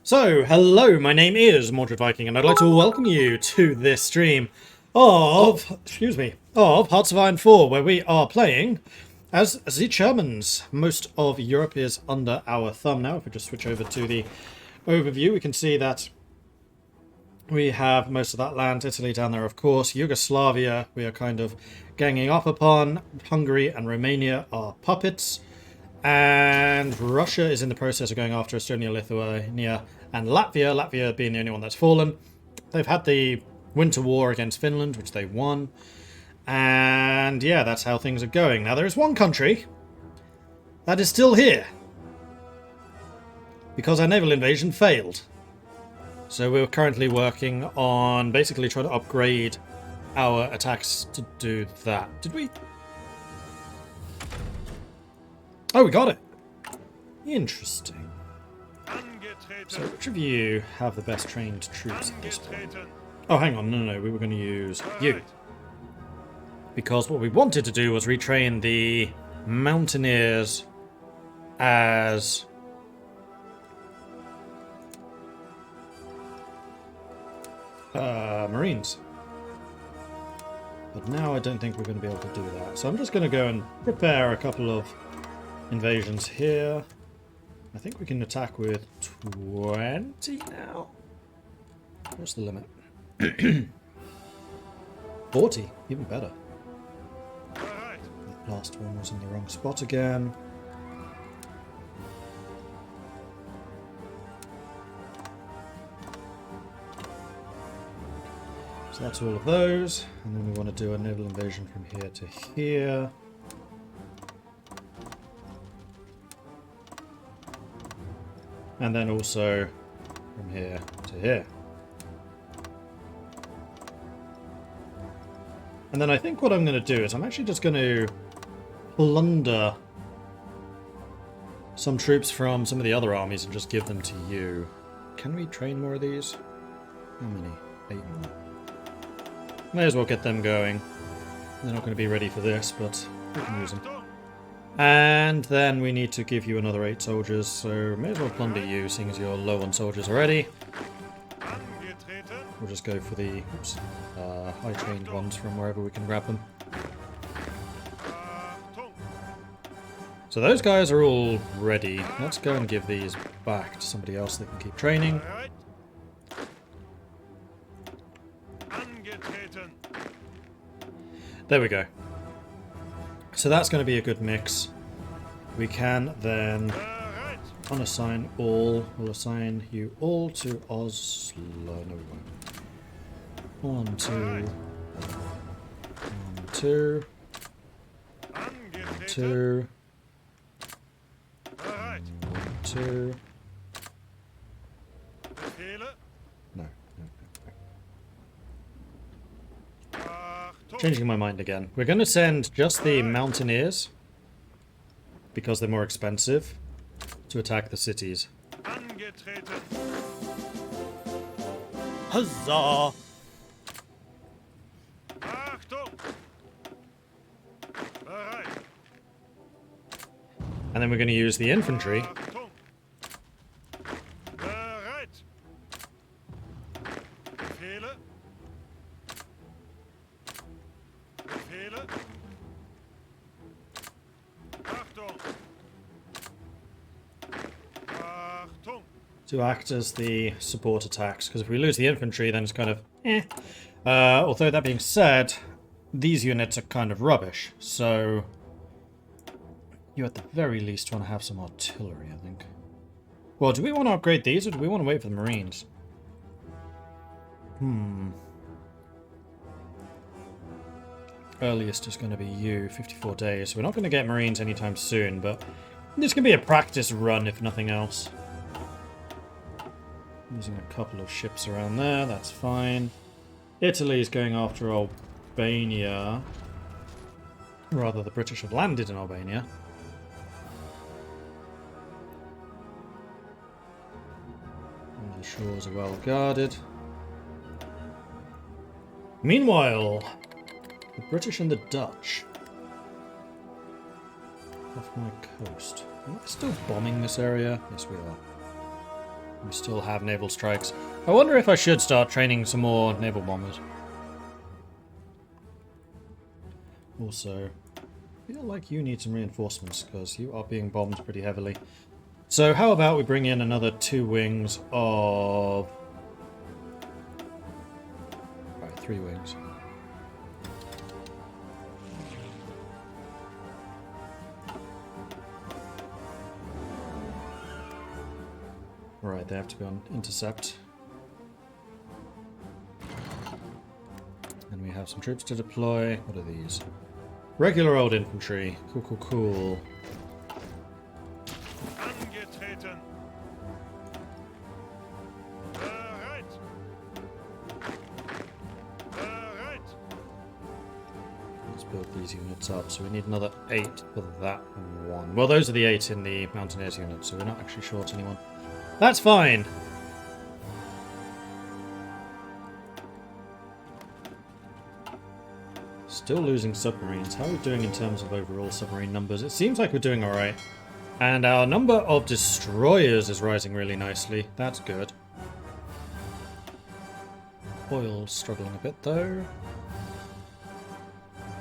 So, hello, my name is Mordred Viking, and I'd like to welcome you to this stream of, of Hearts of Iron 4, where we are playing as the Germans. Most of Europe is under our thumb now. If we just switch over to the overview, we can see that we have most of that land, Italy down there, of course. Yugoslavia, we are kind of ganging up upon. Hungary and Romania are puppets. And Russia is in the process of going after Estonia, Lithuania, and Latvia. Latvia being the only one that's fallen. They've had the winter war against Finland, which they won. And yeah, that's how things are going. Now, there is one country that is still here, because our naval invasion failed. So we're currently working on basically trying to upgrade our attacks to do that. Did we? Oh, we got it. Interesting. So which of you have the best trained troops at this point? Oh, hang on. No, we were going to use you. Because what we wanted to do was retrain the Mountaineers as Marines. But now I don't think we're going to be able to do that. So I'm just going to go and prepare a couple of invasions here. I think we can attack with 20 now. What's the limit? 40, even better. That last one was in the wrong spot again. So that's all of those. And then we want to do a naval invasion from here to here. And then also from here to here. And then I think what I'm going to do is I'm actually just going to plunder some troops from some of the other armies and just give them to you. Can we train more of these? How many? 8 more. May as well get them going. They're not going to be ready for this, but we can use them. And then we need to give you another 8 soldiers, so may as well plunder you, seeing as you're low on soldiers already. We'll just go for the high-trained ones from wherever we can grab them. So those guys are all ready. Let's go and give these back to somebody else that can keep training. There we go. So that's going to be a good mix. We can then unassign all. We'll assign you all to Oslo. No, we won't. 1, 2. 1, 2. 2. 1, 2. No. Changing my mind again. We're going to send just the Mountaineers, because they're more expensive, to attack the cities. Huzzah! And then we're going to use the infantry to act as the support attacks, because if we lose the infantry, then it's kind of eh. Although that being said, these units are kind of rubbish, so you at the very least want to have some artillery, I think. Well, do we want to upgrade these, or do we want to wait for the Marines? Earliest is going to be you, 54 days. So we're not going to get Marines anytime soon, but this can be a practice run if nothing else. Using a couple of ships around there, that's fine. Italy is going after Albania. Rather, the British have landed in Albania. And the shores are well guarded. Meanwhile, the British and the Dutch off my coast. Am I still bombing this area? Yes, we are. We still have naval strikes. I wonder if I should start training some more naval bombers. Also, I feel like you need some reinforcements because you are being bombed pretty heavily. So how about we bring in another 2 wings of... Right, 3 wings. Right, they have to go on intercept. And we have some troops to deploy. What are these? Regular old infantry. Cool, cool, cool. Angetreten. Bereit. Bereit. Let's build these units up. So we need another 8 for that one. Well, those are the 8 in the Mountaineers unit, so we're not actually short anyone. That's fine. Still losing submarines. How are we doing in terms of overall submarine numbers? It seems like we're doing alright. And our number of destroyers is rising really nicely. That's good. Oil's struggling a bit though.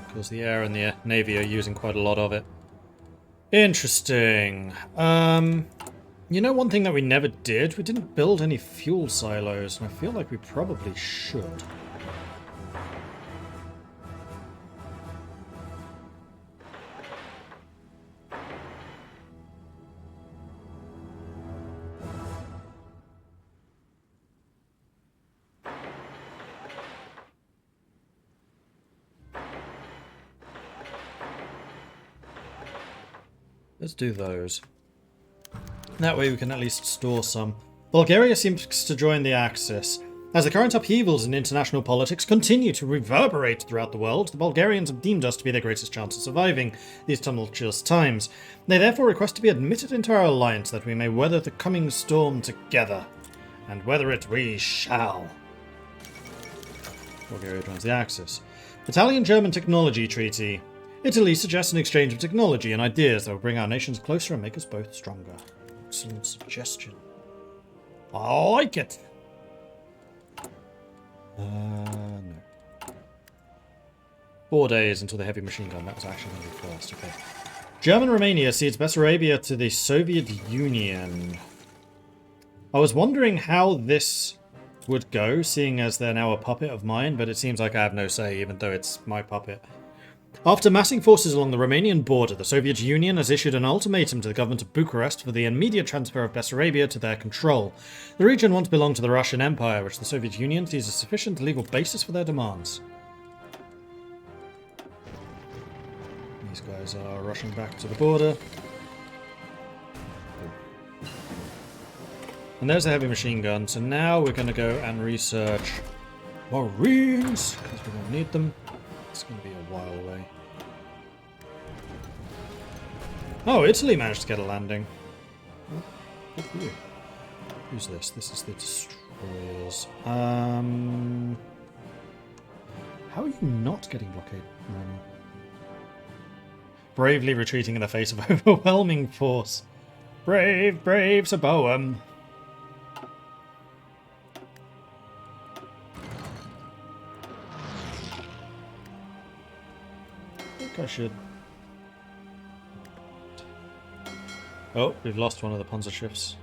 Because the air and the navy are using quite a lot of it. Interesting. You know, one thing that we never did? We didn't build any fuel silos, and I feel like we probably should. Let's do those. That way we can at least store some. Bulgaria seems to join the Axis. As the current upheavals in international politics continue to reverberate throughout the world, the Bulgarians have deemed us to be their greatest chance of surviving these tumultuous times. They therefore request to be admitted into our alliance that we may weather the coming storm together. And weather it we shall. Bulgaria joins the Axis. Italian-German Technology Treaty. Italy suggests an exchange of technology and ideas that will bring our nations closer and make us both stronger. Excellent suggestion. I like it. No. 4 days until the heavy machine gun. That was actually going to be first. Okay. German Romania cedes Bessarabia to the Soviet Union. I was wondering how this would go, seeing as they're now a puppet of mine, but it seems like I have no say, even though it's my puppet. After massing forces along the Romanian border, the Soviet Union has issued an ultimatum to the government of Bucharest for the immediate transfer of Bessarabia to their control. The region once belonged to the Russian Empire, which the Soviet Union sees a sufficient legal basis for their demands. These guys are rushing back to the border. And there's a heavy machine gun, so now we're going to go and research Marines, because we don't need them. It's going to be a while away. Oh, Italy managed to get a landing. Well, good for you. Who's this? This is the destroyers. How are you not getting blockade running? Bravely retreating in the face of overwhelming force. Brave, brave Sir Bowen. I should. Oh, we've lost one of the Panzer ships.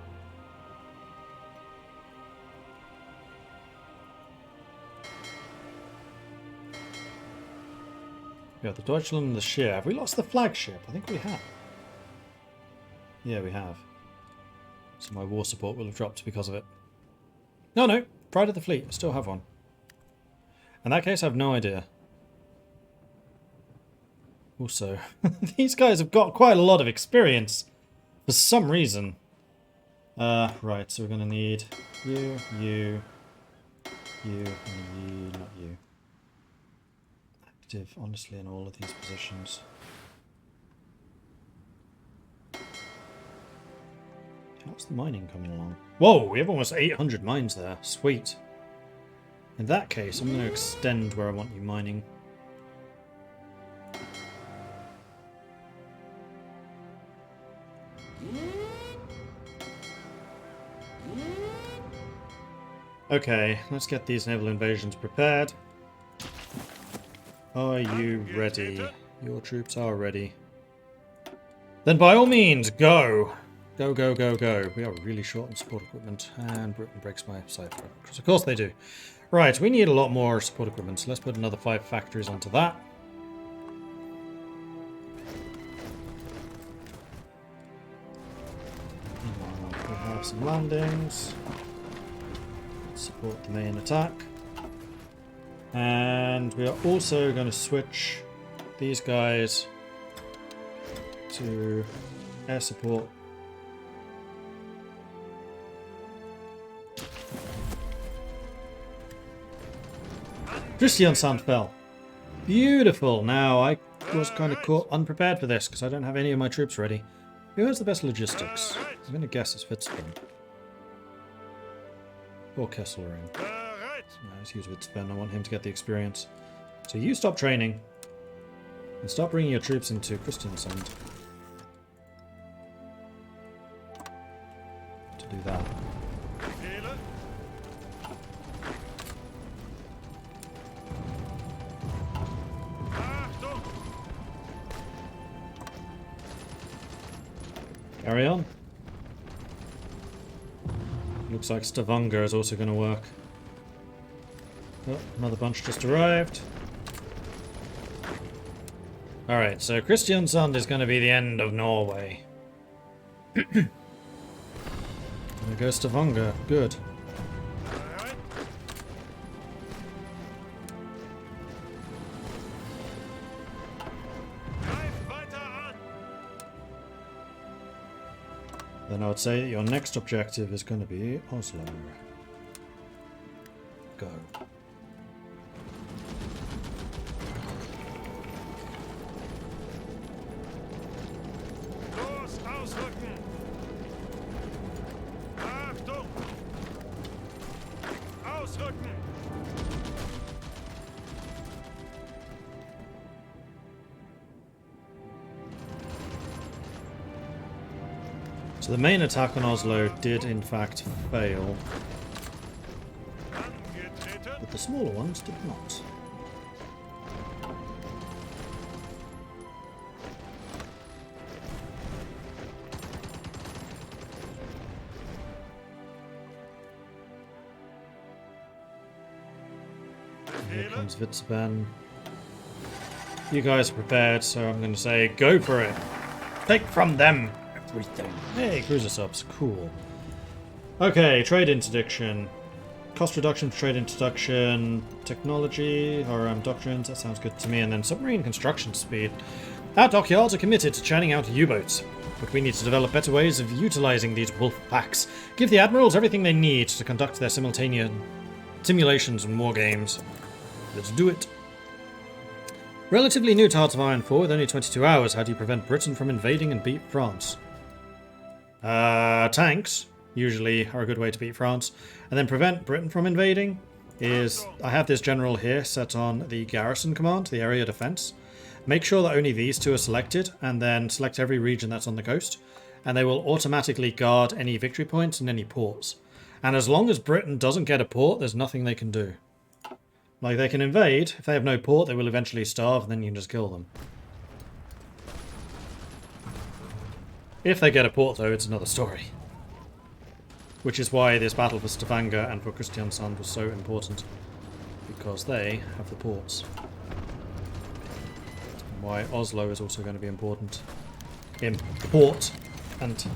We have the Deutschland and the Scheer. Have we lost the flagship? I think we have. Yeah, we have. So my war support will have dropped because of it. No, Pride of the Fleet. I still have one. In that case, I have no idea. Also, these guys have got quite a lot of experience for some reason. Right, so we're going to need you, and you, not you. Active, honestly, in all of these positions. How's the mining coming along? Whoa, we have almost 800 mines there. Sweet. In that case, I'm going to extend where I want you mining. Okay, let's get these naval invasions prepared. Are you ready? Your troops are ready. Then by all means, go! Go, go, go, go. We are really short on support equipment, and Britain breaks my cipher. Because of course they do. Right, we need a lot more support equipment, so let's put another 5 factories onto that. We'll have some landings. Support the main attack. And we are also going to switch these guys to air support. Kristiansand fell. Beautiful. Now, I was kind of caught unprepared for this because I don't have any of my troops ready. Who has the best logistics? I'm going to guess it's Witzben. Or Kesselring. No, let's use Witzben. I want him to get the experience. So you stop training. And start bringing your troops into Kristiansand. To do that. Carry on. Looks like Stavanger is also going to work. Oh, another bunch just arrived. Alright, so Kristiansand is going to be the end of Norway. There goes Stavanger. Good. Then I would say that your next objective is going to be Oslo. Go. So the main attack on Oslo did in fact fail, but the smaller ones did not. Here comes Witzben. You guys are prepared, so I'm going to say go for it. Take from them everything. Hey, cruiser subs, cool. Okay, trade interdiction. Cost reduction for trade introduction. Technology, or doctrines, that sounds good to me. And then submarine construction speed. Our dockyards are committed to churning out U-boats, but we need to develop better ways of utilizing these wolf packs. Give the admirals everything they need to conduct their simultaneous simulations and war games. Let's do it. Relatively new to Hearts of Iron 4 with only 22 hours. How do you prevent Britain from invading and beat France? Tanks usually are a good way to beat France. And then prevent Britain from invading is... I have this general here set on the garrison command, the area defense. Make sure that only these two are selected, and then select every region that's on the coast. And they will automatically guard any victory points and any ports. And as long as Britain doesn't get a port, there's nothing they can do. Like, they can invade. If they have no port, they will eventually starve, and then you can just kill them. If they get a port, though, it's another story. Which is why this battle for Stavanger and for Kristiansand was so important. Because they have the ports. And why Oslo is also going to be important. Important.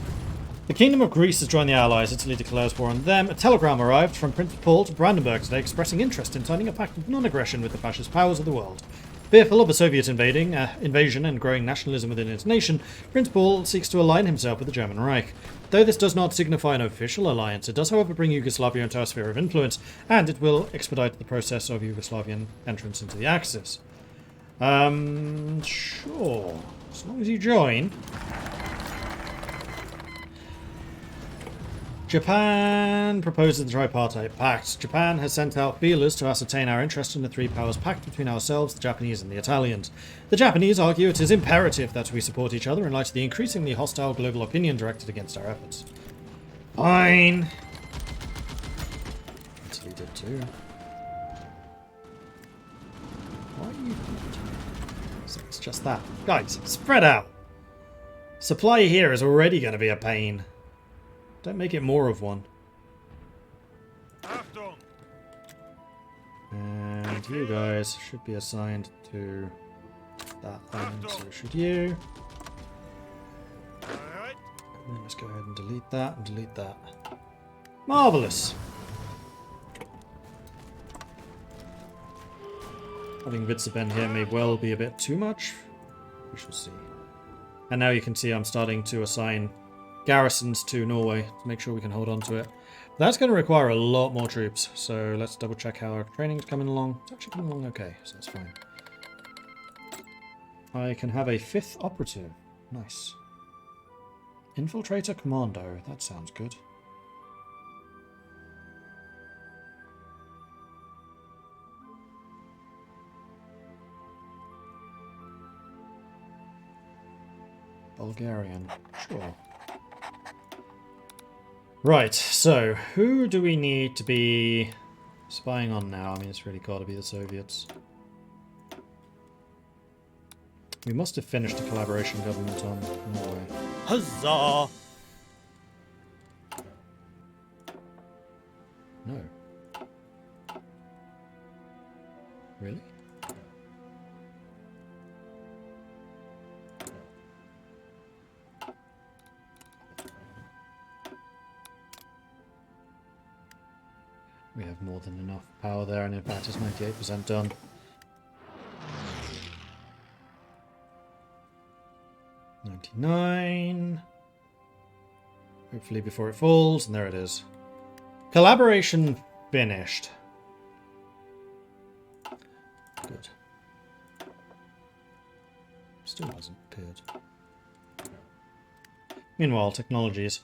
The Kingdom of Greece has joined the Allies. Italy declares war on them. A telegram arrived from Prince Paul to Brandenburg today expressing interest in signing a pact of non-aggression with the fascist powers of the world. Fearful of a Soviet invasion and growing nationalism within its nation, Prince Paul seeks to align himself with the German Reich. Though this does not signify an official alliance, it does however bring Yugoslavia into our sphere of influence, and it will expedite the process of Yugoslavian entrance into the Axis. Sure. As long as you join. Japan proposes the Tripartite Pact. Japan has sent out feelers to ascertain our interest in the three powers pact between ourselves, the Japanese and the Italians. The Japanese argue it is imperative that we support each other in light of the increasingly hostile global opinion directed against our efforts. Fine. Italy did too. Why are you... So it's just that. Guys, spread out! Supply here is already going to be a pain. Don't make it more of one. Achtung! And you guys should be assigned to that line, so should you. Bereit? And then let's go ahead and delete that and delete that. Marvellous! Having Vitsaben here may well be a bit too much. We shall see. And now you can see I'm starting to assign garrisons to Norway to make sure we can hold on to it. That's going to require a lot more troops, so let's double check how our training's coming along. It's actually coming along okay, so that's fine. I can have a 5th operative. Nice. Infiltrator Commando. That sounds good. Bulgarian. Sure. Right, so who do we need to be spying on now? I mean, it's really got to be the Soviets. We must have finished the collaboration government on Norway. Huzzah! No. Really? We have more than enough power there, and in fact it's 98% done. $99. Hopefully before it falls, and there it is. Collaboration finished. Good. Still hasn't appeared. Meanwhile, technologies.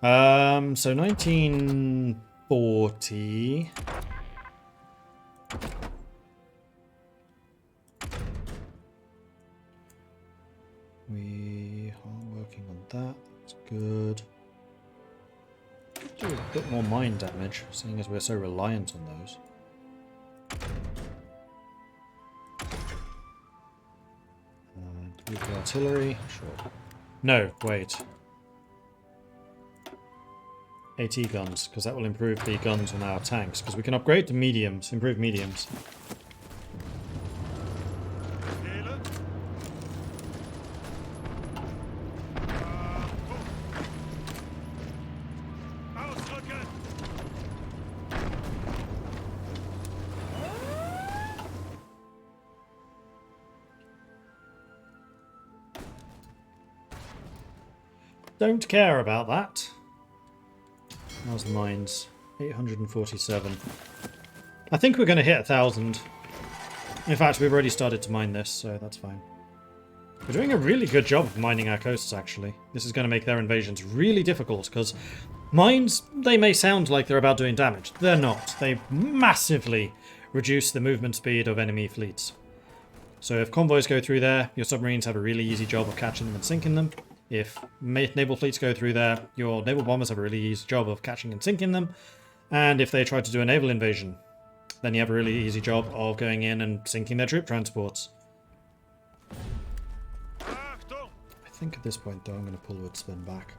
So 1940. We are working on that. That's good. Do a bit more mine damage, seeing as we're so reliant on those. The artillery, sure. No, wait. AT guns, because that will improve the guns on our tanks, because we can upgrade to mediums, improve mediums. Befehle? Ausrücken! Don't care about that. How's the mines? 847. I think we're going to hit 1,000. In fact, we've already started to mine this, so that's fine. We're doing a really good job of mining our coasts, actually. This is going to make their invasions really difficult, because mines, they may sound like they're about doing damage. They're not. They massively reduce the movement speed of enemy fleets. So if convoys go through there, your submarines have a really easy job of catching them and sinking them. If naval fleets go through there, your naval bombers have a really easy job of catching and sinking them. And if they try to do a naval invasion, then you have a really easy job of going in and sinking their troop transports. Achtung! I think at this point, though, I'm going to pull Woodspin back.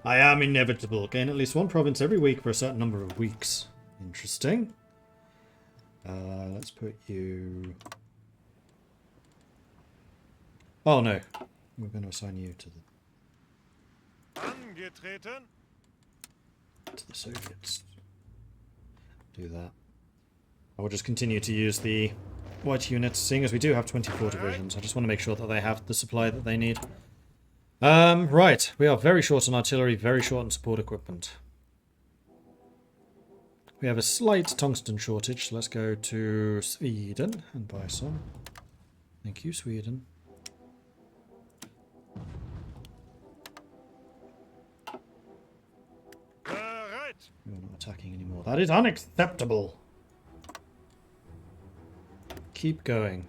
I am inevitable. Gain at least one province every week for a certain number of weeks. Interesting. Let's put you... Oh, no. We're going to assign you to Angetreten! the Soviets. Do that. I will just continue to use the white units, seeing as we do have 24 divisions. I just want to make sure that they have the supply that they need. Right. We are very short on artillery, very short on support equipment. We have a slight tungsten shortage, so let's go to Sweden and buy some. Thank you, Sweden. Bereit! You're not attacking anymore. That is unacceptable. Keep going.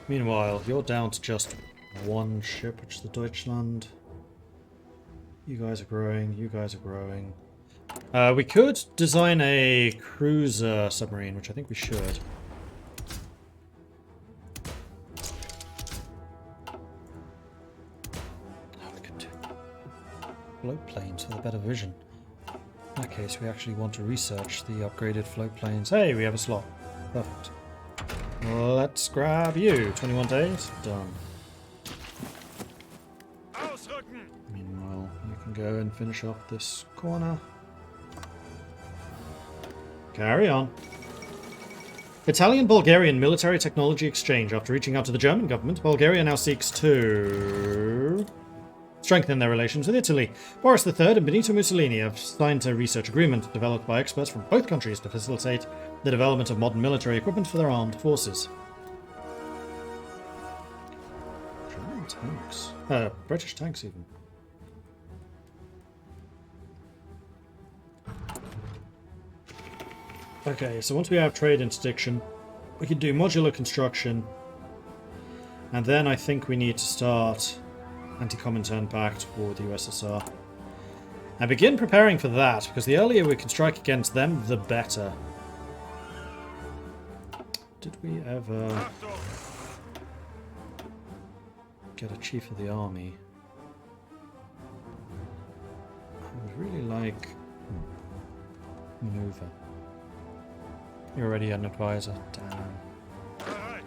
Meanwhile, you're down to just one ship, which is the Deutschland. You guys are growing, you guys are growing. We could design a cruiser submarine, which I think we should. Oh, we could do float planes with a better vision. In that case, we actually want to research the upgraded float planes. Hey, we have a slot. Perfect. Let's grab you. 21 days. Done. Ausrücken! Meanwhile, you can go and finish off this corner. Carry on. Italian-Bulgarian military technology exchange. After reaching out to the German government, Bulgaria now seeks to strengthen their relations with Italy. Boris III and Benito Mussolini have signed a research agreement developed by experts from both countries to facilitate the development of modern military equipment for their armed forces. German tanks. British tanks even. Okay, so once we have trade interdiction, we can do modular construction, and then I think we need to start Anti-Comintern Pact for the USSR. And begin preparing for that, because the earlier we can strike against them, the better. Did we ever Achtung! get a chief of the army? I would really like maneuver. You're already an advisor. Damn. Bereit!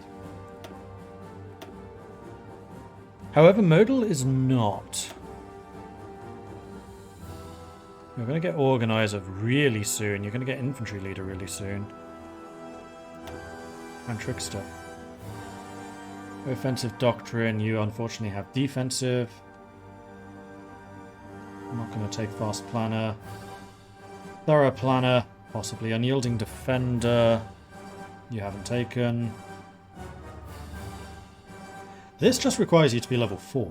However, modal is not. You're going to get organizer really soon. You're going to get infantry leader really soon. And trickster. Offensive doctrine. You unfortunately have defensive. I'm not going to take fast planner. Thorough planner. Possibly unyielding defender. You haven't taken. This just requires you to be level 4.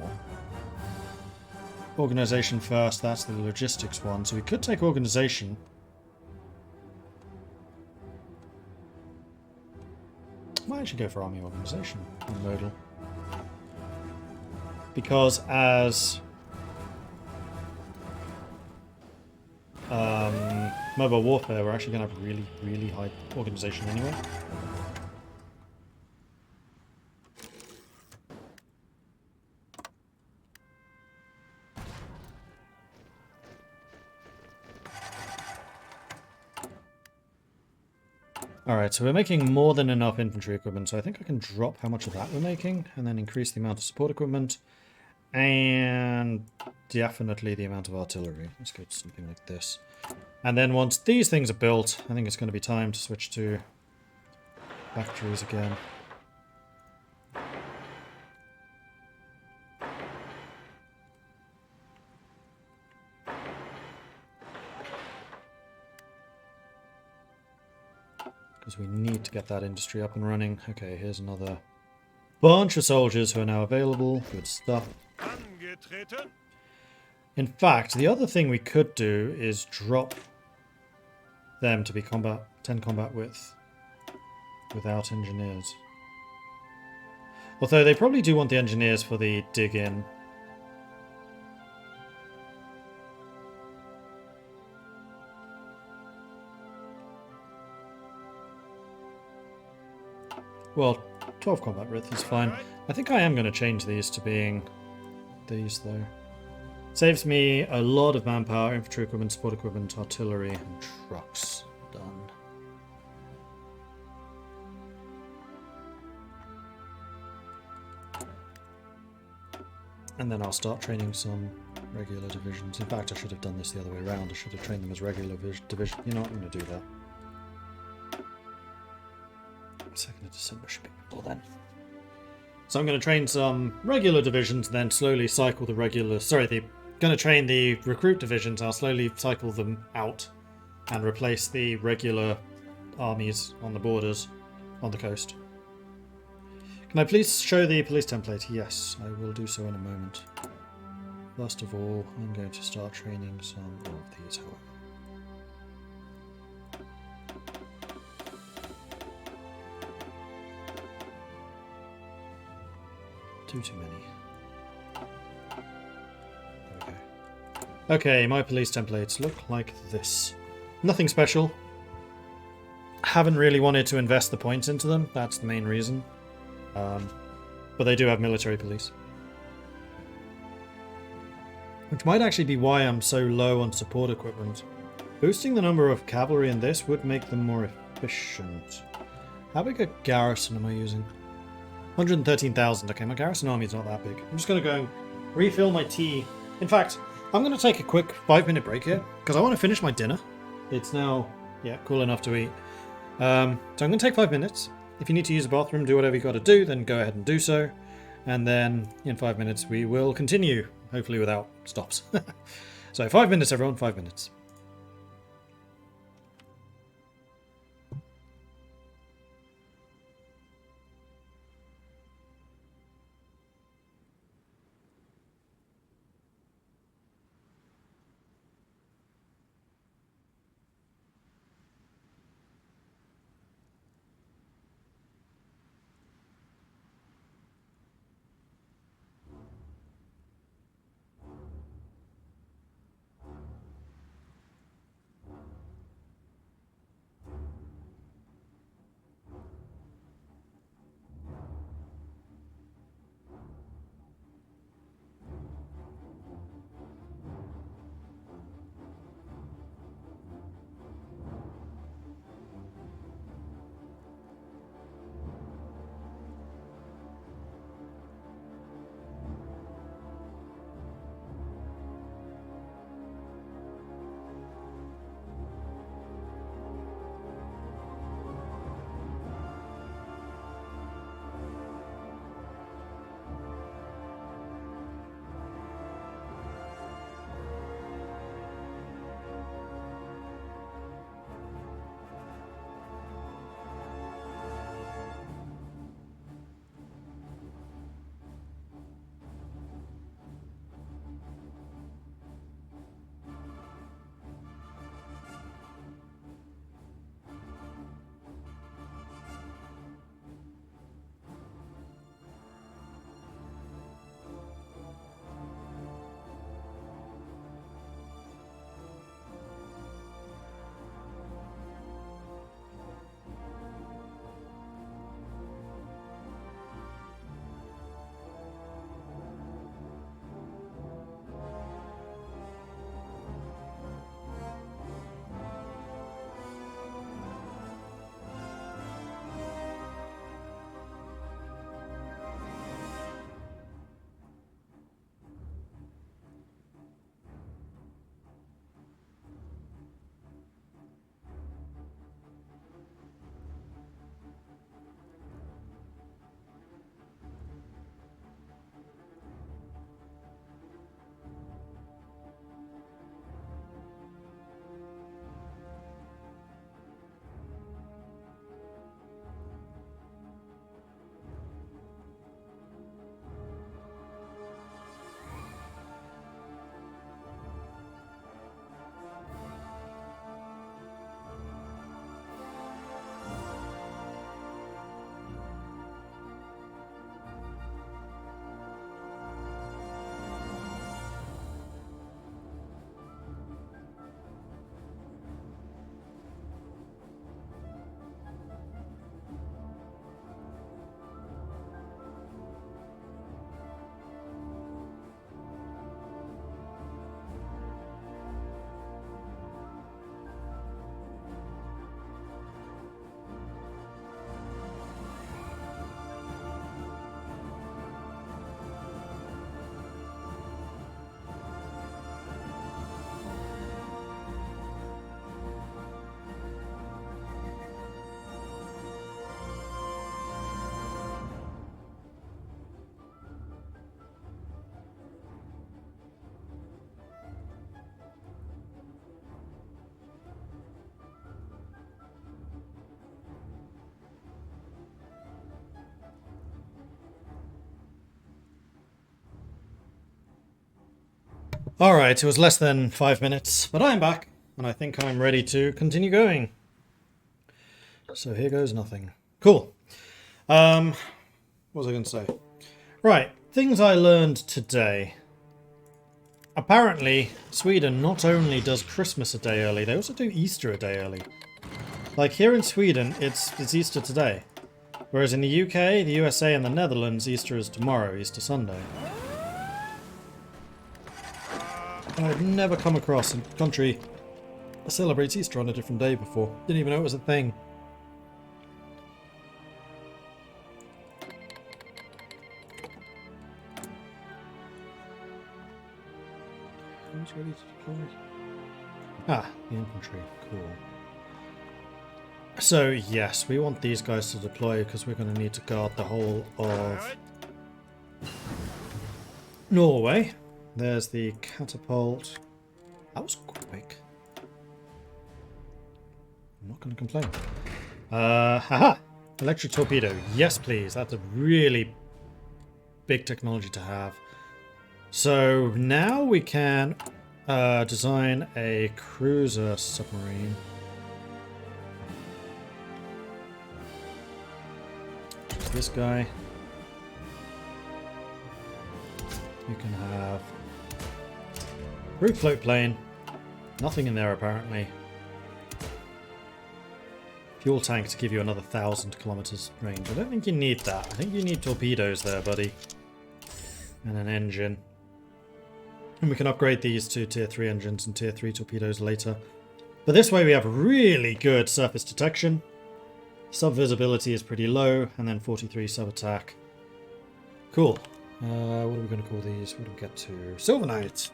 Organization first, that's the logistics one. So we could take organization. Might actually go for army organization on modal. Because as mobile warfare, we're actually going to have really, really high organization anyway. Alright, so we're making more than enough infantry equipment, so I think I can drop how much of that we're making, and then increase the amount of support equipment, and definitely the amount of artillery. Let's go to something like this. And then once these things are built, I think it's going to be time to switch to factories again. Because we need to get that industry up and running. Okay, here's another bunch of soldiers who are now available. Good stuff. Angetreten! In fact, the other thing we could do is drop them to be 10 combat width without engineers. Although they probably do want the engineers for the dig in. Well, 12 combat width is fine. I think I am going to change these to being these though. Saves me a lot of manpower, infantry equipment, support equipment, artillery, and trucks. Done. And then I'll start training some regular divisions. In fact, I should have done this the other way around. I should have trained them as regular division. You know what, I'm going to do that. 2nd of December should be before then. So I'm going to train some regular divisions and then slowly cycle the regular... Sorry, going to train the recruit divisions. I'll slowly cycle them out and replace the regular armies on the borders on the coast. Can I please show the police template? Yes, I will do so in a moment. First of all, I'm going to start training some of these, however. Too many. Okay. Okay, my police templates look like this. Nothing special. Haven't really wanted to invest the points into them. That's the main reason. But they do have military police. Which might actually be why I'm so low on support equipment. Boosting the number of cavalry in this would make them more efficient. How big a garrison am I using? 113,000. Okay, my garrison army is not that big. I'm just going to go and refill my tea. In fact, I'm going to take a quick 5-minute break here, because I want to finish my dinner. It's now, yeah, cool enough to eat. So I'm going to take 5 minutes. If you need to use the bathroom, do whatever you got to do, then go ahead and do so. And then in 5 minutes we will continue, hopefully without stops. So 5 minutes, everyone, 5 minutes. Alright, it was less than 5 minutes, but I'm back, and I think I'm ready to continue going. So here goes nothing. Cool. What was I going to say? Right, things I learned today. Apparently, Sweden not only does Christmas a day early, they also do Easter a day early. Like here in Sweden, it's Easter today. Whereas in the UK, the USA and the Netherlands, Easter is tomorrow, Easter Sunday. And I've never come across a country that celebrates Easter on a different day before. Didn't even know it was a thing. Who's ready to deploy? Ah, the infantry. Cool. So, yes, we want these guys to deploy because we're going to need to guard the whole of Norway. There's the catapult. That was quick. I'm not going to complain. Haha! Electric torpedo. Yes, please. That's a really big technology to have. So now we can design a cruiser submarine. This guy. You can have root float plane. Nothing in there apparently. Fuel tank to give you another 1,000 kilometers range. I don't think you need that. I think you need torpedoes there, buddy. And an engine. And we can upgrade these to tier 3 engines and tier 3 torpedoes later. But this way we have really good surface detection. Sub visibility is pretty low, and then 43 sub attack. Cool. What are we going to call these? What do we get to? Silver Knight!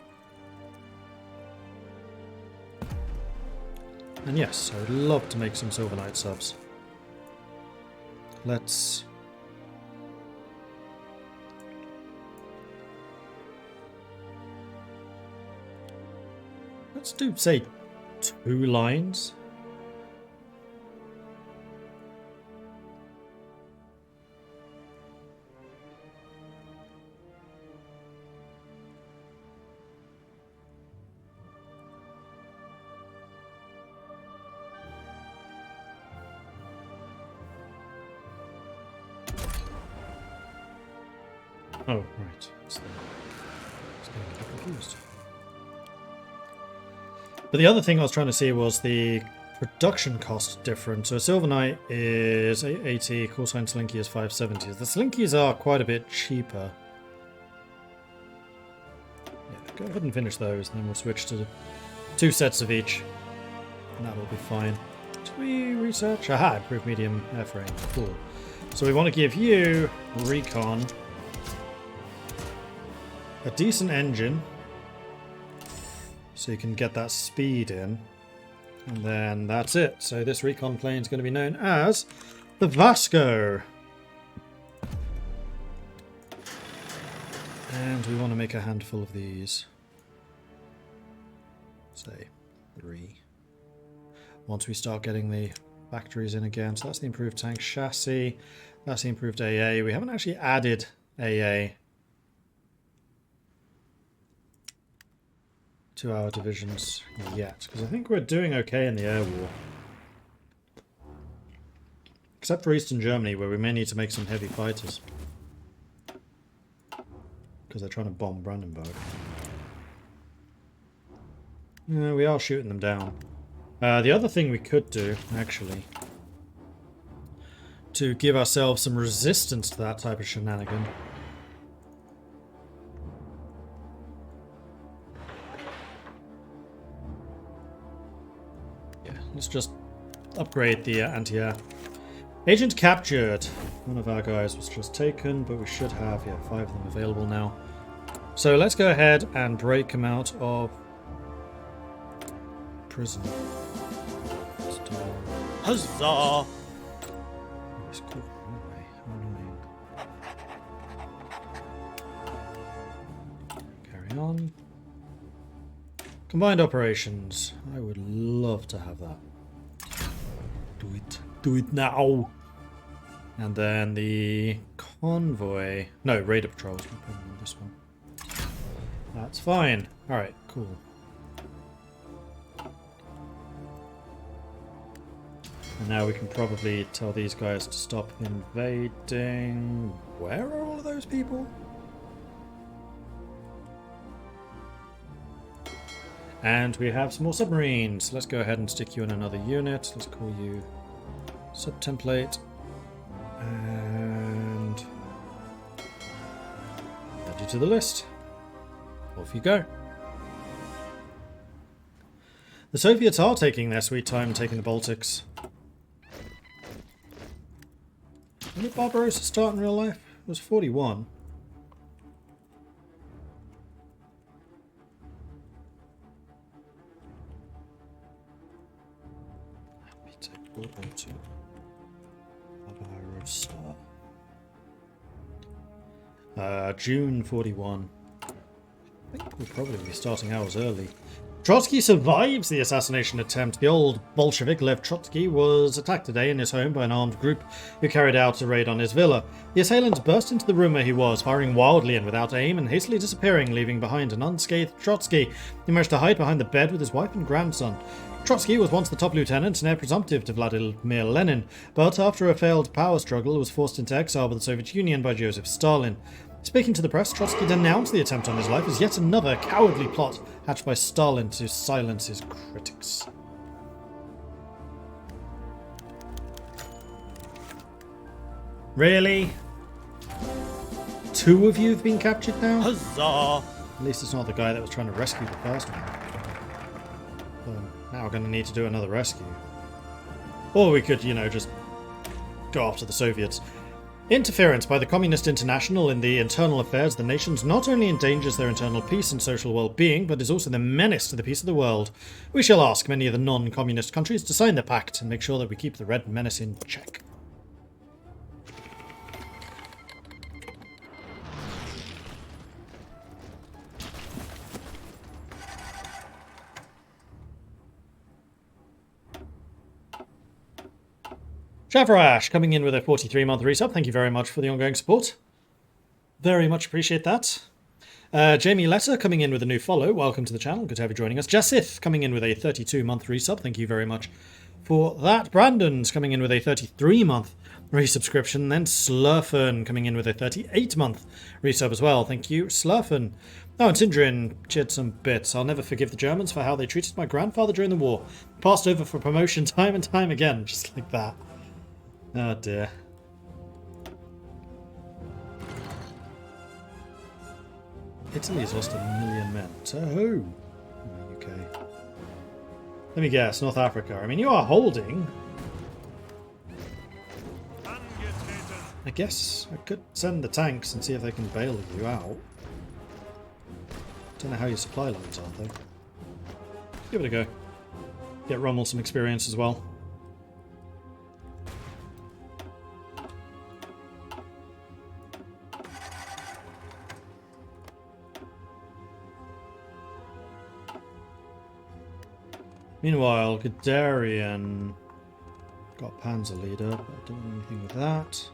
And yes, I would love to make some Silver Knight subs. Let's do, say, 2 lines. Oh, right. It's getting a bit confused. But the other thing I was trying to see was the production cost difference. So a Silver Knight is 880, call sign Slinky is 570. The Slinkies are quite a bit cheaper. Yeah, go ahead and finish those, and then we'll switch to 2 sets of each. And that'll be fine. Did we research? Aha, improved medium airframe. Cool. So we want to give you recon, a decent engine, so you can get that speed in, and then that's it. So this recon plane is going to be known as the Vasco. And we want to make a handful of these. Say 3. Once we start getting the factories in again. So that's the improved tank chassis. That's the improved AA. We haven't actually added AA to our divisions yet, because I think we're doing okay in the air war. Except for Eastern Germany, where we may need to make some heavy fighters. Because they're trying to bomb Brandenburg. Yeah, we are shooting them down. The other thing we could do, actually, to give ourselves some resistance to that type of shenanigan, let's just upgrade the anti-air. Agent captured. One of our guys was just taken, but we should have, 5 of them available now. So let's go ahead and break them out of prison. Huzzah! It's cool. Anyway, how annoying. Carry on. Combined operations. I would love to have that. Do it. Do it now. And then the convoy. No, raider patrols. We'll put them on this one. That's fine. Alright, cool. And now we can probably tell these guys to stop invading. Where are all of those people? And we have some more submarines. Let's go ahead and stick you in another unit. Let's call you subtemplate. And add you to the list. Off you go. The Soviets are taking their sweet time taking the Baltics. When did Barbarossa start in real life? It was 41. June 41. I think we'll probably be starting ours early. Trotsky survives the assassination attempt. The old Bolshevik Lev Trotsky was attacked today in his home by an armed group who carried out a raid on his villa. The assailants burst into the room where he was, firing wildly and without aim, and hastily disappearing, leaving behind an unscathed Trotsky. He managed to hide behind the bed with his wife and grandson. Trotsky was once the top lieutenant and heir presumptive to Vladimir Lenin, but after a failed power struggle was forced into exile by the Soviet Union by Joseph Stalin. Speaking to the press, Trotsky denounced the attempt on his life as yet another cowardly plot hatched by Stalin to silence his critics. Really? 2 of you have been captured now? Huzzah! At least it's not the guy that was trying to rescue the first one. So now we're going to need to do another rescue. Or we could, just go after the Soviets. Interference by the Communist International in the internal affairs of the nations not only endangers their internal peace and social well-being, but is also the menace to the peace of the world. We shall ask many of the non-communist countries to sign the pact and make sure that we keep the Red Menace in check. Shavarash coming in with a 43-month resub. Thank you very much for the ongoing support. Very much appreciate that. Jamie Letter coming in with a new follow. Welcome to the channel. Good to have you joining us. Jasith coming in with a 32-month resub. Thank you very much for that. Brandon's coming in with a 33-month resubscription. Then Slurfen coming in with a 38-month resub as well. Thank you, Slurfen. Oh, and Sindrin cheered some bits. I'll never forgive the Germans for how they treated my grandfather during the war. Passed over for promotion time and time again, just like that. Oh dear. Italy has lost 1 million men. So who? In the UK. Let me guess, North Africa. I mean, you are holding. I guess I could send the tanks and see if they can bail you out. Don't know how your supply lines are, though. Give it a go. Get Rommel some experience as well. Meanwhile, Guderian got Panzer Leader, but I don't do anything with that.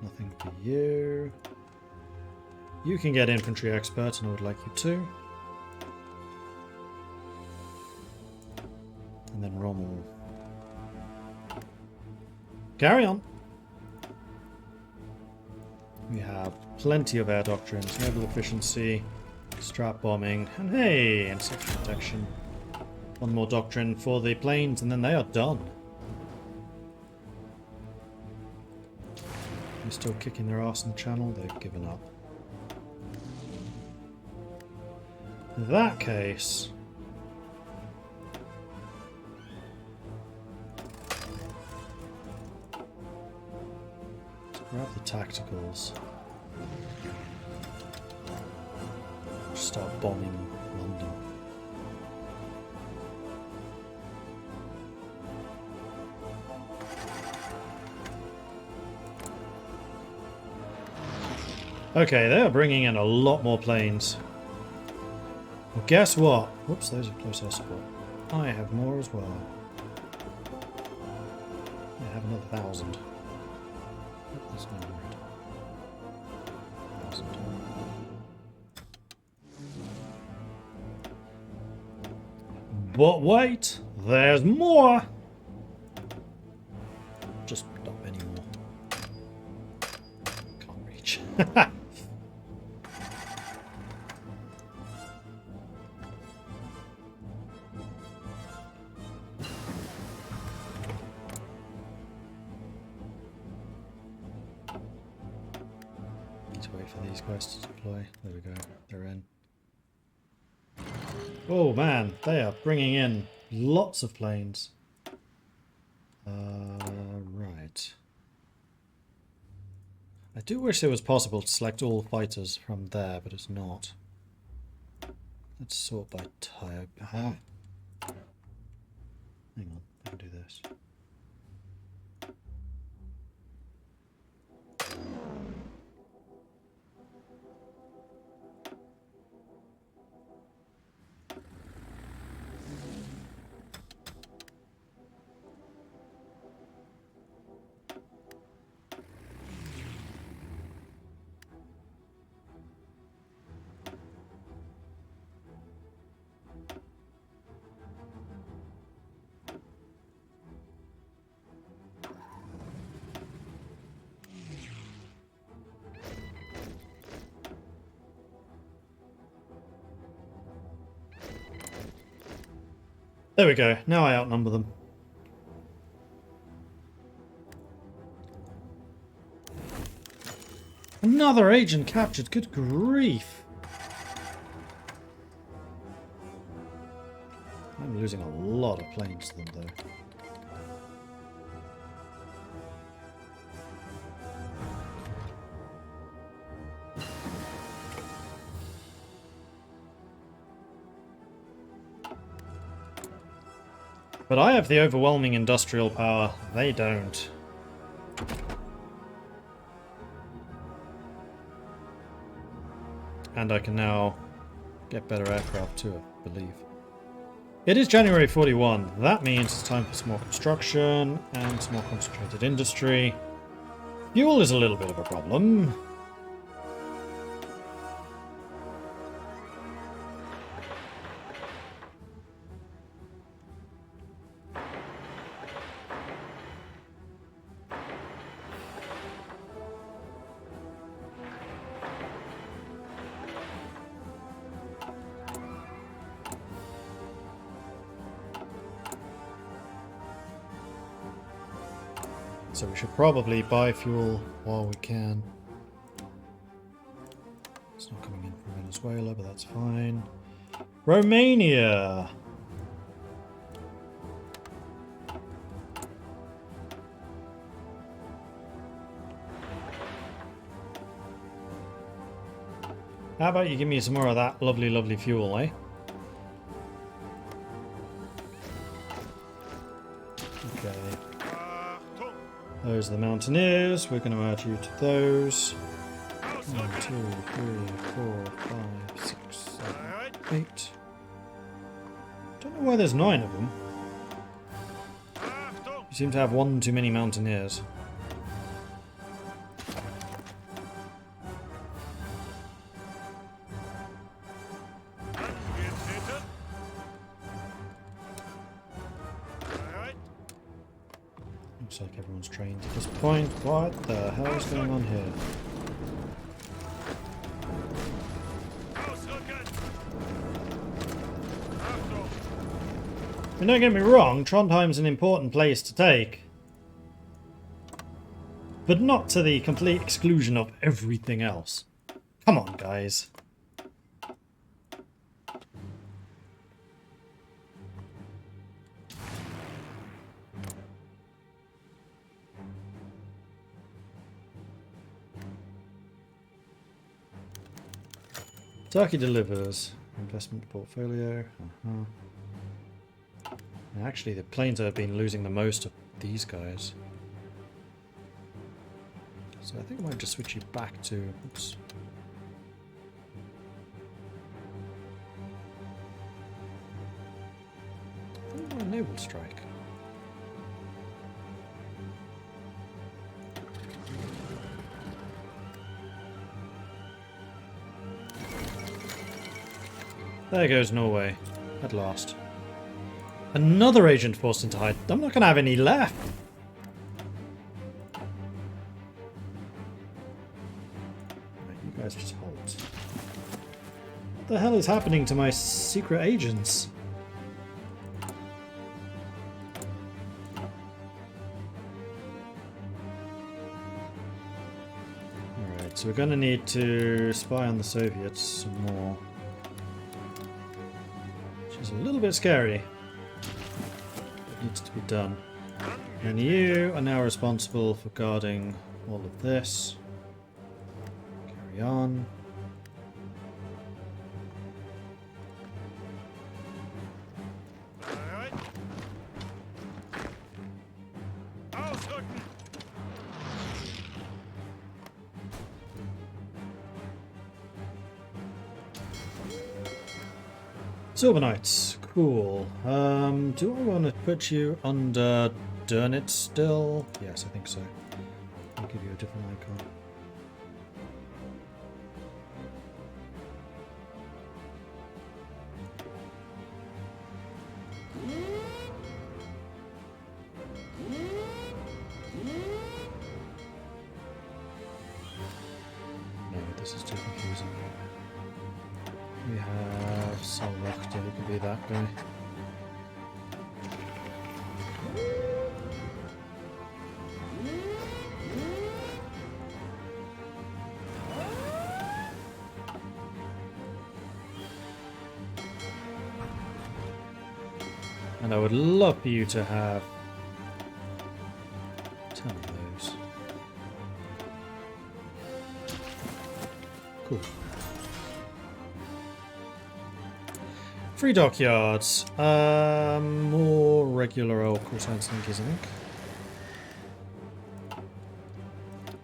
Nothing for you. You can get Infantry Expert, and I would like you to. And then Rommel. Carry on. We have plenty of air doctrines, naval efficiency, strap bombing, and hey, interception protection. One more doctrine for the planes, and then they are done. They're still kicking their ass in the channel. They've given up. In that case, let's grab the tacticals. Just start bombing London. Okay, they are bringing in a lot more planes. Well, guess what? Whoops, those are close air support. I have more as well. I have another 1,000. Oh, that's 900. 1,000. But wait, there's more! Need to wait for these guys to deploy. There we go. They're in. Oh man, they are bringing in lots of planes. Right. I do wish it was possible to select all fighters from there, but it's not. Let's sort by type. Hang on, I can do this. There we go. Now I outnumber them. Another agent captured. Good grief. I'm losing a lot of planes to them, though. But I have the overwhelming industrial power. They don't. And I can now get better aircraft too, I believe. It is January 41. That means it's time for some more construction and some more concentrated industry. Fuel is a little bit of a problem. So we should probably buy fuel while we can. It's not coming in from Venezuela, but that's fine. Romania! How about you give me some more of that lovely, lovely fuel, eh? Okay. Those are the Mountaineers. We're going to add you to those. 1, 2, 3, 4, 5, 6, 7, 8. Don't know why there's 9 of them. You seem to have one too many Mountaineers. Looks like everyone's trained at this point. What the hell is going on here? I mean, don't get me wrong, Trondheim's an important place to take. But not to the complete exclusion of everything else. Come on, guys. Turkey delivers. Investment portfolio. Actually, the planes that have been losing the most are these guys. So I think I might just switch you back to... Oops. Oh, a naval strike. There goes Norway. At last. Another agent forced into hide. I'm not going to have any left. Guys, just hold. What the hell is happening to my secret agents? Alright, so we're going to need to spy on the Soviets some more. Which is a little bit scary. It needs to be done. And you are now responsible for guarding all of this. Carry on. Bereit. Ausrücken. Silver Knights, cool. Do I want to put you under Durnit still? Yes, I think so. I'll give you a different icon. No, this is too confusing. We have Salvachte, who could be that guy. And I would love for you to have 10 of those. Cool. 3 dockyards. More regular old Corsair slinkies, I think.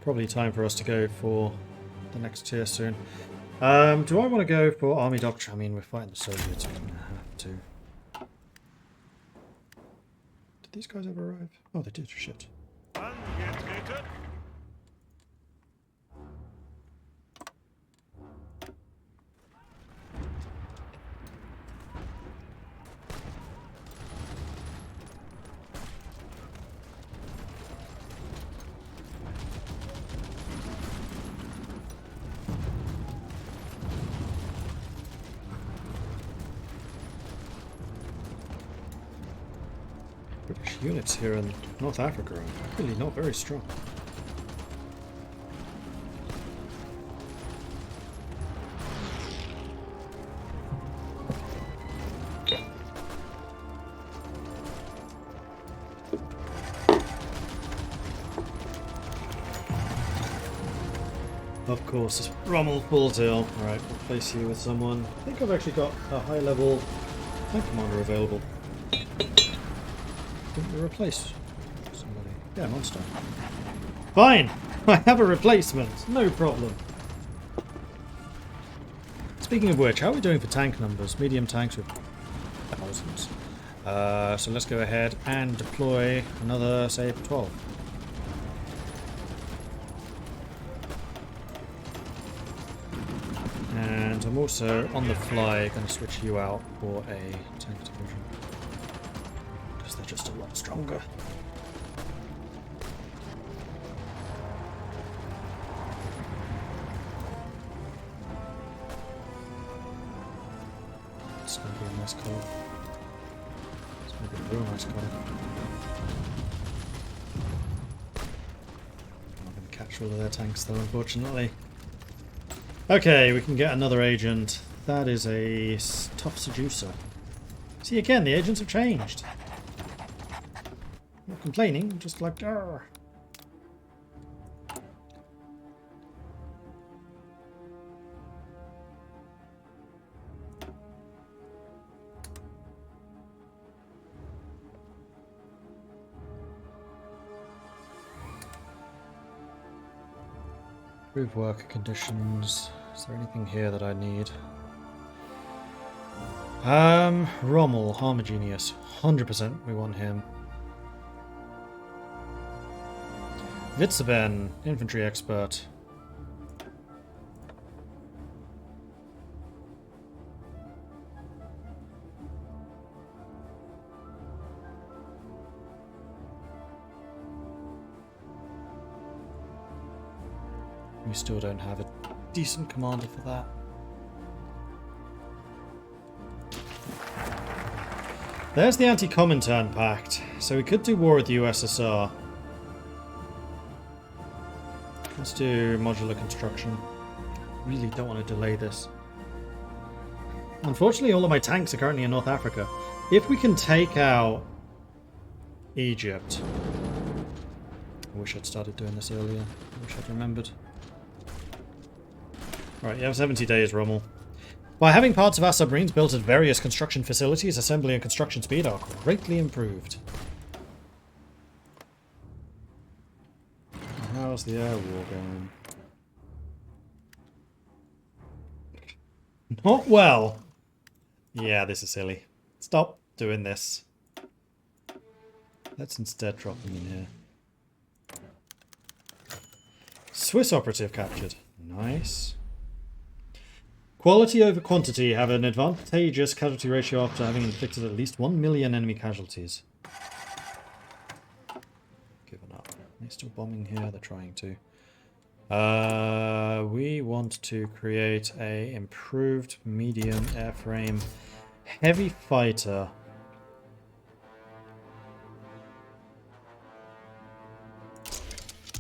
Probably time for us to go for the next tier soon. Do I want to go for Army Doctrine? I mean, we're fighting the Soviets, we're going to have to. Did these guys ever arrive? Oh, they did. Shit. Angetreten. British units here in North Africa are really not very strong. Of course, Rommel Full Tilt. Alright, replace you with someone. I think I've actually got a high level tank commander available. Didn't we replace somebody? Yeah, monster. Fine! I have a replacement! No problem. Speaking of which, how are we doing for tank numbers? Medium tanks with thousands. So let's go ahead and deploy another, say, 12. And I'm also, on the fly, going to switch you out for a tank division. Because they're just a lot stronger. It's going to be a nice call. It's going to be a real nice call. I'm not going to catch all of their tanks though, unfortunately. Okay, we can get another agent. That is a tough seducer. See, again, the agents have changed. Not complaining, just like, grr. Improve worker conditions. Is there anything here that I need? Rommel, Homogeneous. 100% we want him. Witzeben, Infantry Expert. We still don't have it. decent commander for that. There's the Anti-Comintern Pact, so we could do war with the USSR. Let's do modular construction. Really don't want to delay this. Unfortunately, all of my tanks are currently in North Africa. If we can take out Egypt... I wish I'd started doing this earlier. I wish I'd remembered. Right, you have 70 days, Rommel. By having parts of our submarines built at various construction facilities, assembly and construction speed are greatly improved. How's the air war going? Not well. Yeah, this is silly. Stop doing this. Let's instead drop them in here. Swiss operative captured. Nice. Quality over quantity have an advantageous casualty ratio after having inflicted at least 1 million enemy casualties. Given up. They're still bombing here, they're trying to. We want to create a improved medium airframe heavy fighter.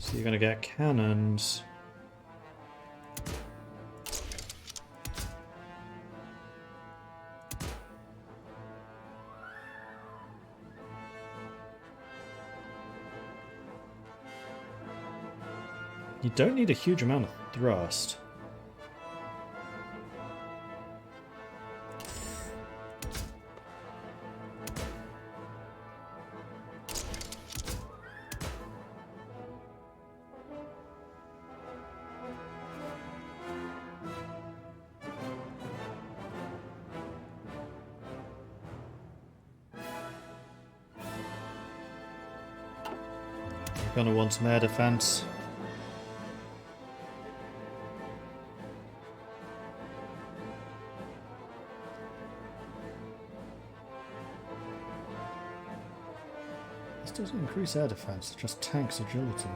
So you're going to get cannons. You don't need a huge amount of thrust. You're gonna want some air defense. Doesn't increase air defense, it just tanks agility.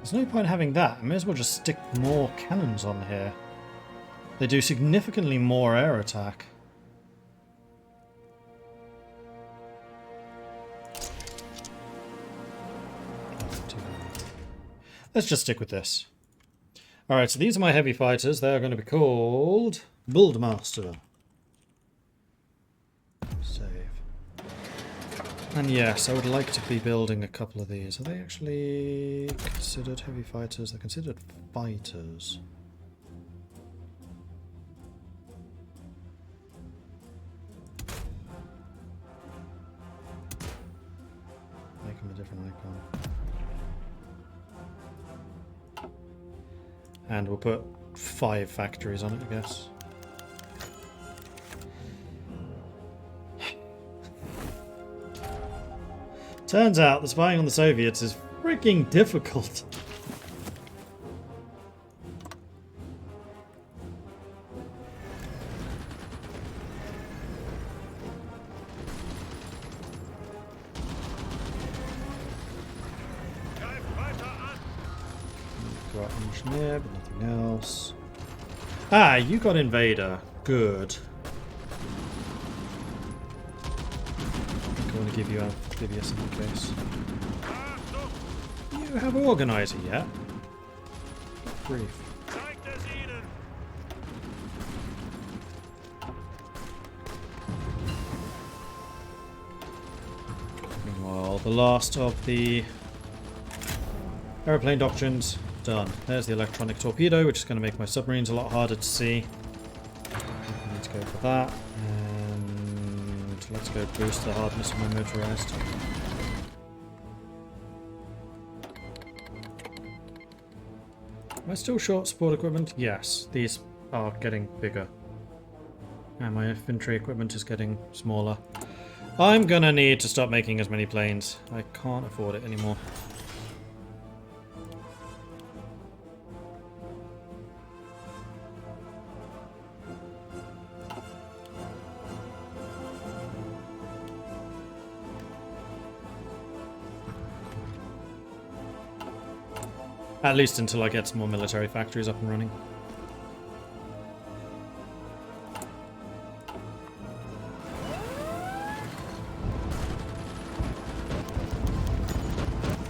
There's no point having that. I may as well just stick more cannons on here. They do significantly more air attack. Let's just stick with this. Alright, so these are my heavy fighters. They are going to be called Bulldmaster. Save. And yes, I would like to be building a couple of these. Are they actually considered heavy fighters? They're considered fighters. Make them a different icon. And we'll put 5 factories on it, I guess. Turns out the spying on the Soviets is freaking difficult. Got engineer, but nothing else. Ah, you got invader. Good. I'm going to give you amphibious in case. You have organizer yet? Brief. Meanwhile, the last of the aeroplane doctrines done. There's the electronic torpedo, which is going to make my submarines a lot harder to see. I need to go for that. And let's go boost the hardness of my motorized. Am I still short support equipment? Yes, these are getting bigger. And my infantry equipment is getting smaller. I'm gonna need to stop making as many planes. I can't afford it anymore. At least until I get some more military factories up and running.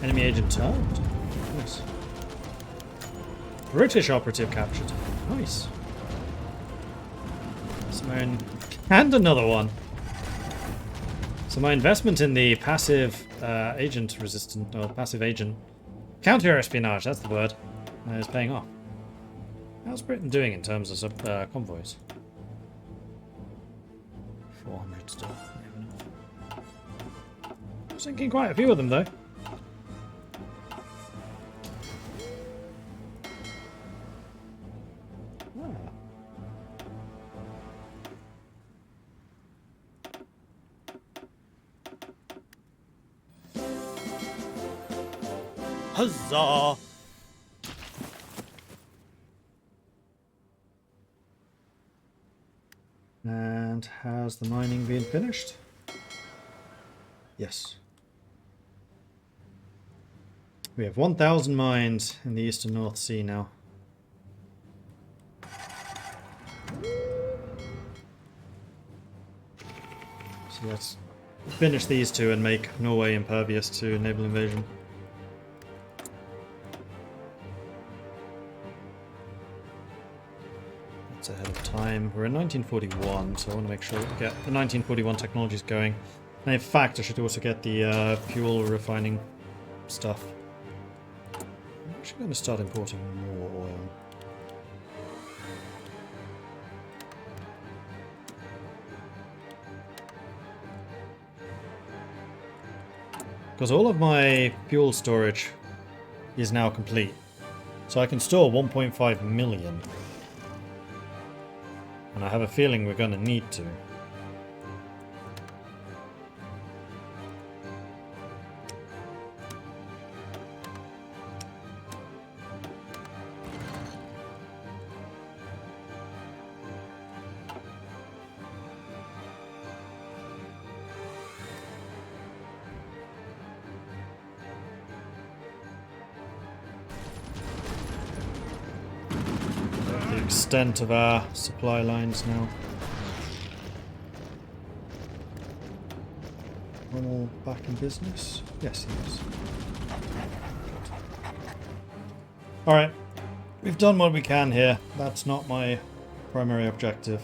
Enemy agent turned. Nice. British operative captured. Nice. So and another one. So my investment in the passive agent resistant, or passive agent counter-espionage, that's the word, is paying off. How's Britain doing in terms of convoys? 400 still. Sinking quite a few of them though. Huzzah! And has the mining been finished? Yes. We have 1,000 mines in the eastern North Sea now. So let's finish these two and make Norway impervious to naval invasion. Ahead of time. We're in 1941, so I want to make sure we get the 1941 technologies going. And in fact, I should also get the fuel refining stuff. I'm actually going to start importing more oil. Because all of my fuel storage is now complete. So I can store 1.5 million. And I have a feeling we're going to need to. Extent of our supply lines now. All back in business? Yes, it is. Alright, we've done what we can here. That's not my primary objective.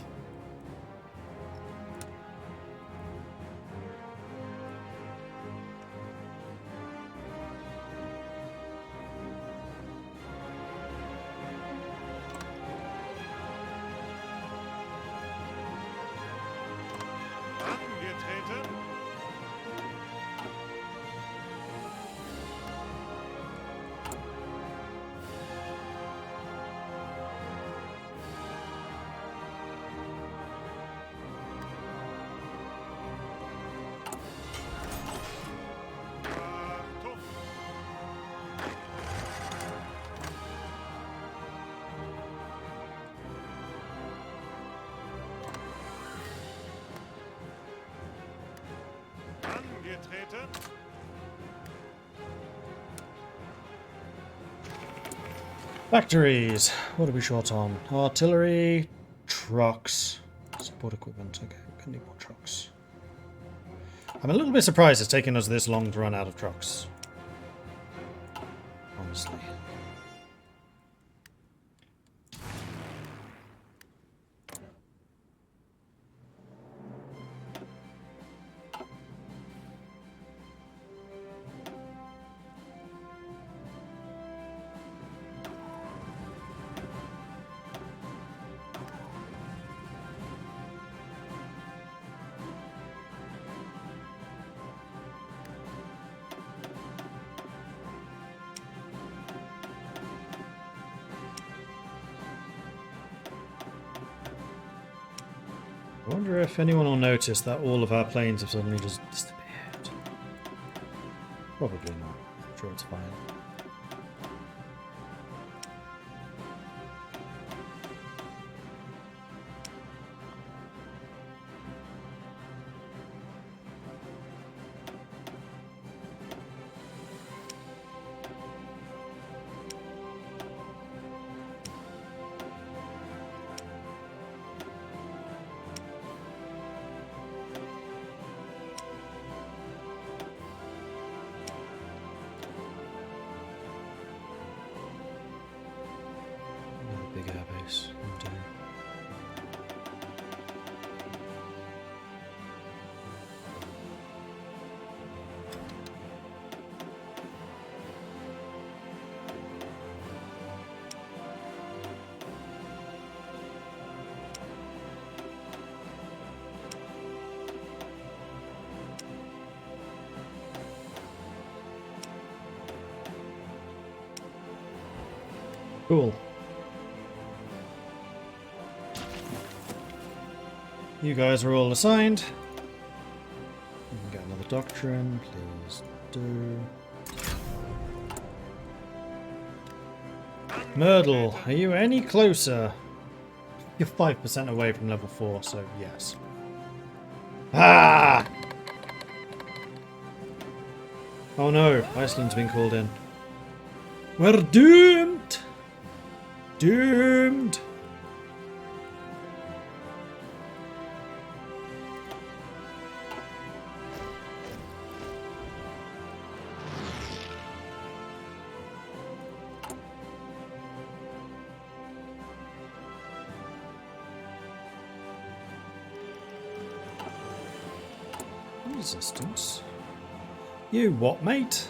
Factories. What are we short on? Artillery, trucks, support equipment. Okay, we're gonna need more trucks. I'm a little bit surprised it's taken us this long to run out of trucks. Honestly. I wonder if anyone will notice that all of our planes have suddenly just disappeared. Probably not. I'm sure it's fine. Another big airbase. Oh dear. Cool. You guys are all assigned. You can get another doctrine, please do. Myrtle, are you any closer? You're 5% away from level 4, so yes. Ah! Oh no, Iceland's been called in. We're doomed! Doomed! Resistance. You what, mate?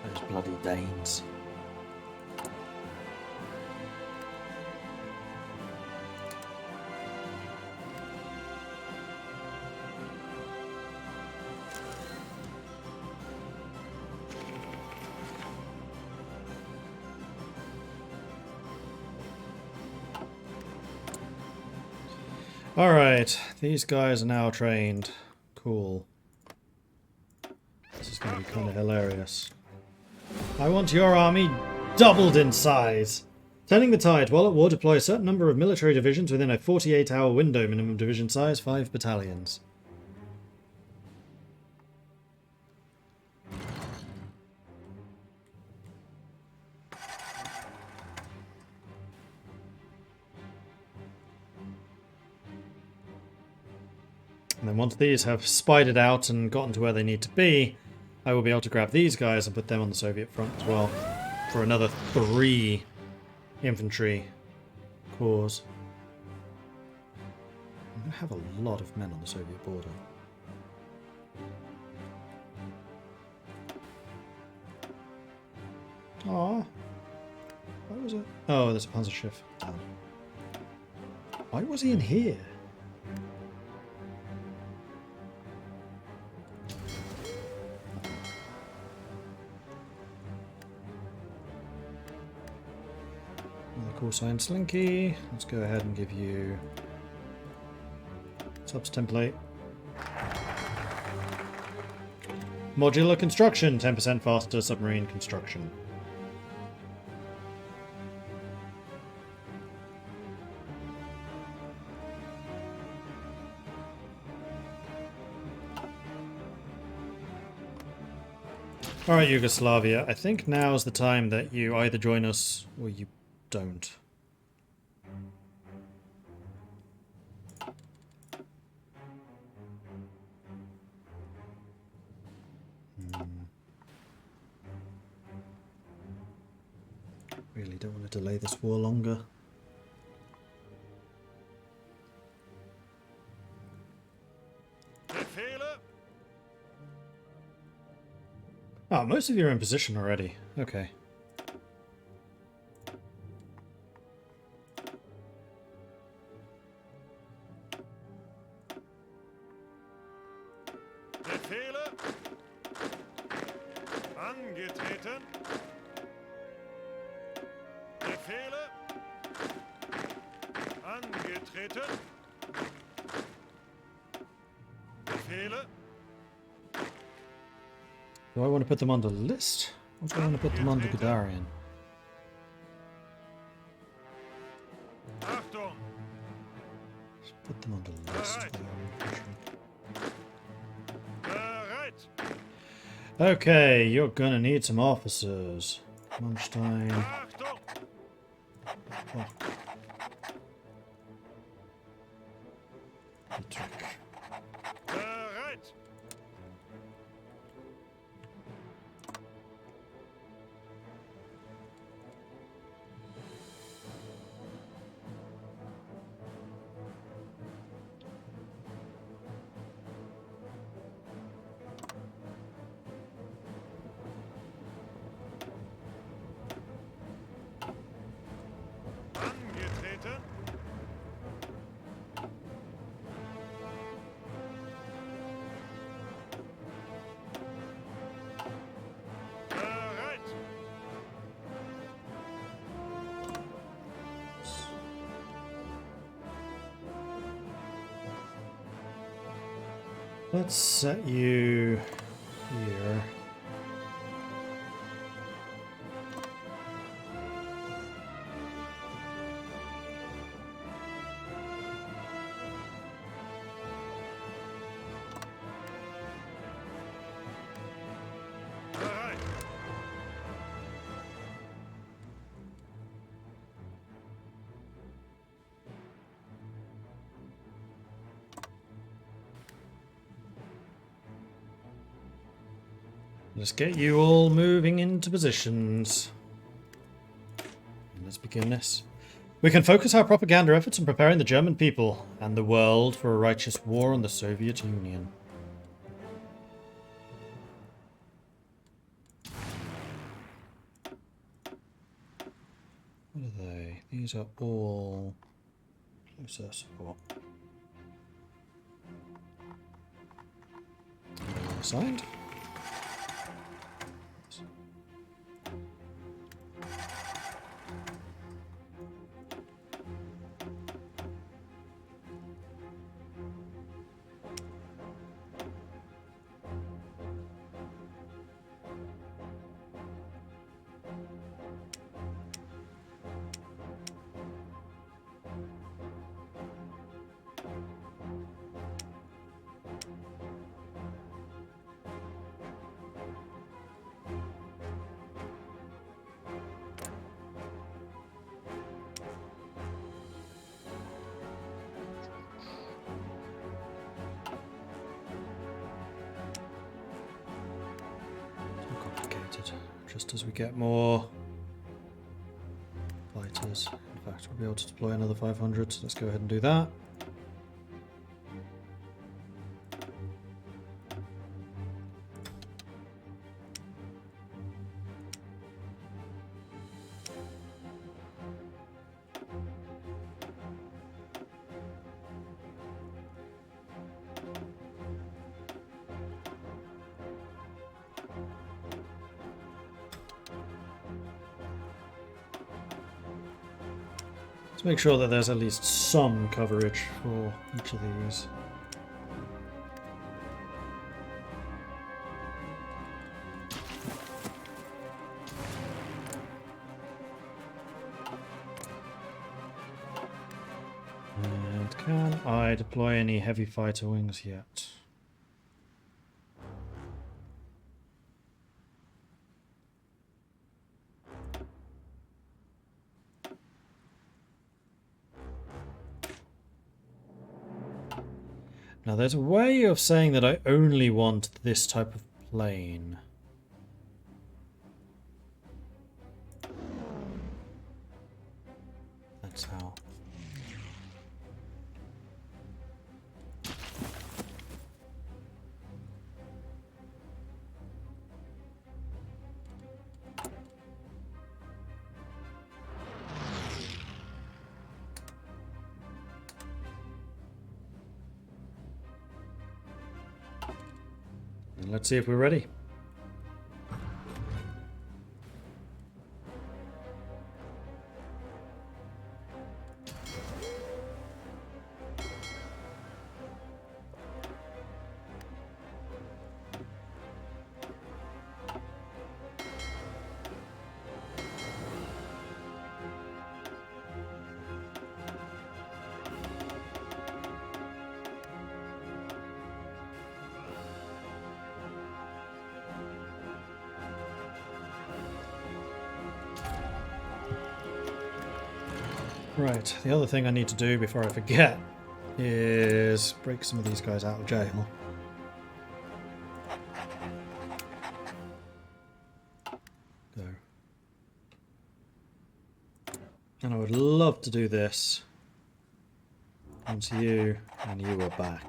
Those bloody Danes. Alright, these guys are now trained. Cool. This is going to be kind of hilarious. I want your army doubled in size. Turning the tide. While at war, deploy a certain number of military divisions within a 48-hour window. Minimum division size, 5 battalions. And then once these have spidered out and gotten to where they need to be, I will be able to grab these guys and put them on the Soviet front as well. For another 3 infantry corps. I'm going to have a lot of men on the Soviet border. Aww. What was it? Oh, there's a Panzerschiff. Why was he in here? Call sign Slinky. Let's go ahead and give you subs template. Modular construction, 10% faster submarine construction. Alright, Yugoslavia. I think now's the time that you either join us or you don't. Really don't want to delay this war longer. Ah, most of you are in position already. Okay. Befehle. Angetreten. Befehle. Angetreten. Befehle. Do I want to put them on the list? Or do I want to put them on the Gudarian? Achtung. Let's put them on the list. Bereit. Okay, you're gonna need some officers. Manstein. Achtung. Oh. Dietrich. Bereit. Angetreten. Bereit. Let's set you here. Bereit. Let's get you all moving into positions. And let's begin this. We can focus our propaganda efforts on preparing the German people and the world for a righteous war on the Soviet Union. What are they? These are all close air support. Assigned. Complicated. Just as we get more fighters. In fact, we'll be able to deploy another 500, so let's go ahead and do that. Let's make sure that there's at least some coverage for each of these. And can I deploy any heavy fighter wings yet? Now there's a way of saying that I only want this type of plane. That's how. And let's see if we're ready. Right, the other thing I need to do before I forget is break some of these guys out of jail. Go. And I would love to do this once you and you are back.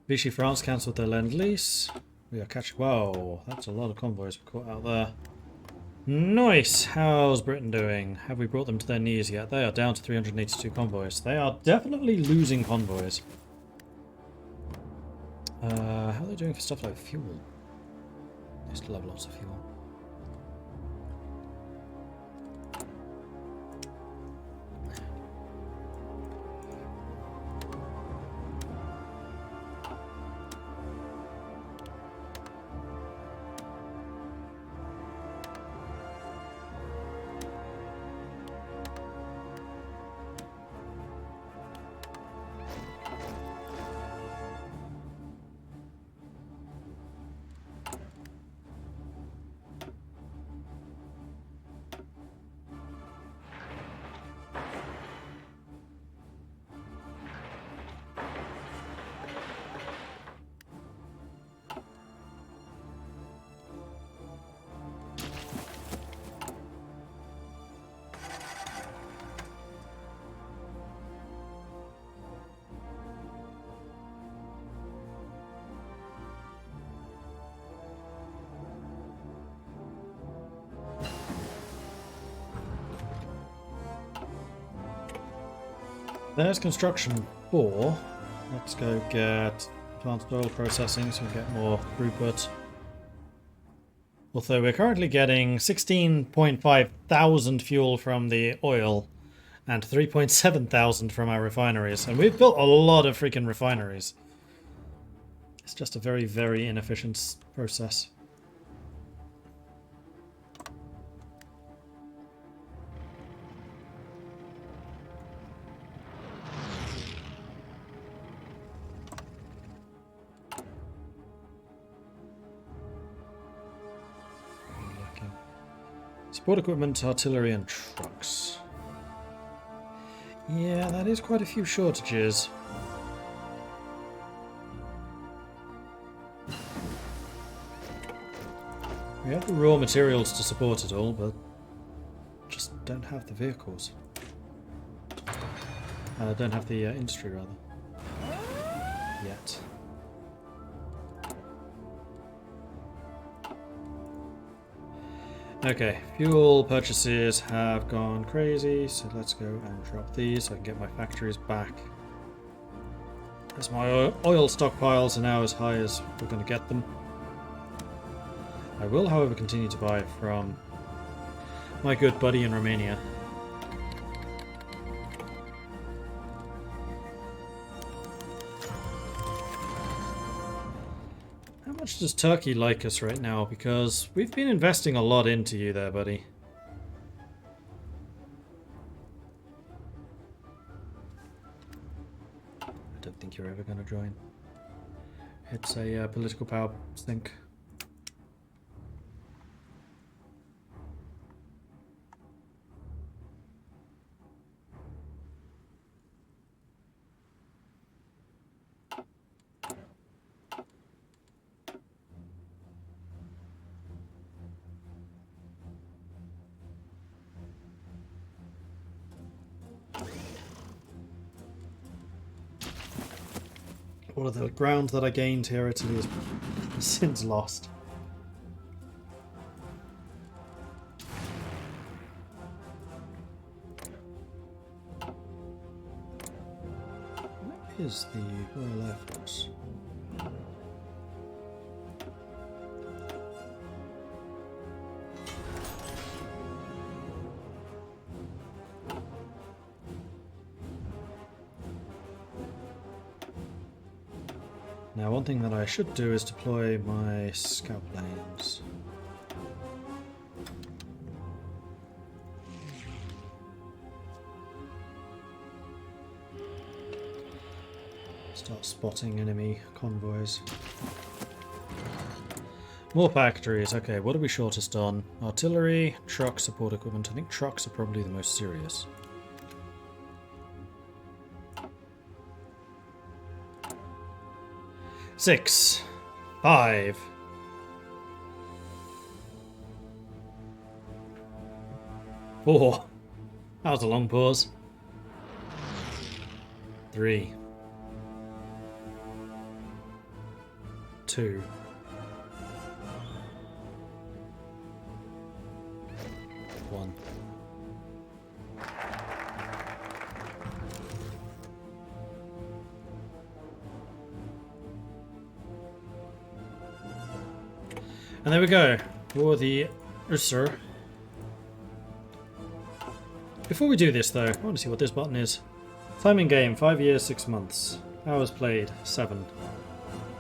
Vichy France cancelled their Lend-Lease. We are catching... Whoa, that's a lot of convoys we caught out there. Nice! How's Britain doing? Have we brought them to their knees yet? They are down to 382 convoys. They are definitely losing convoys. How are they doing for stuff like fuel? They still have lots of fuel. There's construction 4. Let's go get advanced oil processing so we get more throughput. Although we're currently getting 16.5 thousand fuel from the oil and 3.7 thousand from our refineries. And we've built a lot of freaking refineries. It's just a very, very inefficient process. Support equipment, artillery and trucks. Yeah, that is quite a few shortages. We have the raw materials to support it all, but just don't have the vehicles. Don't have the industry, rather. Yet. Okay, fuel purchases have gone crazy, so let's go and drop these so I can get my factories back. As my oil stockpiles are now as high as we're going to get them. I will, however, continue to buy from my good buddy in Romania. How much does Turkey like us right now? Because we've been investing a lot into you there, buddy. I don't think you're ever going to join. It's a political power sink. All of the ground that I gained here, Italy is since lost. is the Royal Air Force? Now, one thing that I should do is deploy my scout planes. Start spotting enemy convoys. More factories. Okay, what are we shortest on? Artillery, truck, support equipment. I think trucks are probably the most serious. Six, 5. Four. That was a long pause. 3. 2. 1. And there we go, for the Ursur. Before we do this though, I want to see what this button is. Time in game, 5 years, 6 months. Hours played, 7.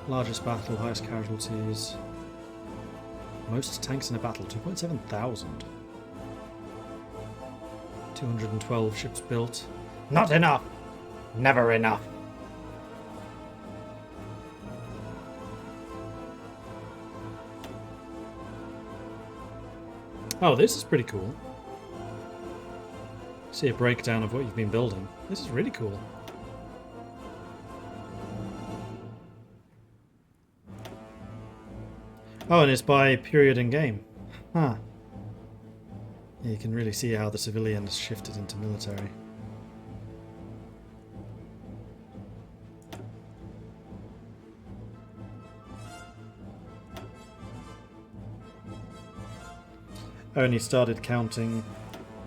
Largest battle, highest casualties. Most tanks in a battle, 2.7 thousand. 212 ships built. Not enough! Never enough! Oh, this is pretty cool. See a breakdown of what you've been building. This is really cool. Oh, and it's by period in game. Huh. Yeah, you can really see how the civilians shifted into military. I only started counting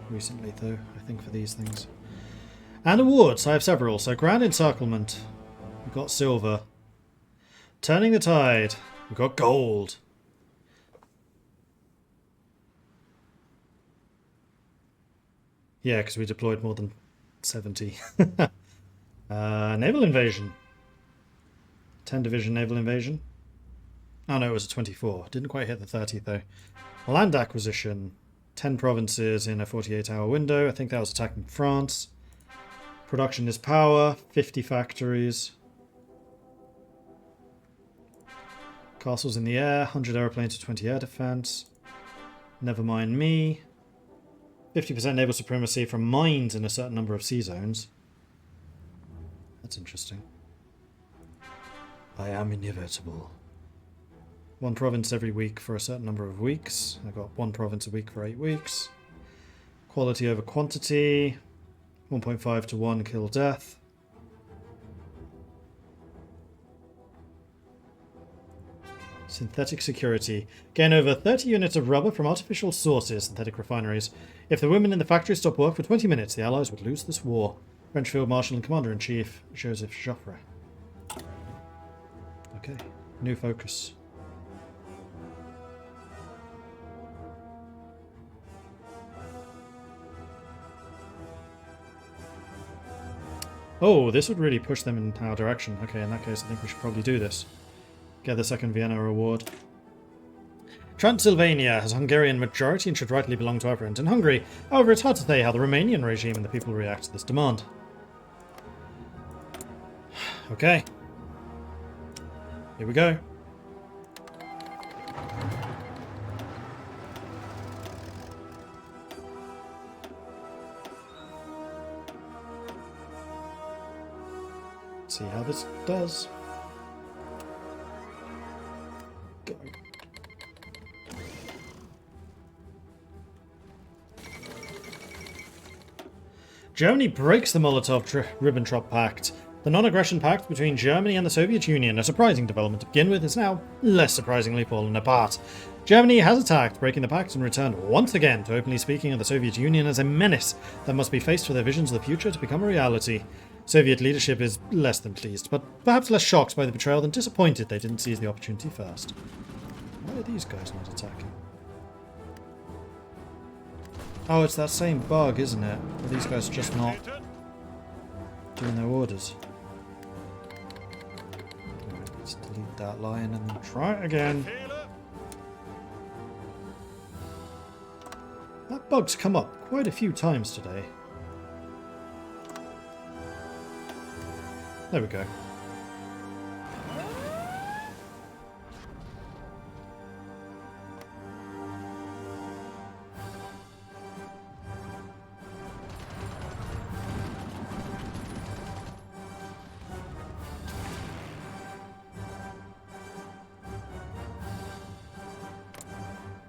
recently, though, I think, for these things. And awards, I have several. So, Grand Encirclement, we've got silver. Turning the Tide, we've got gold. Yeah, because we deployed more than 70. Naval Invasion. 10 Division Naval Invasion. Oh no, it was a 24. Didn't quite hit the 30, though. Land Acquisition. 10 provinces in a 48-hour window. I think that was attacking France. Production is power. 50 factories. Castles in the air. 100 aeroplanes to 20 air defense. Never mind me. 50% naval supremacy from mines in a certain number of sea zones. That's interesting. I am inevitable. 1 province every week for a certain number of weeks. I got 1 province a week for 8 weeks. Quality over quantity. 1.5 to 1 kill death. Synthetic security. Gain over 30 units of rubber from artificial sources, synthetic refineries. If the women in the factory stop work for 20 minutes, the Allies would lose this war. French Field Marshal and Commander-in-Chief, Joseph Joffre. Okay, new focus. Oh, this would really push them in our direction. Okay, in that case, I think we should probably do this. Get the second Vienna award. Transylvania has a Hungarian majority and should rightly belong to our friends in Hungary. However, it's hard to say how the Romanian regime and the people react to this demand. Okay. Here we go. Let's see how this does. Go. Germany breaks the Molotov-Ribbentrop Pact. The non-aggression pact between Germany and the Soviet Union, a surprising development to begin with, is now less surprisingly fallen apart. Germany has attacked, breaking the pact, and returned once again to openly speaking of the Soviet Union as a menace that must be faced for their visions of the future to become a reality. Soviet leadership is less than pleased, but perhaps less shocked by the betrayal than disappointed they didn't seize the opportunity first. Why are these guys not attacking? Oh, it's that same bug, isn't it? Where these guys are just not doing their orders. Alright, let's delete that line and then try it again. Befehle. That bug's come up quite a few times today. There we go.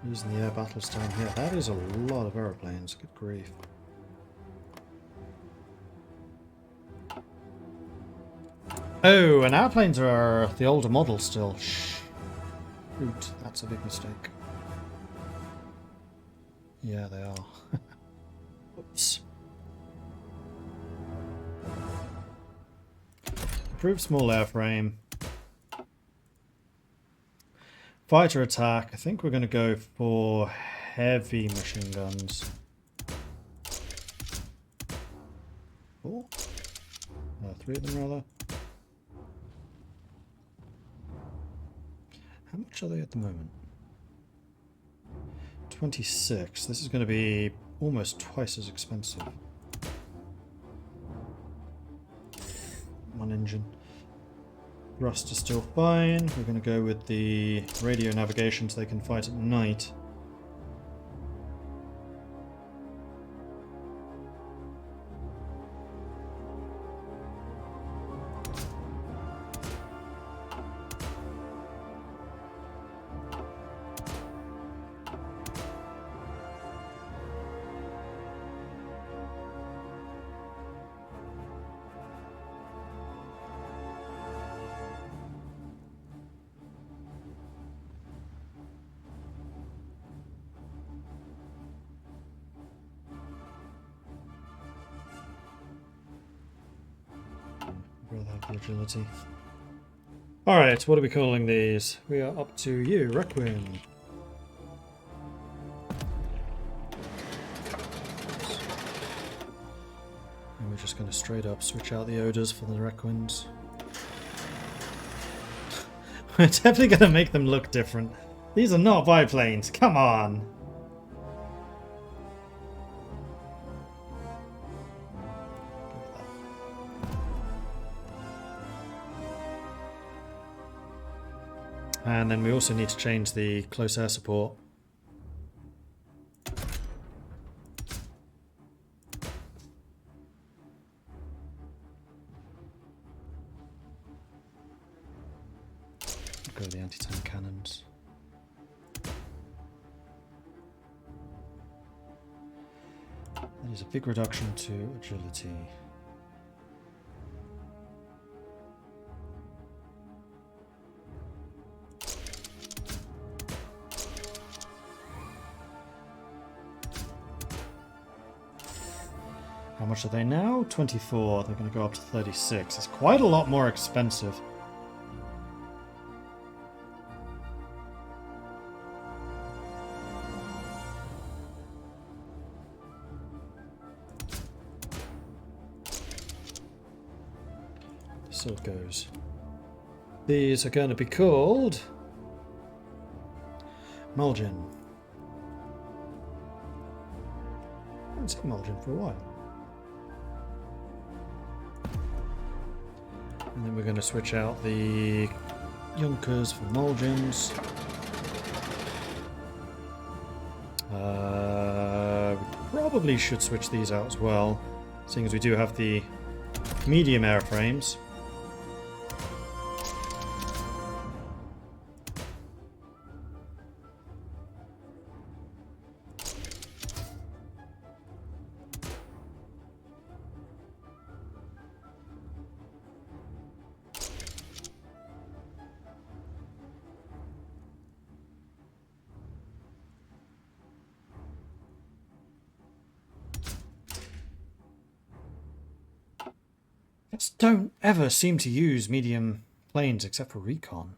Using the air battles down here. That is a lot of aeroplanes. Good grief. Oh, and airplanes are the older model still. Shoot, that's a big mistake. Yeah, they are. Oops. Improved small airframe. Fighter attack. I think we're going to go for heavy machine guns. Four? 3 of them, rather. How much are they at the moment? 26. This is going to be almost twice as expensive. One engine. Rust is still fine. We're going to go with the radio navigation so they can fight at night. Rather have the agility. Alright, what are we calling these? We are up to you, Requiem. And we're just going to straight up switch out the odors for the Requims. We're definitely going to make them look different. These are not biplanes, come on! And then we also need to change the close air support. Go with the anti-tank cannons. That is a big reduction to agility. How much are they now? 24. They're going to go up to 36. It's quite a lot more expensive. So it goes. These are going to be called Mulgin. I haven't seen Mulgin for a while. And then we're going to switch out the Junkers for Mulgins. We probably should switch these out as well, seeing as we do have the medium airframes. Just don't ever seem to use medium planes except for recon.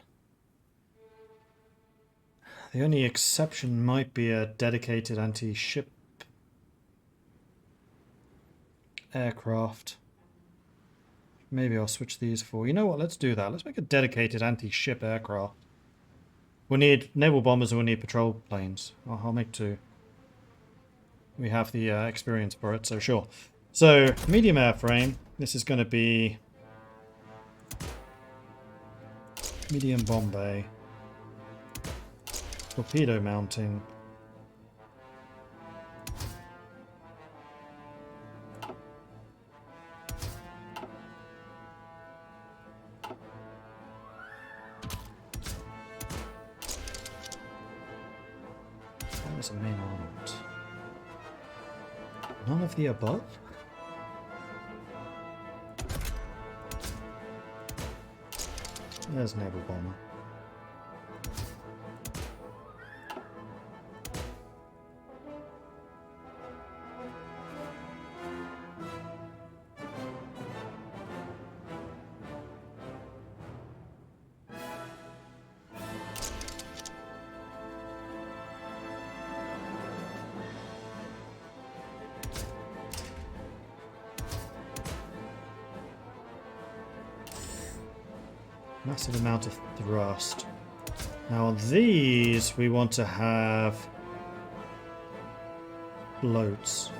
The only exception might be a dedicated anti-ship aircraft. Maybe I'll switch these for... You know what? Let's do that. Let's make a dedicated anti-ship aircraft. We'll need naval bombers and we'll need patrol planes. I'll make 2. We have the experience for it, so sure. So, medium airframe. This is going to be... medium bomb bay. Torpedo mounting. That was the main armament. None of the above? There's naval bomber. Massive amount of thrust. Now on these, we want to have floats.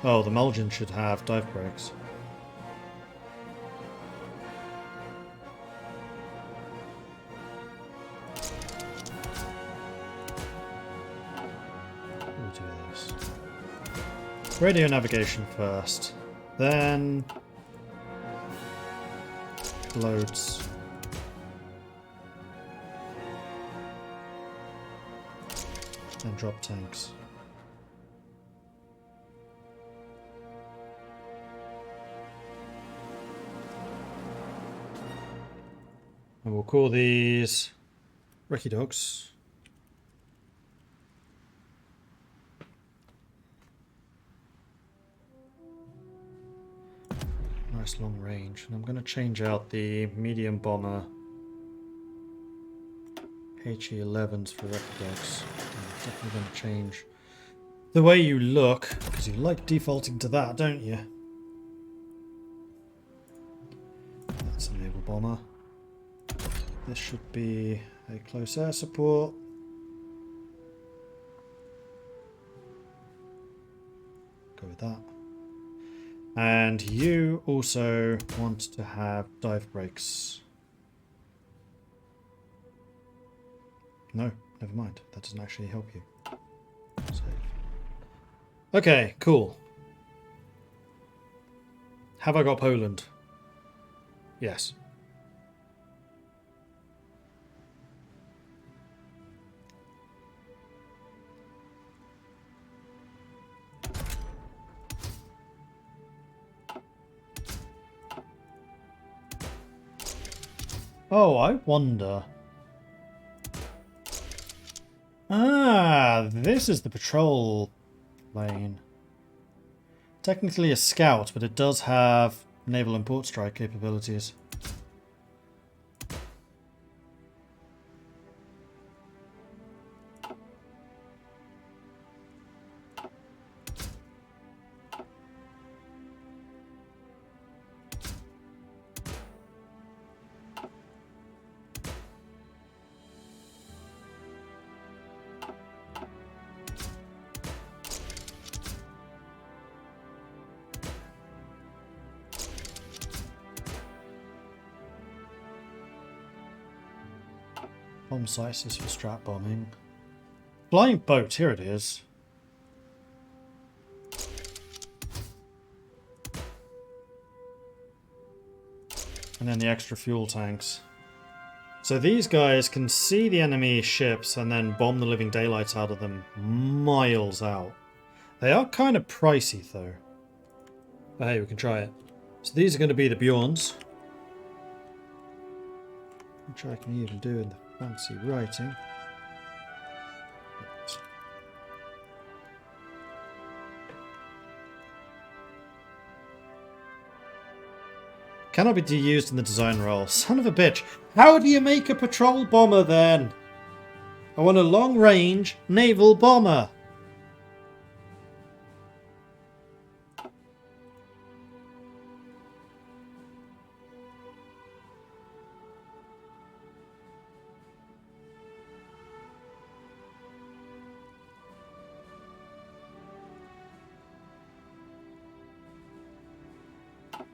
Oh, the Mulligan should have dive brakes. We'll do this. Radio navigation first. Then... floats. And drop tanks. And we'll call these Ricky Dogs. Nice long range. And I'm going to change out the medium bomber HE-11s for Ricky Dogs. I'm definitely going to change the way you look, because you like defaulting to that, don't you? That's a naval bomber. This should be a close air support. Go with that. And you also want to have dive brakes. No, never mind. That doesn't actually help you. Save. Okay, cool. Have I got Poland? Yes. Oh, I wonder. Ah, this is the patrol plane. Technically a scout, but it does have naval and port strike capabilities. Bomb sites is for strat bombing. Flying boat, here it is. And then the extra fuel tanks. So these guys can see the enemy ships and then bomb the living daylights out of them miles out. They are kind of pricey though. But hey, we can try it. So these are going to be the Bjorns. Which I can even do in the fancy writing. Cannot be used in the design role. Son of a bitch. How do you make a patrol bomber then? I want a long-range naval bomber.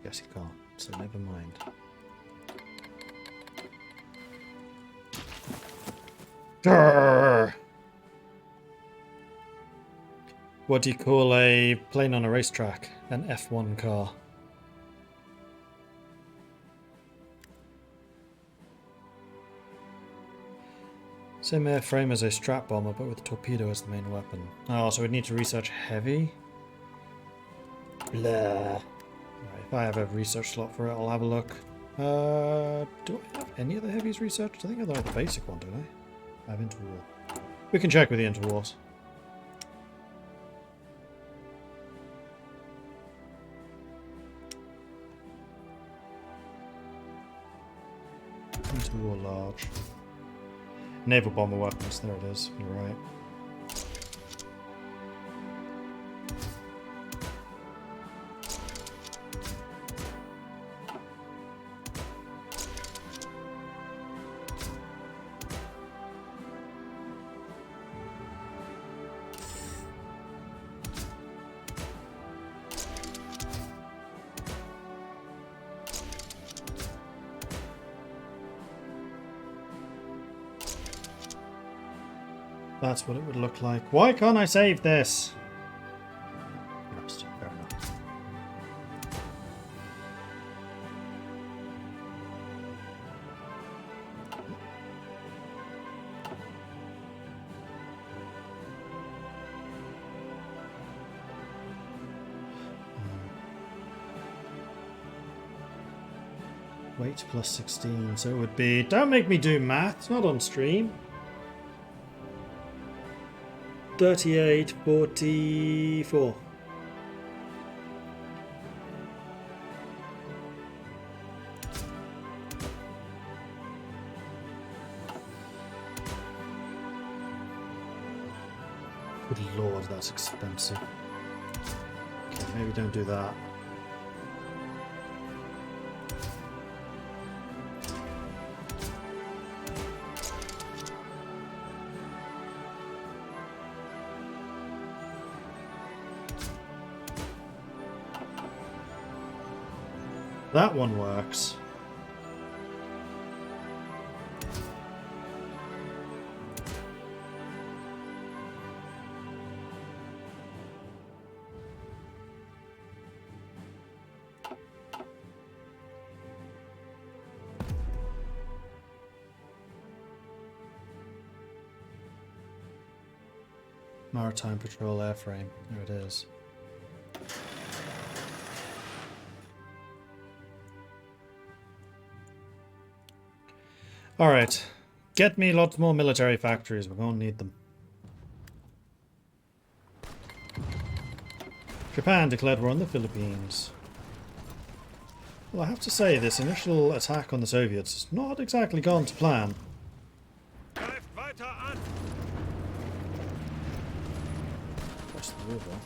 Guess you can't, so never mind. Grrr. What do you call a plane on a racetrack? An F1 car. Same airframe as a strap bomber, but with a torpedo as the main weapon. Oh, so we'd need to research heavy? Blah. Right, if I have a research slot for it, I'll have a look. Do I have any of the heavies researched? I think I have the basic one, don't I? I have interwar. We can check with the interwars. Interwar large. Naval bomber weapons, there it is, you're right. That's what it would look like. Why can't I save this? Yes, fair enough. Weight plus 16, so it would be... Don't make me do math, it's not on stream. 38, 44. Good lord, that's expensive. Okay, maybe don't do that. That one works. Maritime Patrol airframe. There it is. Alright, get me lots more military factories, we're going to need them. Japan declared war on the Philippines. Well, I have to say, this initial attack on the Soviets has not exactly gone to plan. Greift weiter an! Across the river.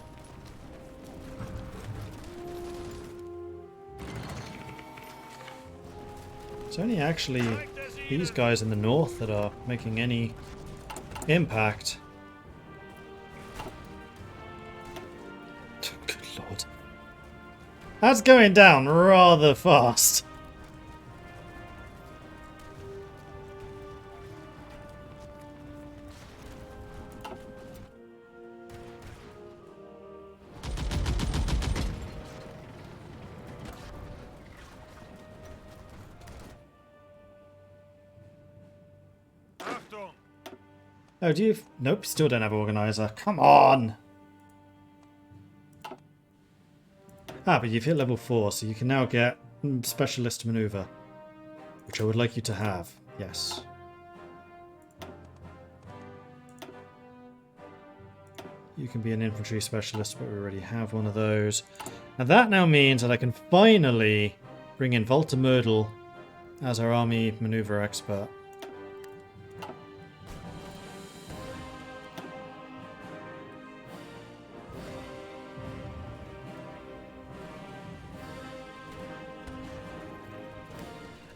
It's only actually these guys in the north that are making any impact. Good lord. That's going down rather fast. Oh, do you... Nope, still don't have Organizer. Come on! Ah, but you've hit level 4, so you can now get Specialist Maneuver. Which I would like you to have. Yes. You can be an Infantry Specialist, but we already have one of those. And that now means that I can finally bring in Walter Mödel as our army maneuver expert.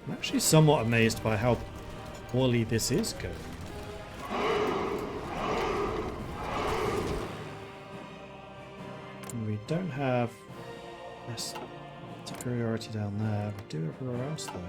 I'm actually somewhat amazed by how poorly this is going. And we don't have this superiority down there. We do everywhere else though.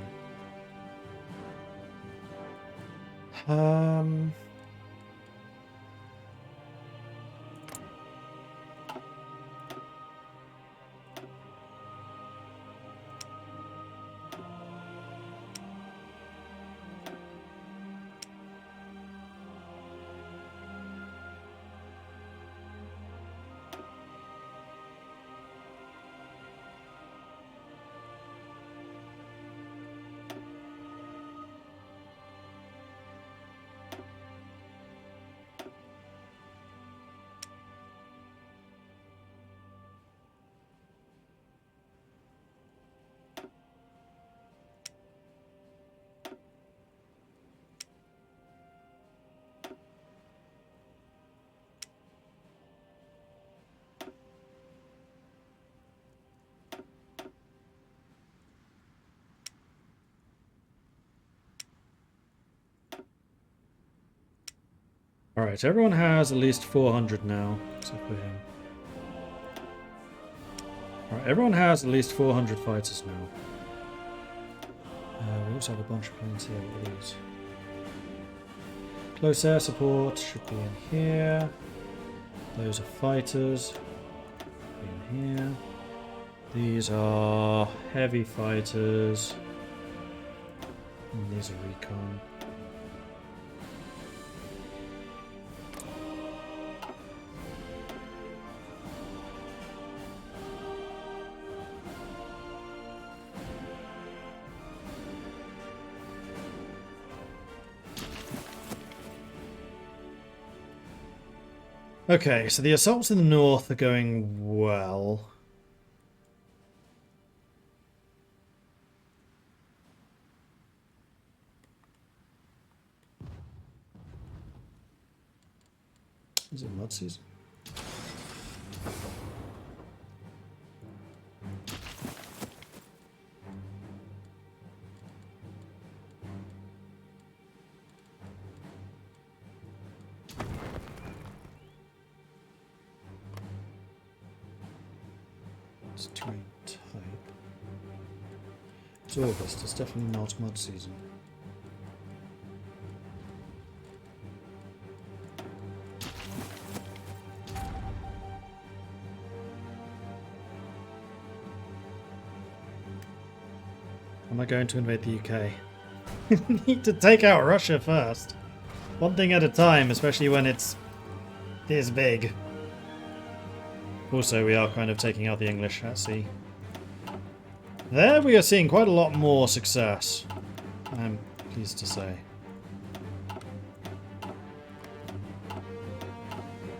Alright, everyone has at least 400 now, except for him. Alright, everyone has at least 400 fighters now. We also have a bunch of planes here with these. Close air support should be in here. Those are fighters. Be in here. These are heavy fighters. And these are recon. Okay, so the assaults in the north are going well. Is it mud season? It's terrain type. It's August, it's definitely not mud season. Am I going to invade the UK? Need to take out Russia first. One thing at a time, especially when it's this big. Also, we are kind of taking out the English at sea. There we are seeing quite a lot more success, I'm pleased to say.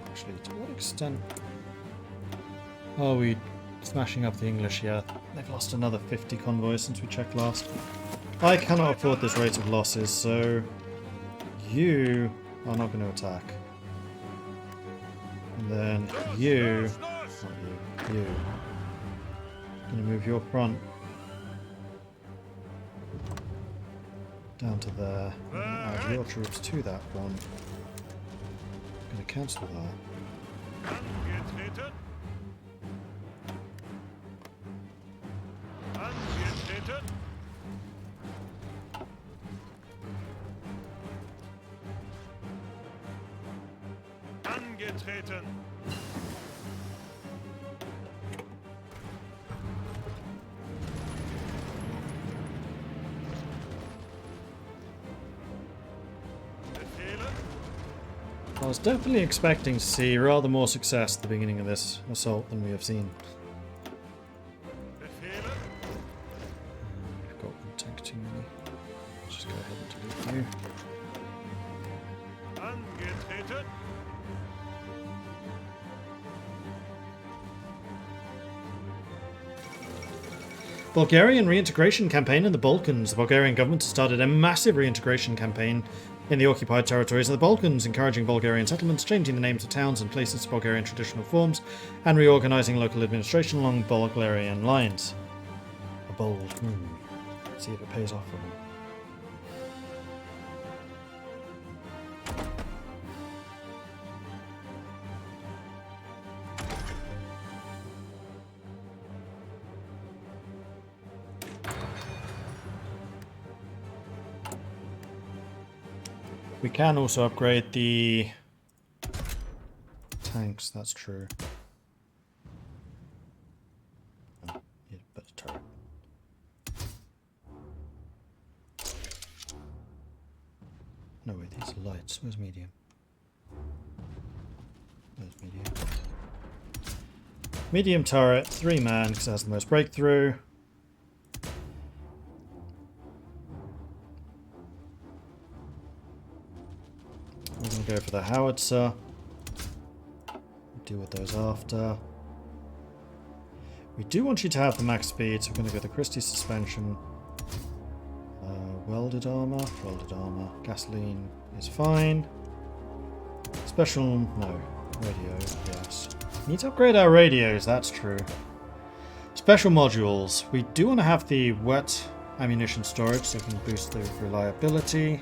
Actually, to what extent are we smashing up the English here? They've lost another 50 convoys since we checked last. I cannot afford this rate of losses, so you are not going to attack. And then you... not you. Gonna move your front down to there. And add your troops to that one. Gonna cancel that. Angetreten. Angetreten. Angetreten. I was definitely expecting to see rather more success at the beginning of this assault than we have seen. Befehle. We've got one tank too many. Let's just go ahead and delete you. Angetreten. Bulgarian reintegration campaign in the Balkans. The Bulgarian government has started a massive reintegration campaign in the occupied territories of the Balkans, encouraging Bulgarian settlements, changing the names of towns and places to Bulgarian traditional forms, and reorganizing local administration along Bulgarian lines. A bold move. See if it pays off for them. We can also upgrade the tanks, that's true. Oh, need a better turret. No, wait, these are lights. Where's medium? Where's medium? Medium turret, 3-man, because it has the most breakthrough. We're going to go for the howitzer. Deal with those after. We do want you to have the max speed, so we're going to go the Christie suspension. Welded armor. Gasoline is fine. Special, no. Radio, yes. Need to upgrade our radios, that's true. Special modules. We do want to have the wet ammunition storage, so we can boost the reliability.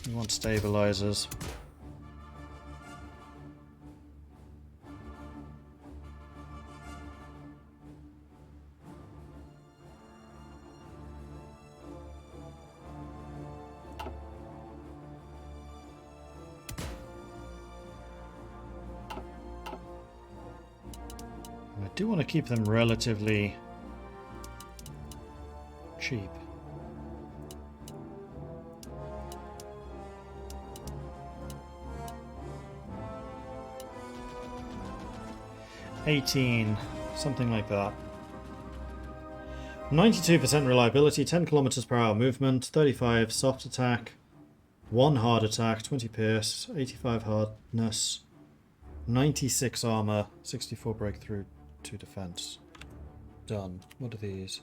We want stabilizers. I do want to keep them relatively cheap. $18, something like that. 92% reliability, 10 kilometers per hour movement, 35 soft attack, 1 hard attack, 20 pierce, 85 hardness, 96 armor, 64 breakthrough, 2 defense. Done. What are these?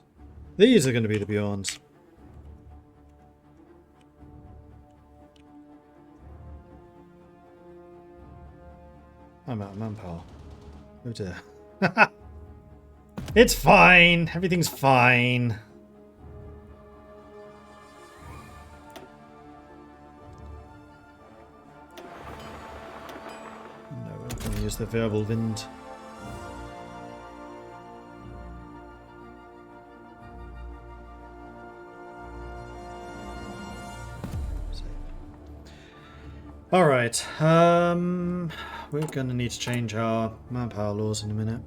These are going to be the Bjorns. I'm out of manpower. Oh dear. It's fine. Everything's fine. No, we're not going to use the variable wind. Alright, we're going to need to change our manpower laws in a minute.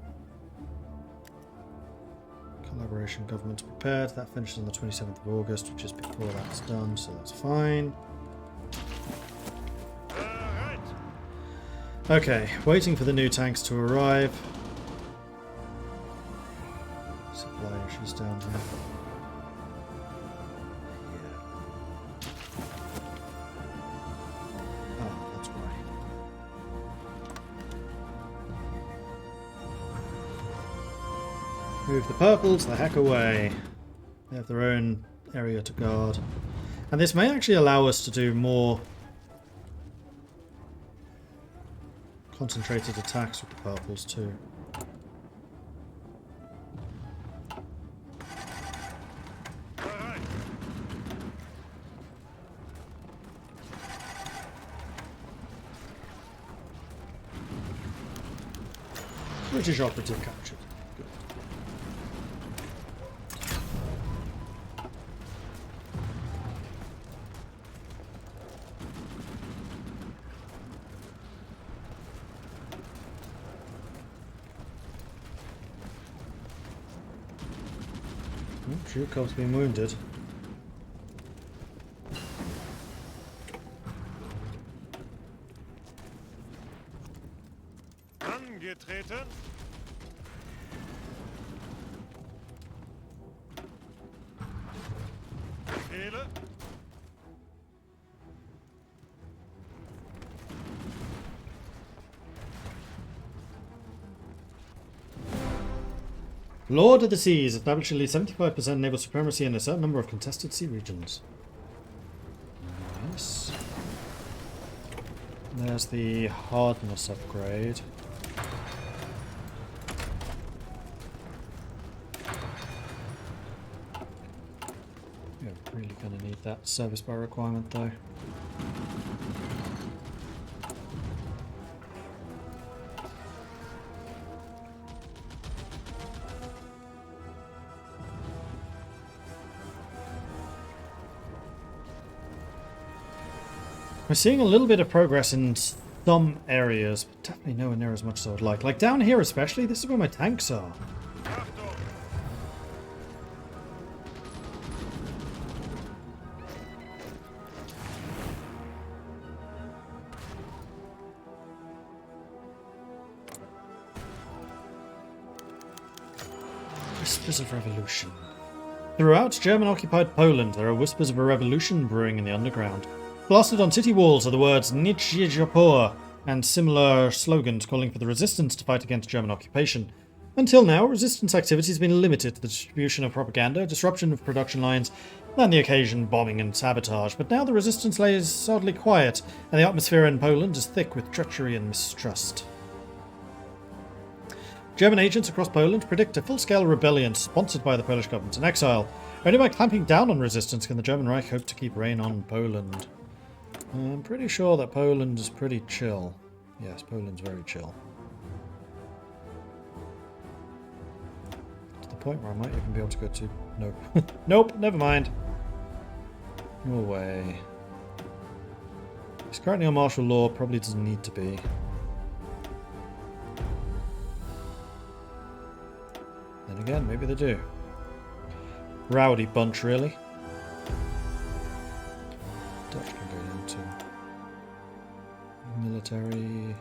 Collaboration government's prepared. That finishes on the 27th of August, which is before that's done, so that's fine. Okay, waiting for the new tanks to arrive. Supply issues down here. Move the purples the heck away. They have their own area to guard. And this may actually allow us to do more concentrated attacks with the purples too. British operative captured. Good. Zhukov's been wounded. Angetreten. Befehle? Lord of the Seas, established at least 75% naval supremacy in a certain number of contested sea regions. Nice. There's the hardness upgrade. You're really going to need that service by requirement though. We're seeing a little bit of progress in some areas, but definitely nowhere near as much as I would like. Like down here especially, this is where my tanks are. Achtung! Whispers of revolution. Throughout German-occupied Poland, there are whispers of a revolution brewing in the underground. Plastered on city walls are the words "Niech Japor" and similar slogans calling for the resistance to fight against German occupation. Until now, resistance activity has been limited to the distribution of propaganda, disruption of production lines, and the occasion bombing and sabotage. But now the resistance lays oddly quiet, and the atmosphere in Poland is thick with treachery and mistrust. German agents across Poland predict a full-scale rebellion sponsored by the Polish government in exile. Only by clamping down on resistance can the German Reich hope to keep reign on Poland. I'm pretty sure that Poland is pretty chill. Yes, Poland's very chill. To the point where I might even be able to go to... Nope. Nope, never mind. No way. He's currently on martial law, probably doesn't need to be. Then again, maybe they do. Rowdy bunch, really. Dutch can go into military.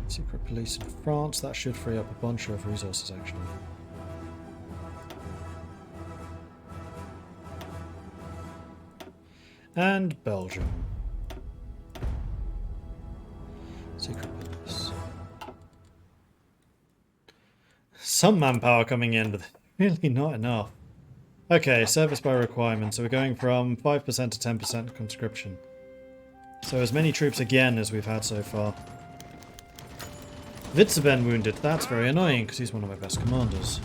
Secret police in France, that should free up a bunch of resources actually. And Belgium. Secret police. Some manpower coming in, but really not enough. Okay, service by requirement, so we're going from 5% to 10% conscription. So as many troops again as we've had so far. Witzeben wounded. That's very annoying because he's one of my best commanders.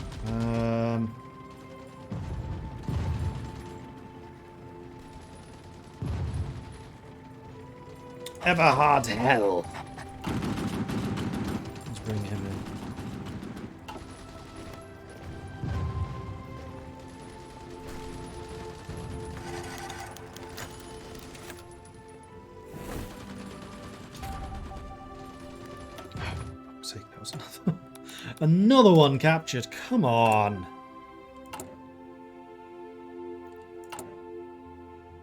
Everhard Hell. Let's bring him in. That was another one captured. Come on.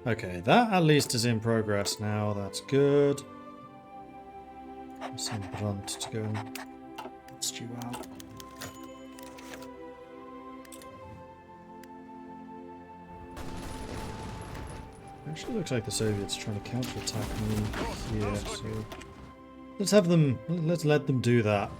Okay, that at least is in progress now. That's good. Send Brunt to go and stew out. Actually, looks like the Soviets are trying to counterattack me here. So let's let them do that.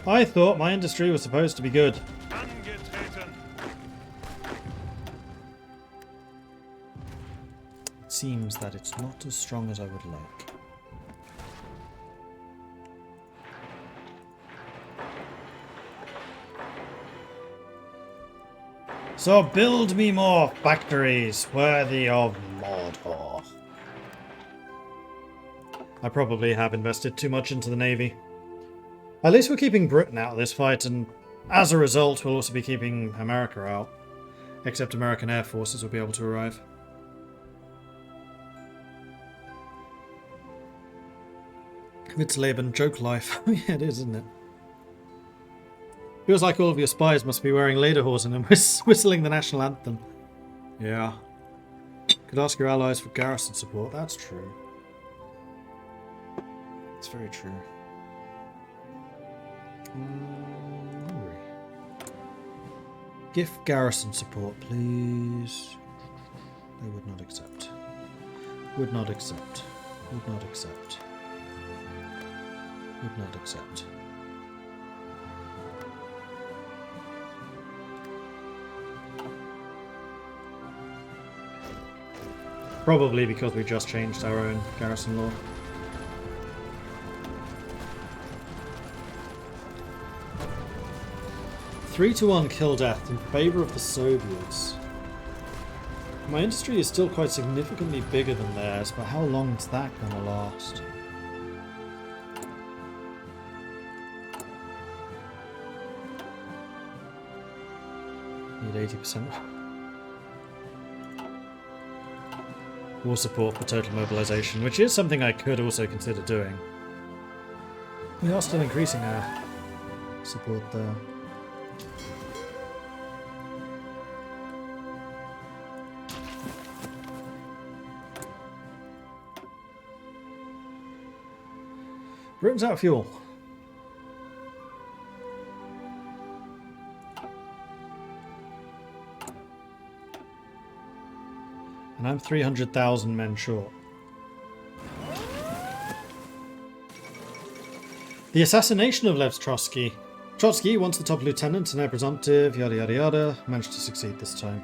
I thought my industry was supposed to be good. Angetreten! seems that it's not as strong as I would like. So build me more factories worthy of Mordor. I probably have invested too much into the Navy. At least we're keeping Britain out of this fight, and as a result, we'll also be keeping America out. Except American Air Forces will be able to arrive. Witzleben, joke life. Yeah, it is, isn't it? Feels like all of your spies must be wearing lederhosen and whistling the national anthem. Yeah. Could ask your allies for garrison support. That's true. It's very true. Hungary. Gift garrison support, please. They would not accept. Would not accept. Would not accept. Would not accept. Probably because we just changed our own garrison law. Three to 1 kill death in favour of the Soviets. My industry is still quite significantly bigger than theirs, but how long is that going to last? Need 80%. War support for total mobilization, which is something I could also consider doing. We are still increasing our support there. Britain's out of fuel. And I'm 300,000 men short. The assassination of Lev Trotsky. Trotsky, once the top lieutenant and heir presumptive, yada yada yada, managed to succeed this time.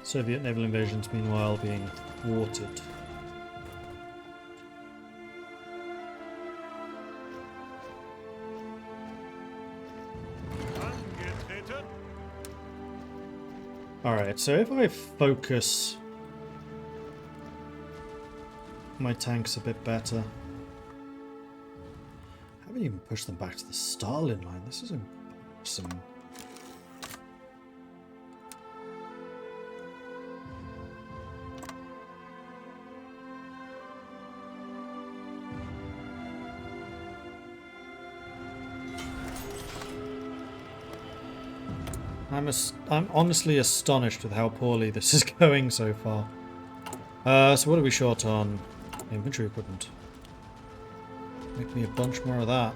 Soviet naval invasions, meanwhile, being thwarted. Alright, so if I focus my tanks a bit better. I haven't even pushed them back to the Stalin line. This is awesome. I'm honestly astonished with how poorly this is going so far. So what are we short on? Infantry equipment. Make me a bunch more of that.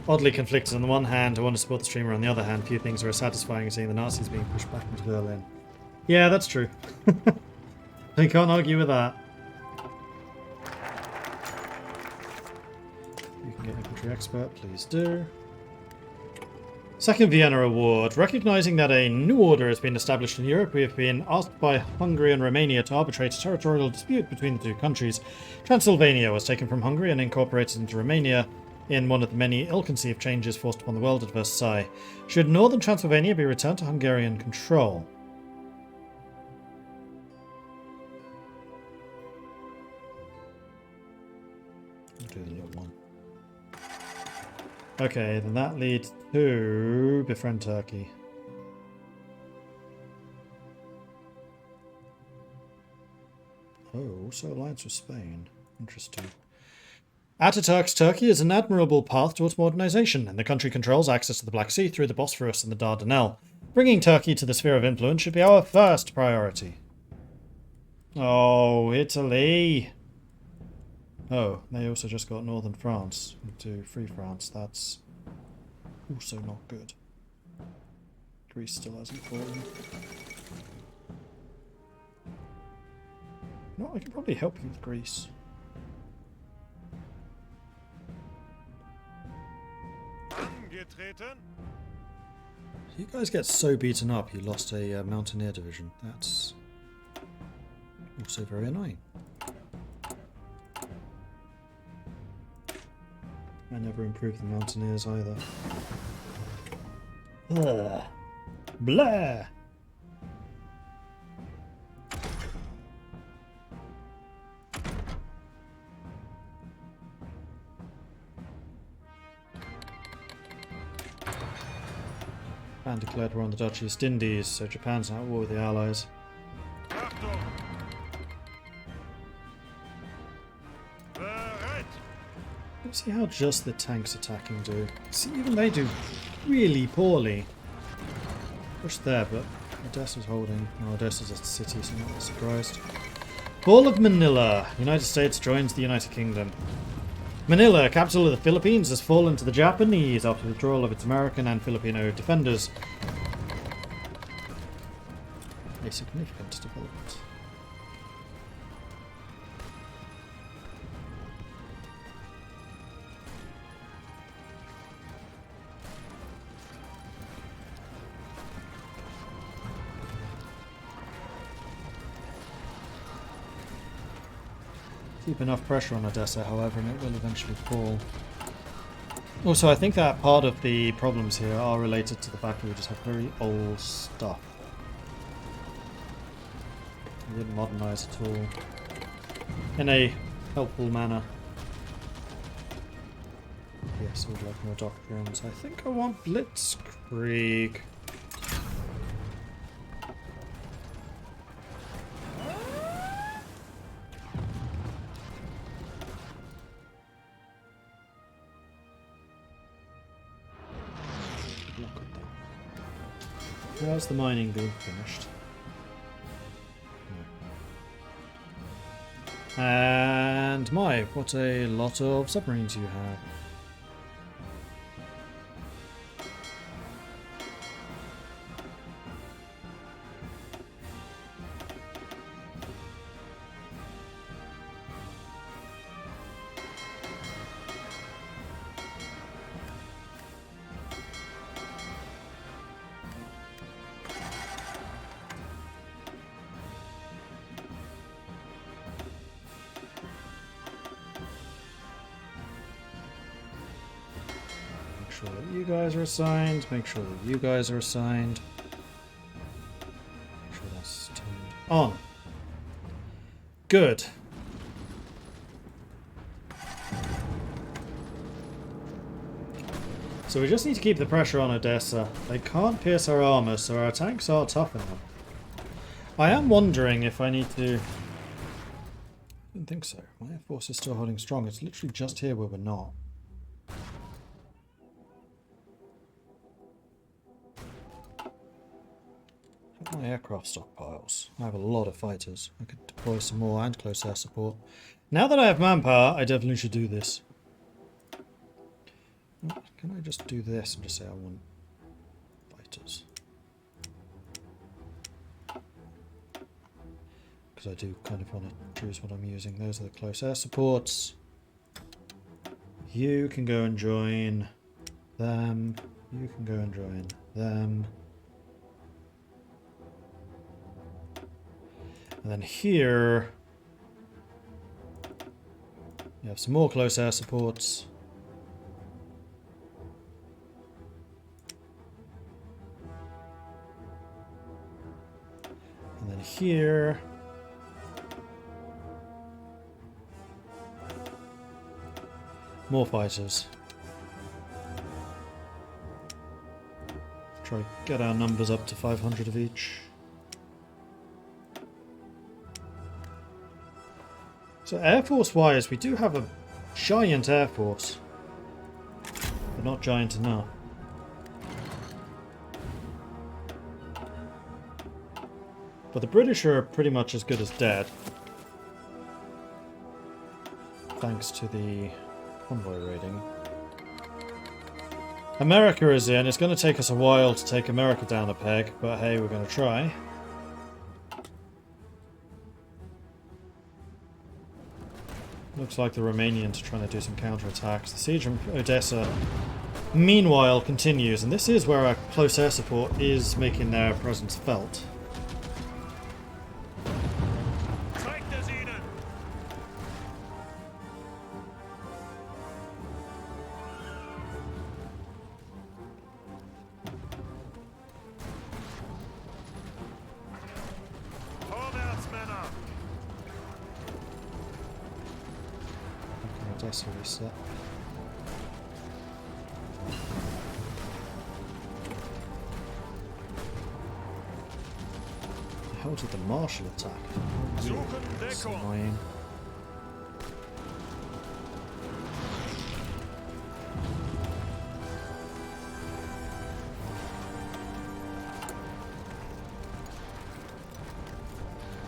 Oddly conflicted. On the one hand, I want to support the streamer. On the other hand, few things are as satisfying as seeing the Nazis being pushed back into Berlin. Yeah, that's true. I can't argue with that. You can get infantry expert, please do. Second Vienna Award. Recognizing that a new order has been established in Europe, we have been asked by Hungary and Romania to arbitrate a territorial dispute between the two countries. Transylvania was taken from Hungary and incorporated into Romania in one of the many ill-conceived changes forced upon the world at Versailles. Should northern Transylvania be returned to Hungarian control? I'll do the little one. Okay, then that leads to befriend Turkey. Oh, also alliance with Spain. Interesting. Ataturk's Turkey is an admirable path towards modernization, and the country controls access to the Black Sea through the Bosphorus and the Dardanelles. Bringing Turkey to the sphere of influence should be our first priority. Oh, Italy! Oh, they also just got northern France to free France. That's Also not good. Greece still hasn't fallen. No, I can probably help you with Greece. Angetreten. You guys get so beaten up you lost a Mountaineer division. That's also very annoying. I never improved the Mountaineers either. Ugh. Blah! Japan declared war on the Dutch East Indies, so Japan's now at war with the Allies. Achtung. Bereit. Let's see how just the tanks attacking do. See, even they do really poorly. Push there, but Odessa's holding. Oh, Odessa's a city, so I'm not surprised. Fall of Manila. United States joins the United Kingdom. Manila, capital of the Philippines, has fallen to the Japanese after the withdrawal of its American and Filipino defenders. A significant development. Keep enough pressure on Odessa, however, and it will eventually fall. Also, I think that part of the problems here are related to the fact that we just have very old stuff. We didn't modernise at all. In a helpful manner. Yes, I would like more doctrines. I think I want Blitzkrieg. How's the mining being finished? No. And my, what a lot of submarines you have. Make sure that you guys are assigned. Make sure that you guys are assigned. Make sure that's turned on. Good. So we just need to keep the pressure on Odessa. They can't pierce our armor, so our tanks are tough enough. I am wondering if I need to... I don't think so. My Air Force is still holding strong. It's literally just here where we're not. My aircraft stockpiles. I have a lot of fighters. I could deploy some more and close air support. Now that I have manpower, I definitely should do this. Can I just do this and just say I want fighters? Because I do kind of want to choose what I'm using. Those are the close air supports. You can go and join them. You can go and join them. And then here, you have some more close air supports. And then here, more fighters. Try to get our numbers up to 500 of each. So Air Force wise, we do have a giant Air Force, but not giant enough. But the British are pretty much as good as dead, thanks to the convoy raiding. America is in. It's going to take us a while to take America down a peg, but hey, we're going to try. Looks like the Romanians are trying to do some counterattacks. The siege of Odessa, meanwhile, continues, and this is where our close air support is making their presence felt. Odessa reset. How did the Marshal attack? That's annoying.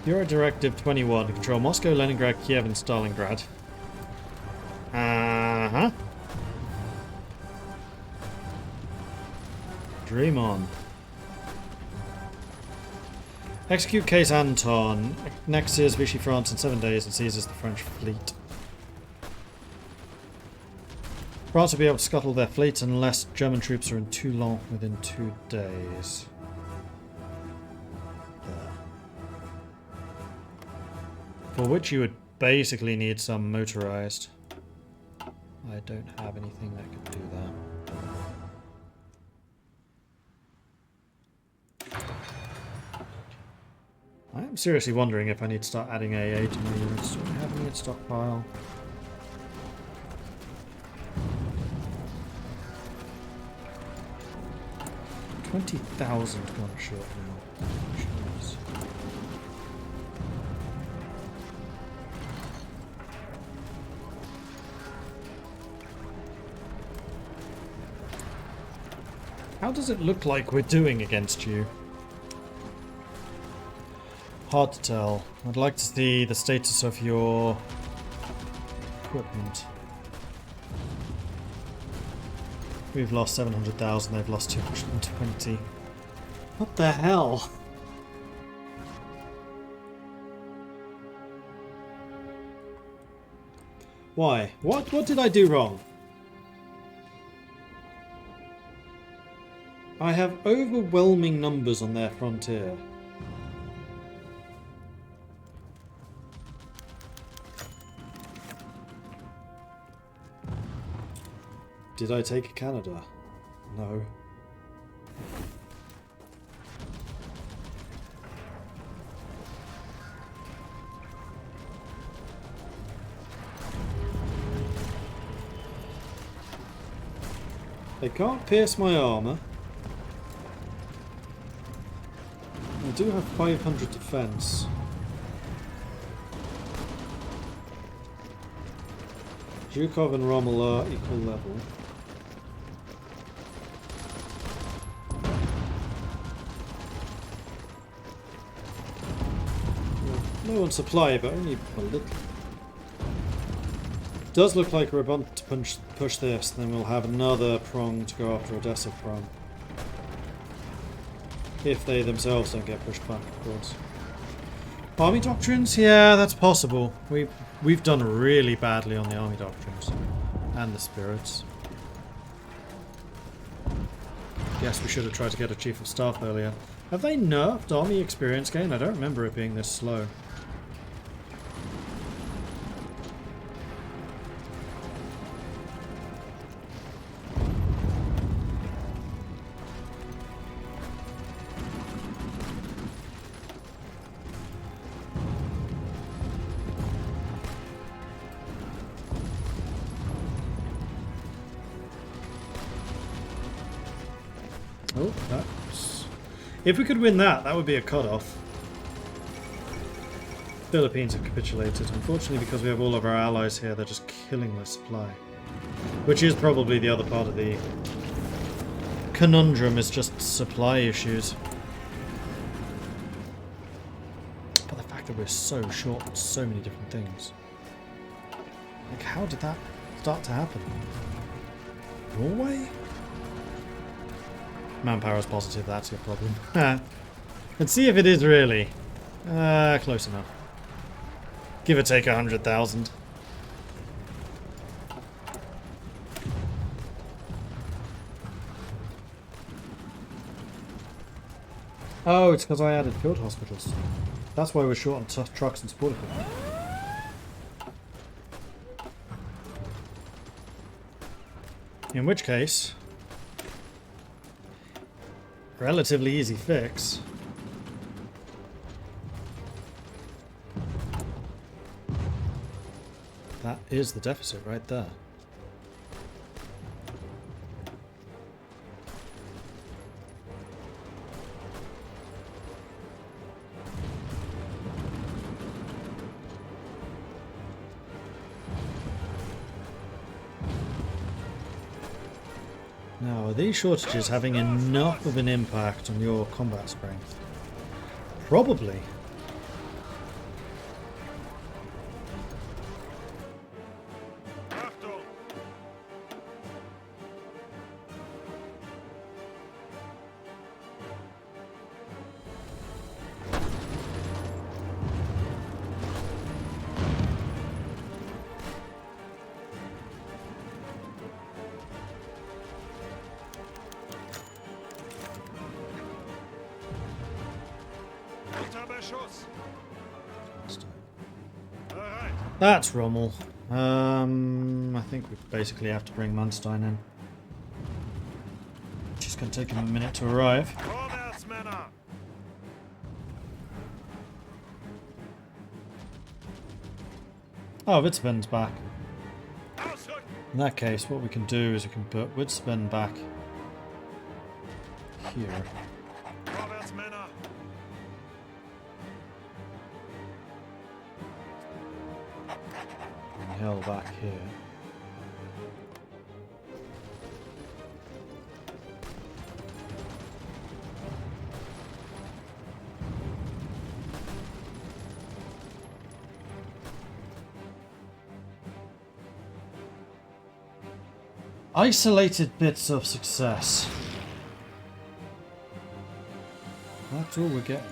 Euro Directive 21 to control Moscow, Leningrad, Kiev, and Stalingrad. Uh-huh. Dream on. Execute Case Anton. Annexes Vichy France in 7 days and seizes the French fleet. France will be able to scuttle their fleet unless German troops are in Toulon within 2 days. For which you would basically need some motorized. I don't have anything that could do that. I am seriously wondering if I need to start adding AA to my units. Do I have any in stockpile? $20,000 gone short now. Jeez. How does it look like we're doing against you? Hard to tell. I'd like to see the status of your equipment. We've lost 700,000, they've lost 220. What the hell? Why? What did I do wrong? I have overwhelming numbers on their frontier. Did I take Canada? No. They can't pierce my armor. I do have 500 defense. Zhukov and Rommel are equal level. Low on supply, but only a little. Does look like we're about to push this, then we'll have another prong to go after Odessa from. If they themselves don't get pushed back, of course. Army doctrines? Yeah, that's possible. We've done really badly on the army doctrines. And the spirits. Guess we should have tried to get a chief of staff earlier. Have they nerfed army experience gain? I don't remember it being this slow. Oh, that's... If we could win that, that would be a cut-off. Philippines have capitulated. Unfortunately, because we have all of our allies here, they're just killing their supply. Which is probably the other part of the conundrum, is just supply issues. But the fact that we're so short on so many different things. Like, how did that start to happen? Norway? Manpower is positive, that's your problem. Let's see if it is really. Close enough. Give or take 100,000. Oh, it's because I added field hospitals. That's why we're short on trucks and support equipment. In which case, relatively easy fix. That is the deficit right there. Now, are these shortages having enough of an impact on your combat strength? Probably. Achtung! Unter Beschuss! Bereit! That's Rommel. I think we basically have to bring Manstein in. Just gonna take him a minute to arrive. Vorwärts, Männer! Oh, Witzben's back. Ausrücken! In that case, what we can do is we can put Witzben back here. Vorwärts, Männer! And Hill back here. Isolated bits of success. That's all we're getting.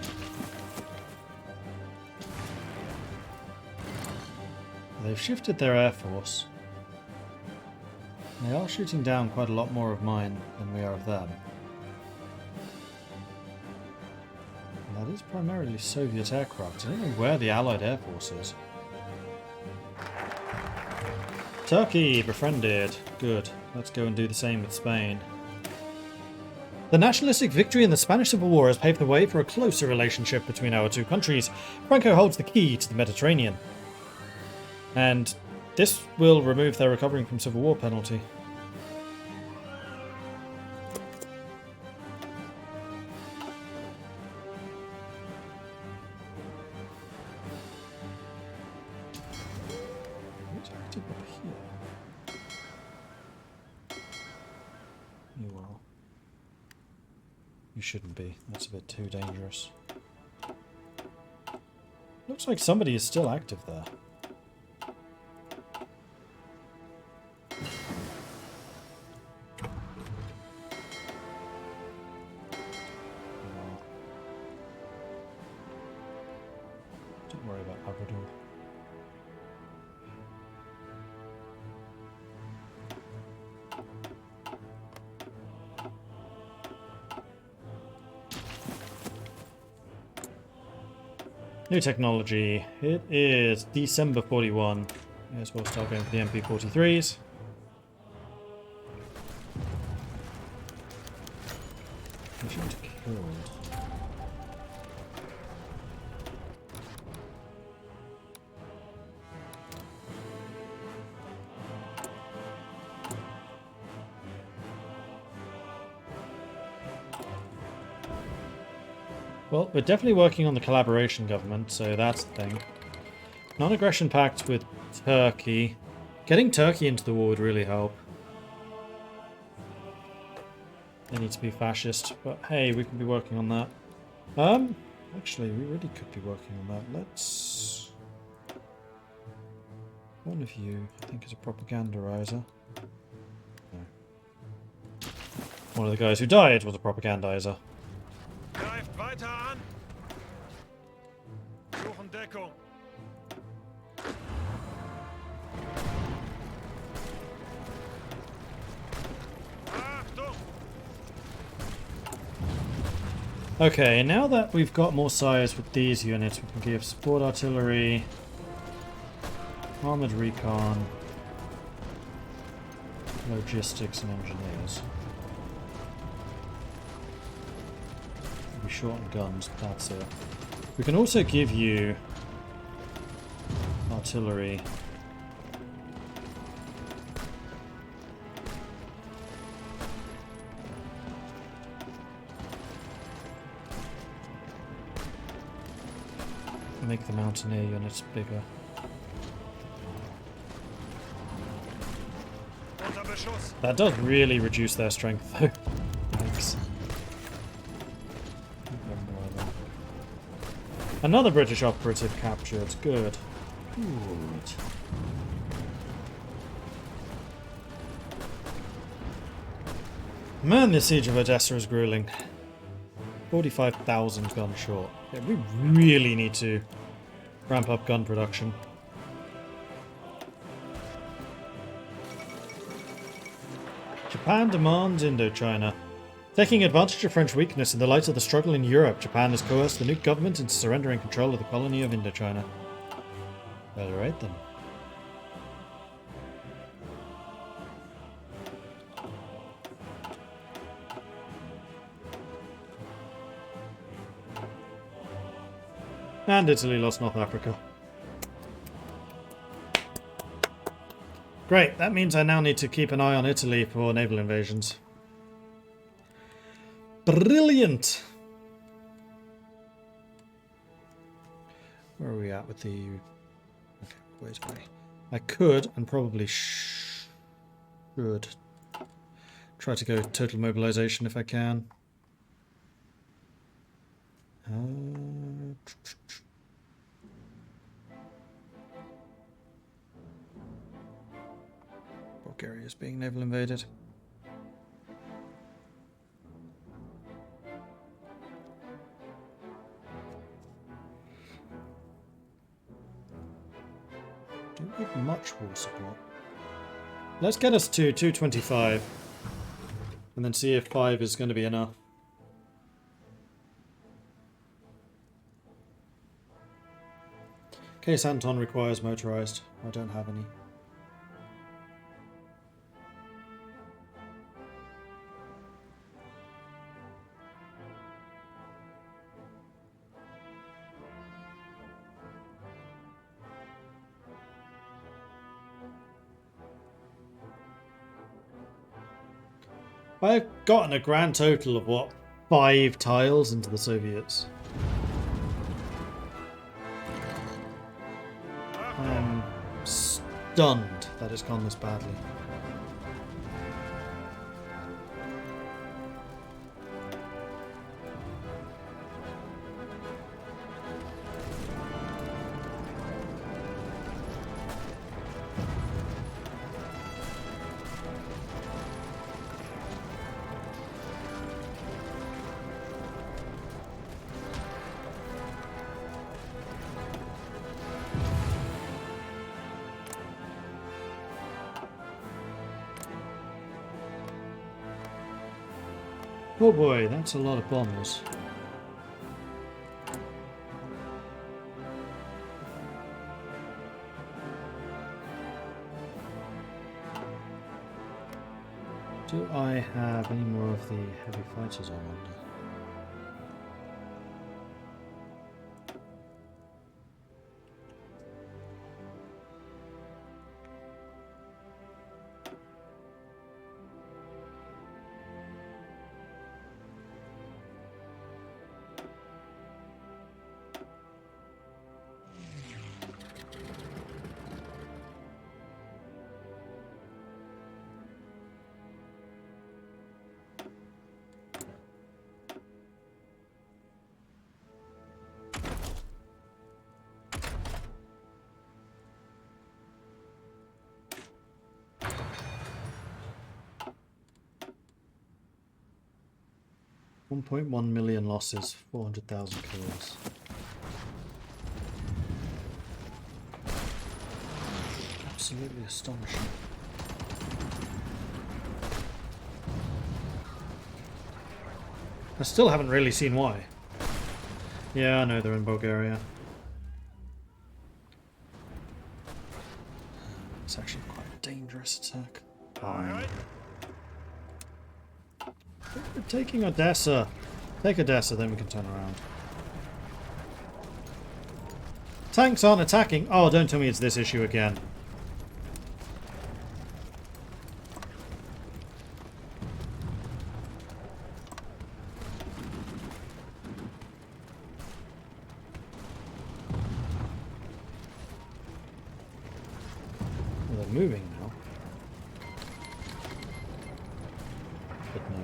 They've shifted their air force. They are shooting down quite a lot more of mine than we are of them. And that is primarily Soviet aircraft. I don't know where the Allied Air Force is. Turkey befriended. Good. Let's go and do the same with Spain. The nationalistic victory in the Spanish Civil War has paved the way for a closer relationship between our two countries. Franco holds the key to the Mediterranean. And this will remove their recovering from Civil War penalty. Who's active up here? You are. You shouldn't be. That's a bit too dangerous. Looks like somebody is still active there. Don't worry about Labrador. New technology. It is December 41. May as well start going for the MP43s. Mission killed. Well, we're definitely working on the collaboration government, so that's the thing. Non-aggression pact with Turkey. Getting Turkey into the war would really help. They need to be fascist, but hey, we can be working on that. Actually, we really could be working on that. Let's... One of you, I think, is a propagandaizer. No. One of the guys who died was a propagandizer. Greift weiter an. Suchen Deckung. Achtung! Okay, now that we've got more size with these units, we can give support artillery, armored recon, logistics, and engineers. We shorten guns, but that's it. We can also give you artillery. Make the mountaineer units bigger. Unter Beschuss. That does really reduce their strength, though. Thanks. Another British operative captured. Good. Good. Man, this siege of Odessa is grueling. 45,000 guns short. Yeah, we really need to ramp up gun production. Japan demands Indochina. Taking advantage of French weakness in the light of the struggle in Europe, Japan has coerced the new government into surrendering control of the colony of Indochina. Well, right then. And Italy lost North Africa. Great, that means I now need to keep an eye on Italy for naval invasions. Brilliant! Where are we at with the... Okay, wait away. I could, and probably should, try to go total mobilization if I can. Bulgaria is being naval invaded. Don't need much war support. Let's get us to 225 and then see if 5 is going to be enough. Case Anton requires motorized. I don't have any. I've gotten a grand total of, what, 5 tiles into the Soviets. I'm stunned that it's gone this badly. Oh boy, that's a lot of bombers. Do I have any more of the heavy fighters, I wonder? 1.1 million losses, 400,000 kills. Absolutely astonishing. I still haven't really seen why. Yeah, I know they're in Bulgaria. It's actually quite a dangerous attack. Fine. We're taking Odessa. Take Odessa, then we can turn around. Tanks aren't attacking. Oh, don't tell me it's this issue again. Well, they're moving now. But no.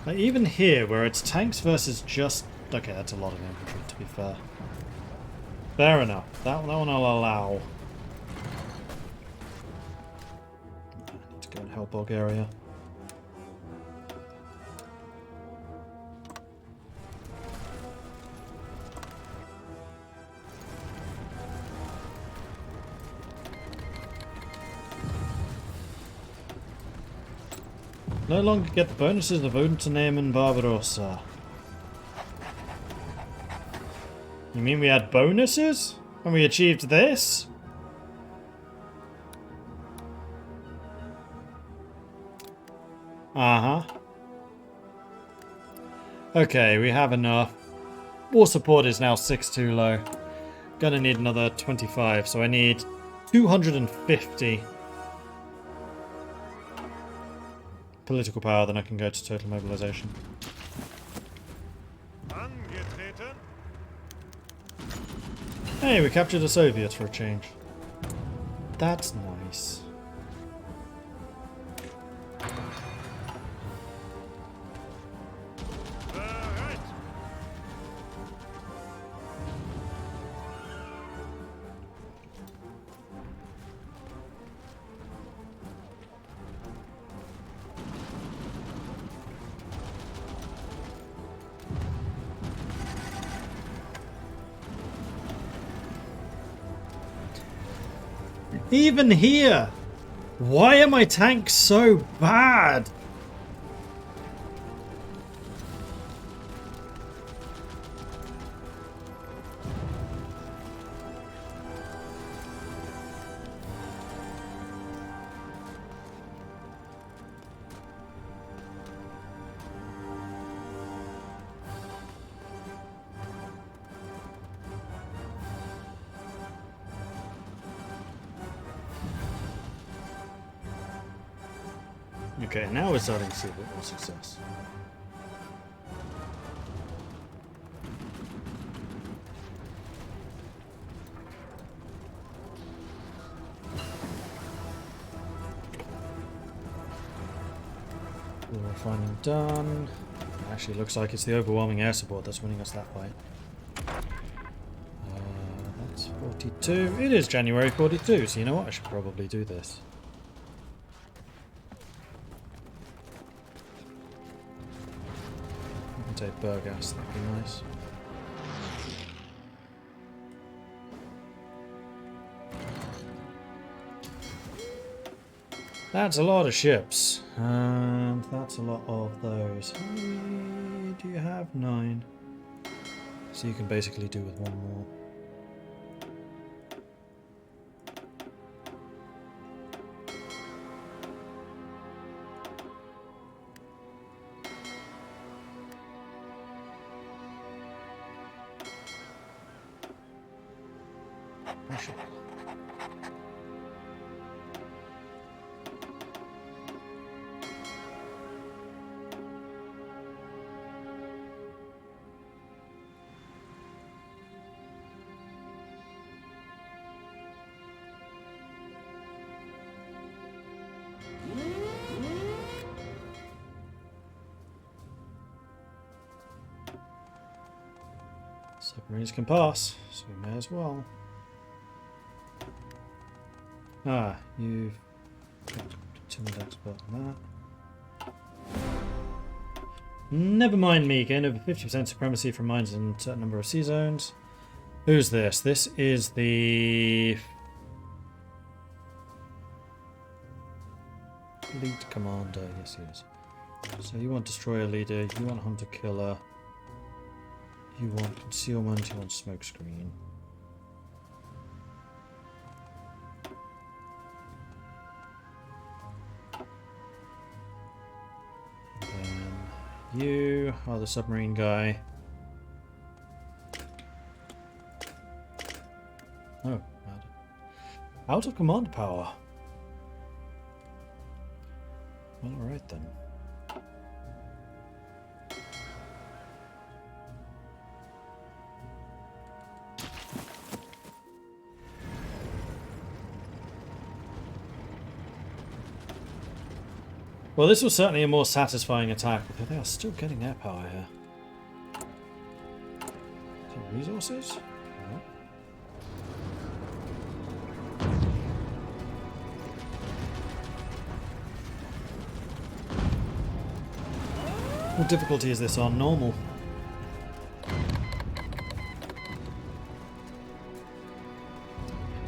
Like, even here, where it's tanks versus just... Okay, that's a lot of infantry, to be fair. Fair enough. That one I'll allow. I need to go and help Bulgaria. No longer get the bonuses of Untanem and Barbarossa. You mean we had bonuses when we achieved this? Uh-huh. Okay, we have enough. War support is now 6 too low. Gonna need another 25, so I need 250 political power, then I can go to total mobilization. Angetreten. Hey, we captured a Soviet for a change. That's nice. Bereit. Even here! Why are my tanks so bad? Okay, now we're starting to see a bit more success. War refining done. Actually, looks like it's the overwhelming air support that's winning us that fight. That's 42. It is January 42, so you know what? I should probably do this. Take Burgas, that'd be nice. That's a lot of ships, and that's a lot of those. How many do you have? 9. So you can basically do with one more. Submarines can pass, so we may as well. Ah, you've got timid expert on that. Never mind me. Gain over 50% supremacy from mines in a certain number of sea zones. Who's this? This is the lead commander. Yes, he is. So you want destroyer leader, you want hunter killer, you want concealment, you want smokescreen. Then you are the submarine guy. Oh, out of command power. Well, alright then. Well, this was certainly a more satisfying attack, although they are still getting air power here. Some resources? No. What difficulty is this on? Normal.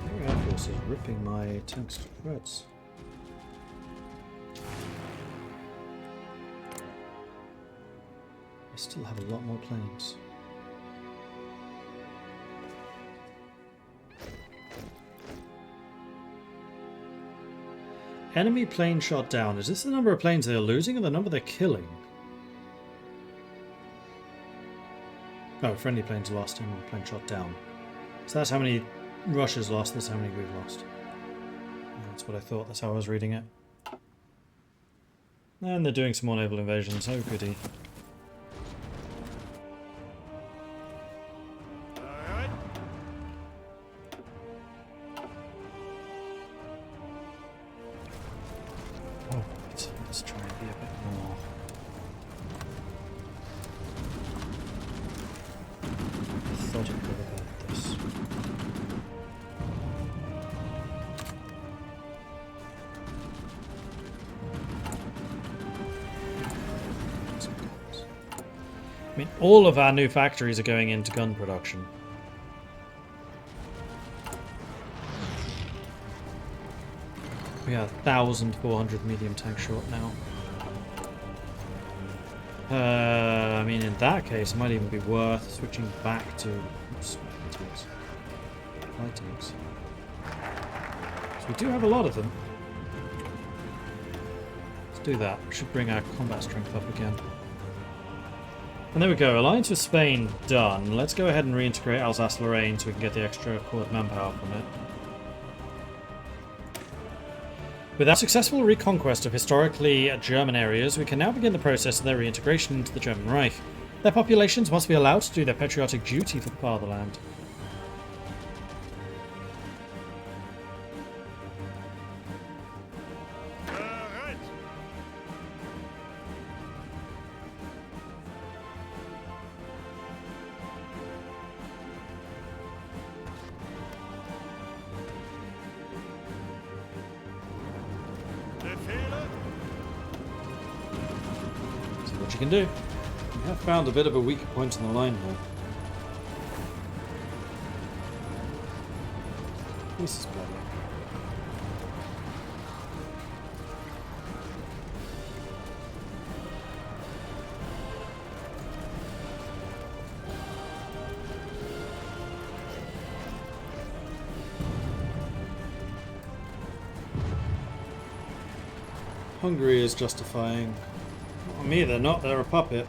The Air Force is ripping my tanks to shreds. I still have a lot more planes. Enemy plane shot down. Is this the number of planes they're losing or the number they're killing? Oh, friendly planes lost, enemy plane shot down. So that's how many Russia's lost, this is how many we've lost. That's what I thought, that's how I was reading it. And they're doing some more naval invasions, oh goody. Alright. Oh, let's try and be a bit more. Methodical about this. I mean, all of our new factories are going into gun production. We are 1,400 medium tank short now. I mean, in that case, it might even be worth switching back to light tanks. So we do have a lot of them. Let's do that. We should bring our combat strength up again. And there we go. Alliance with Spain done. Let's go ahead and reintegrate Alsace-Lorraine so we can get the extra quad manpower from it. With our successful reconquest of historically German areas, we can now begin the process of their reintegration into the German Reich. Their populations must be allowed to do their patriotic duty for the fatherland. Alright. Befehle? See what you can do. We have found a bit of a weaker point in the line here. This is better. Hungary is justifying. Not me, they're not, they're a puppet.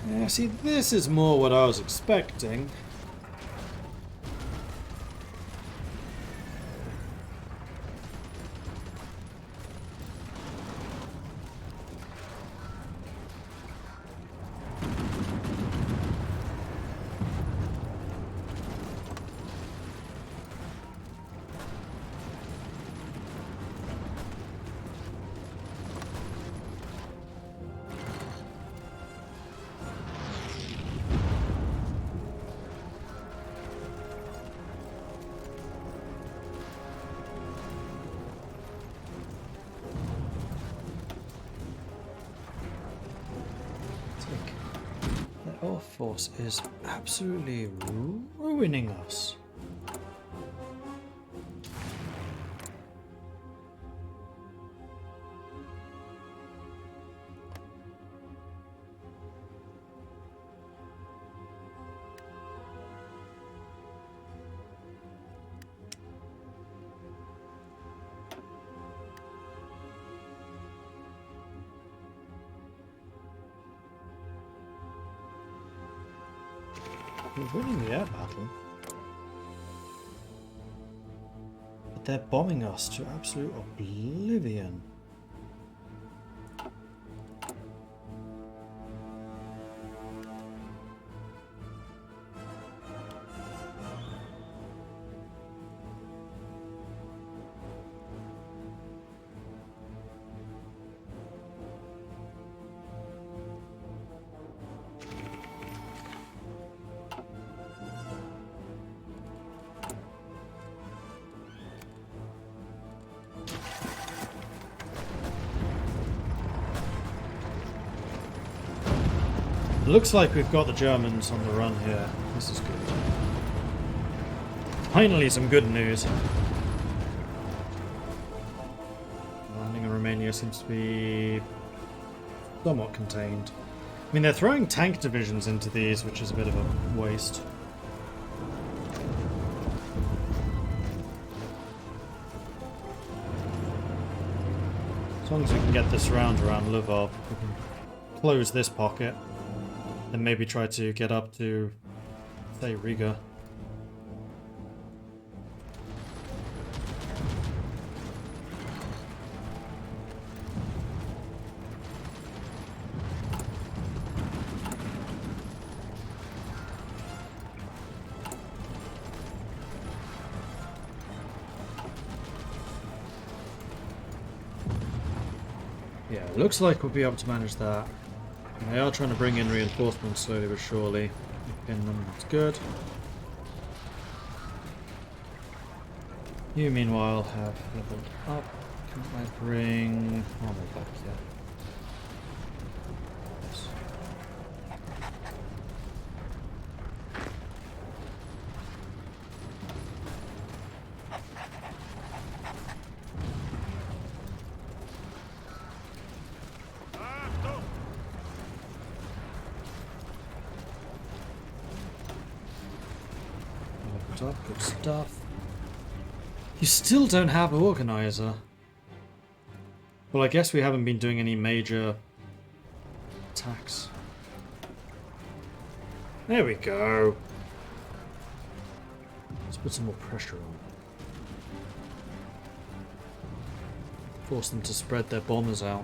Yeah, see, this is more what I was expecting. Our force is absolutely ruining us. We're winning the air battle. But they're bombing us to absolute oblivion. Looks like we've got the Germans on the run here. This is good. Finally, some good news. Landing in Romania seems to be somewhat contained. I mean, they're throwing tank divisions into these, which is a bit of a waste. As long as we can get this round around Lvov, we can close this pocket. And maybe try to get up to, say, Riga. Yeah, looks like we'll be able to manage that. They are trying to bring in reinforcements slowly but surely. Pin them, that's good. You, meanwhile, have leveled up. Can I bring armor back yet? Yes. Up, good stuff. You still don't have an organizer. Well, I guess we haven't been doing any major attacks. There we go. Let's put some more pressure on. Force them to spread their bombers out.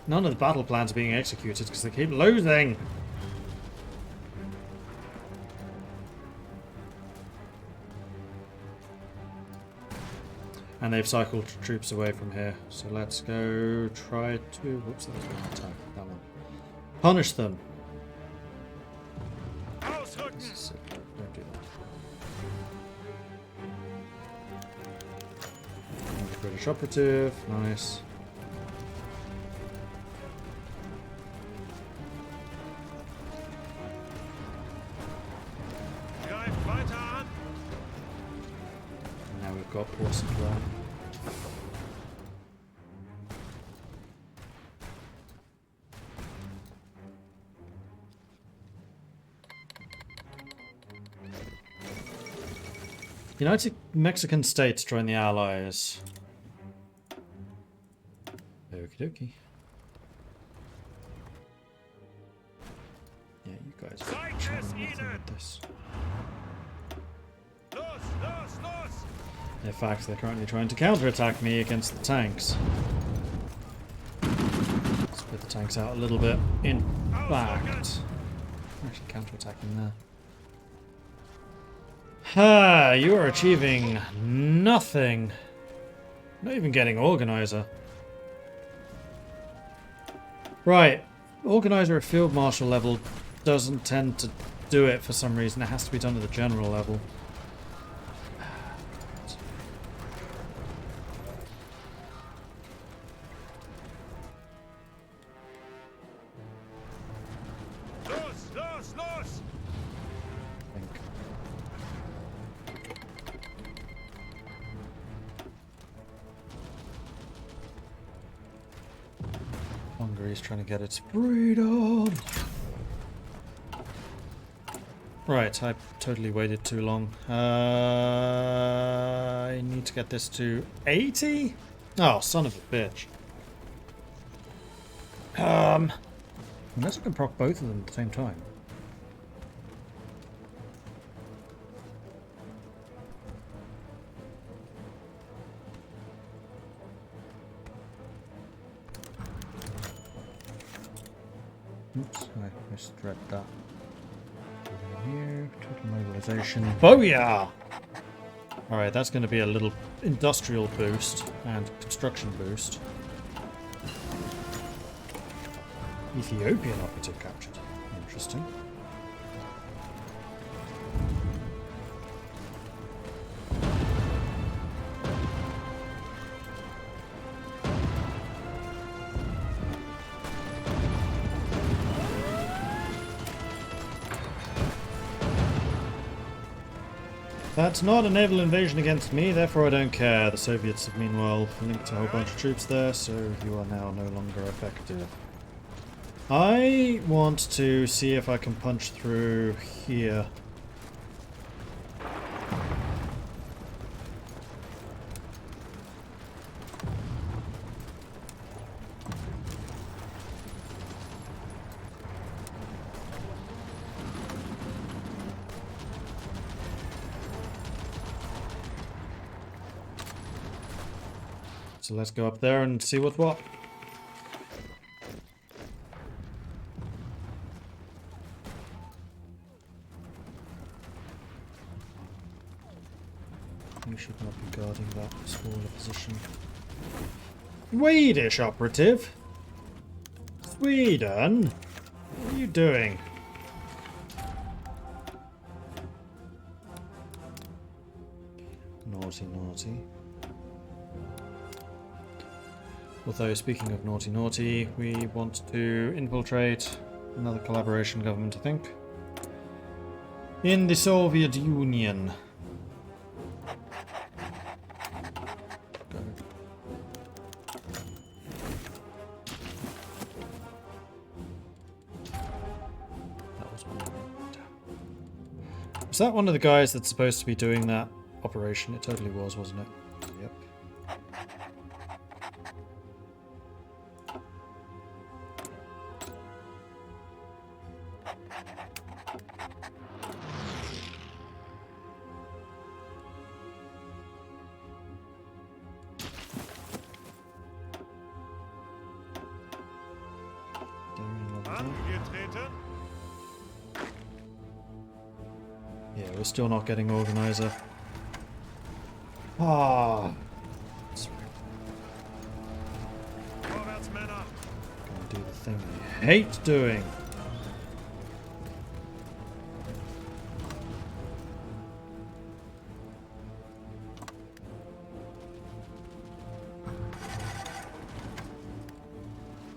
None of the battle plans are being executed because they keep losing. And they've cycled troops away from here. So let's go try to... Whoops, that was one attack. That one. Punish them. Don't do that. British operative. Nice. Now we've got poor supply. United Mexican States join the Allies. Okie dokie. Yeah, you guys are trying with this. In fact, they're currently trying to counterattack me against the tanks. Split the tanks out a little bit. In fact, I'm actually counterattacking there. Ha! You are achieving nothing. Not even getting organizer. Right. Organizer at field marshal level doesn't tend to do it for some reason. It has to be done at the general level. Hungary's trying to get its freedom. Right, I totally waited too long. I need to get this to 80? Oh, son of a bitch. Unless I can proc both of them at the same time. Oops, I misread that. Here, total mobilization. Booyah! Alright, that's going to be a little industrial boost and construction boost. Ethiopian operative captured. Interesting. That's not a naval invasion against me, therefore I don't care. The Soviets have meanwhile linked a whole bunch of troops there, so you are now no longer effective. I want to see if I can punch through here. So let's go up there and see what's what. You should not be guarding that smaller position. Swedish operative? Sweden? What are you doing? Naughty, naughty. Although, speaking of naughty, naughty, we want to infiltrate another collaboration government, I think. In the Soviet Union. Go. That was one of them. Was that one of the guys that's supposed to be doing that operation? It totally was, wasn't it? Yep. Angetreten. Yeah, we're still not getting organizer. Ah. Vorwärtsmänner. Gonna do the thing I hate doing.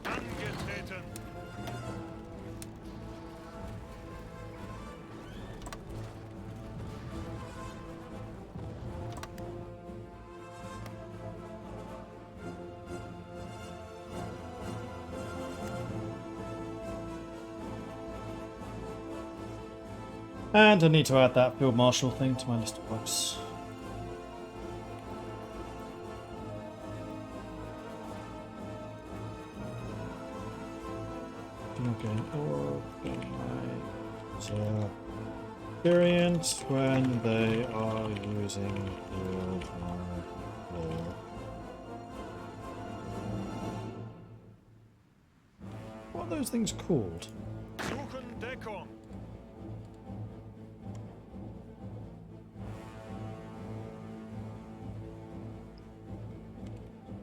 Angetreten. And I need to add that Field Marshal thing to my list of books. Do not get an experience when they are using Field Marshal. What are those things called? Suchen Deckung.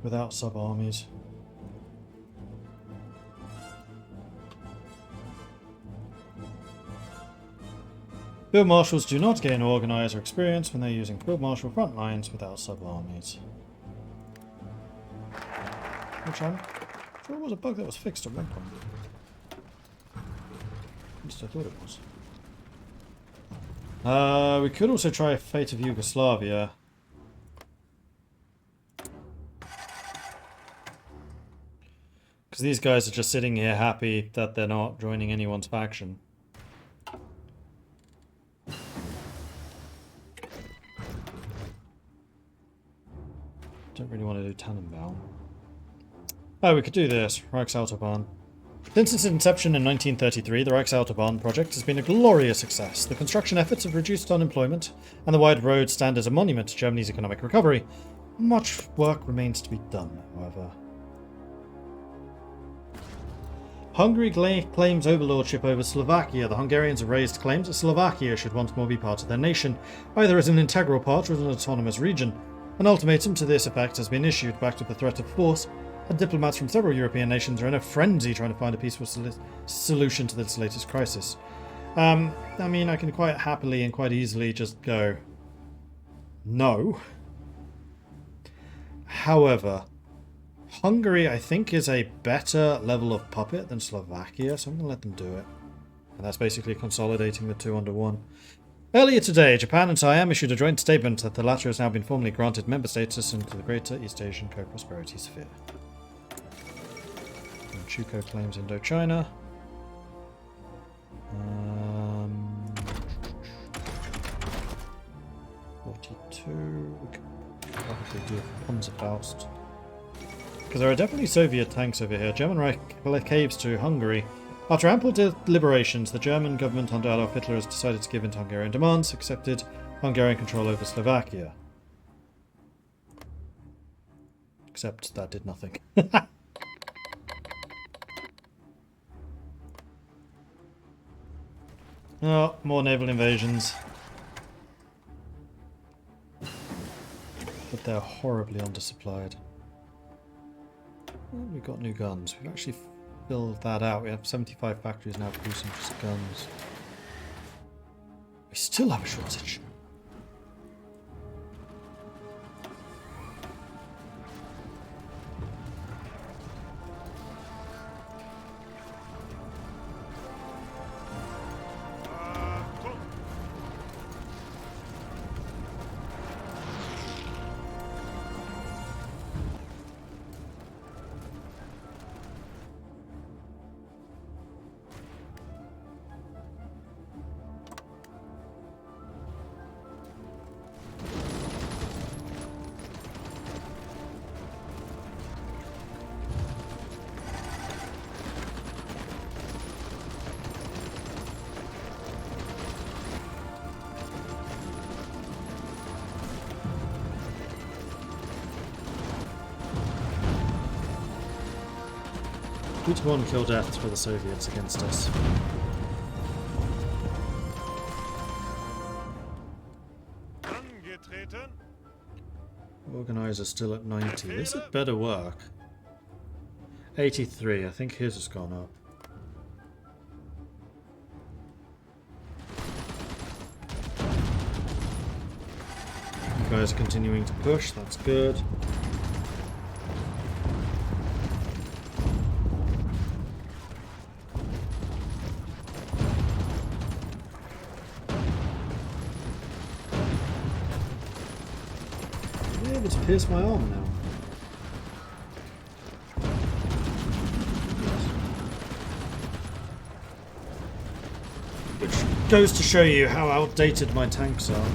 Without sub-armies. Field Marshals do not gain organizer experience when they're using Field Marshal front lines without sub-armies. Which I'm sure was a bug that was fixed at one point. At least I thought it was. We could also try Fate of Yugoslavia. Because these guys are just sitting here happy that they're not joining anyone's faction. Don't really want to do Tannenbaum. Oh, we could do this. Reichsautobahn. Since its inception in 1933, the Reichsautobahn project has been a glorious success. The construction efforts have reduced unemployment, and the wide road stand as a monument to Germany's economic recovery. Much work remains to be done, however. Hungary claims overlordship over Slovakia. The Hungarians have raised claims that Slovakia should once more be part of their nation, either as an integral part or as an autonomous region. An ultimatum to this effect has been issued, backed with the threat of force, and diplomats from several European nations are in a frenzy trying to find a peaceful solution to this latest crisis. I mean, I can quite happily and quite easily just go, no. However, Hungary, I think, is a better level of puppet than Slovakia, so I'm going to let them do it. And that's basically consolidating the two under one. Earlier today, Japan and Siam issued a joint statement that the latter has now been formally granted member status into the Greater East Asian Co-Prosperity Sphere. And Chuko claims Indochina. 42. We could probably do a Panzerfaust. Because there are definitely Soviet tanks over here. German Reich caves to Hungary. After ample deliberations, the German government under Adolf Hitler has decided to give in to Hungarian demands, accepted Hungarian control over Slovakia. Except that did nothing. Oh, more naval invasions. But they're horribly undersupplied. Well, we've got new guns. We've actually filled that out. We have 75 factories now producing just guns. We still have a shortage. Good one kill deaths for the Soviets against us. Angetreten. Organizer still at 90. This had better work. 83. I think his has gone up. You guys are continuing to push. That's good. It's pierced my arm now. Which goes to show you how outdated my tanks are.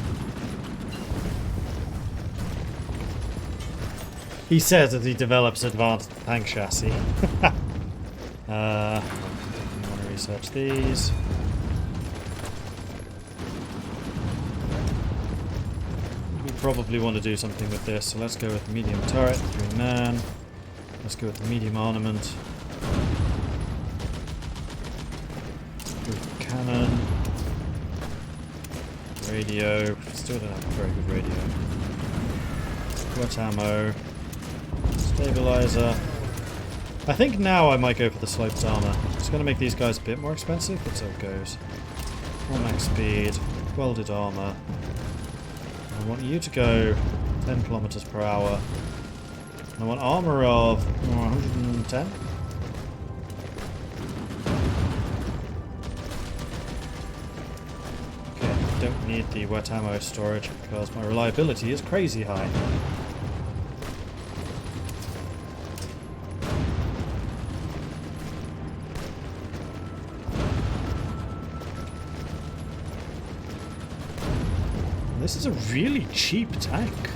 He says that he develops advanced tank chassis. I want to research these. Probably want to do something with this, so let's go with the medium turret, 3 man. Let's go with the medium armament. Good cannon. Radio. Still don't have a very good radio. Wet ammo. Stabilizer. I think now I might go for the sloped armor. It's going to make these guys a bit more expensive, but so it goes. 4 max speed. Welded armor. I want you to go 10 kilometers per hour. And I want armor of 110. Okay, I don't need the wet ammo storage because my reliability is crazy high. This is a really cheap tank.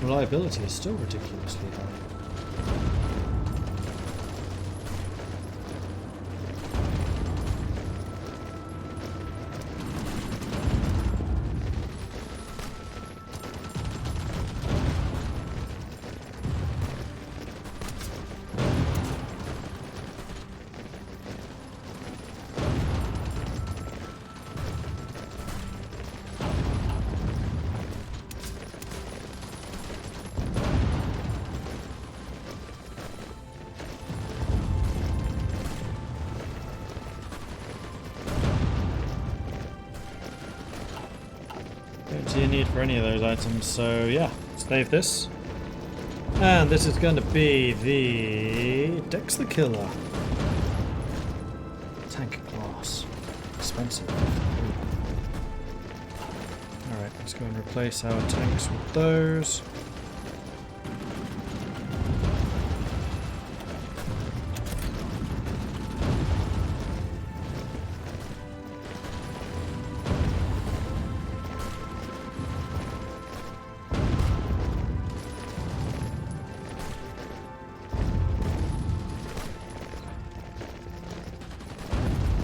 Reliability is still ridiculously high. Don't see a need for any of those items, so yeah, save this. And this is going to be the Dex the Killer. Tank class. Expensive. Alright, let's go and replace our tanks with those.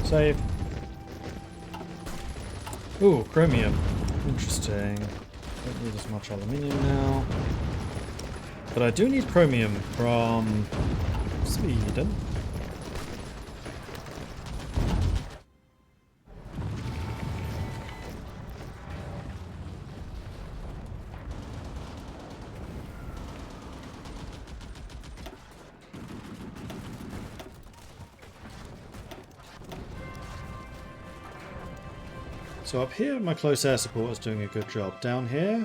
Save. Ooh, chromium. Interesting. Don't need as much aluminium now. But I do need chromium from Sweden. So up here, my close air support is doing a good job. Down here,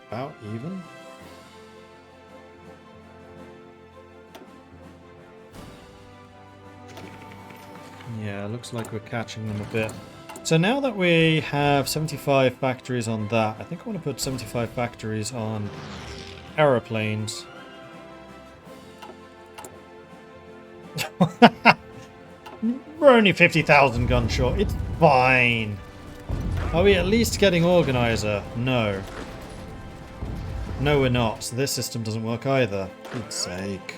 about even. Yeah, looks like we're catching them a bit. So now that we have 75 factories on that, I think I want to put 75 factories on aeroplanes. We're only 50,000 gun short. It's fine. Are we at least getting organizer? No. No, we're not. So this system doesn't work either. For God's sake.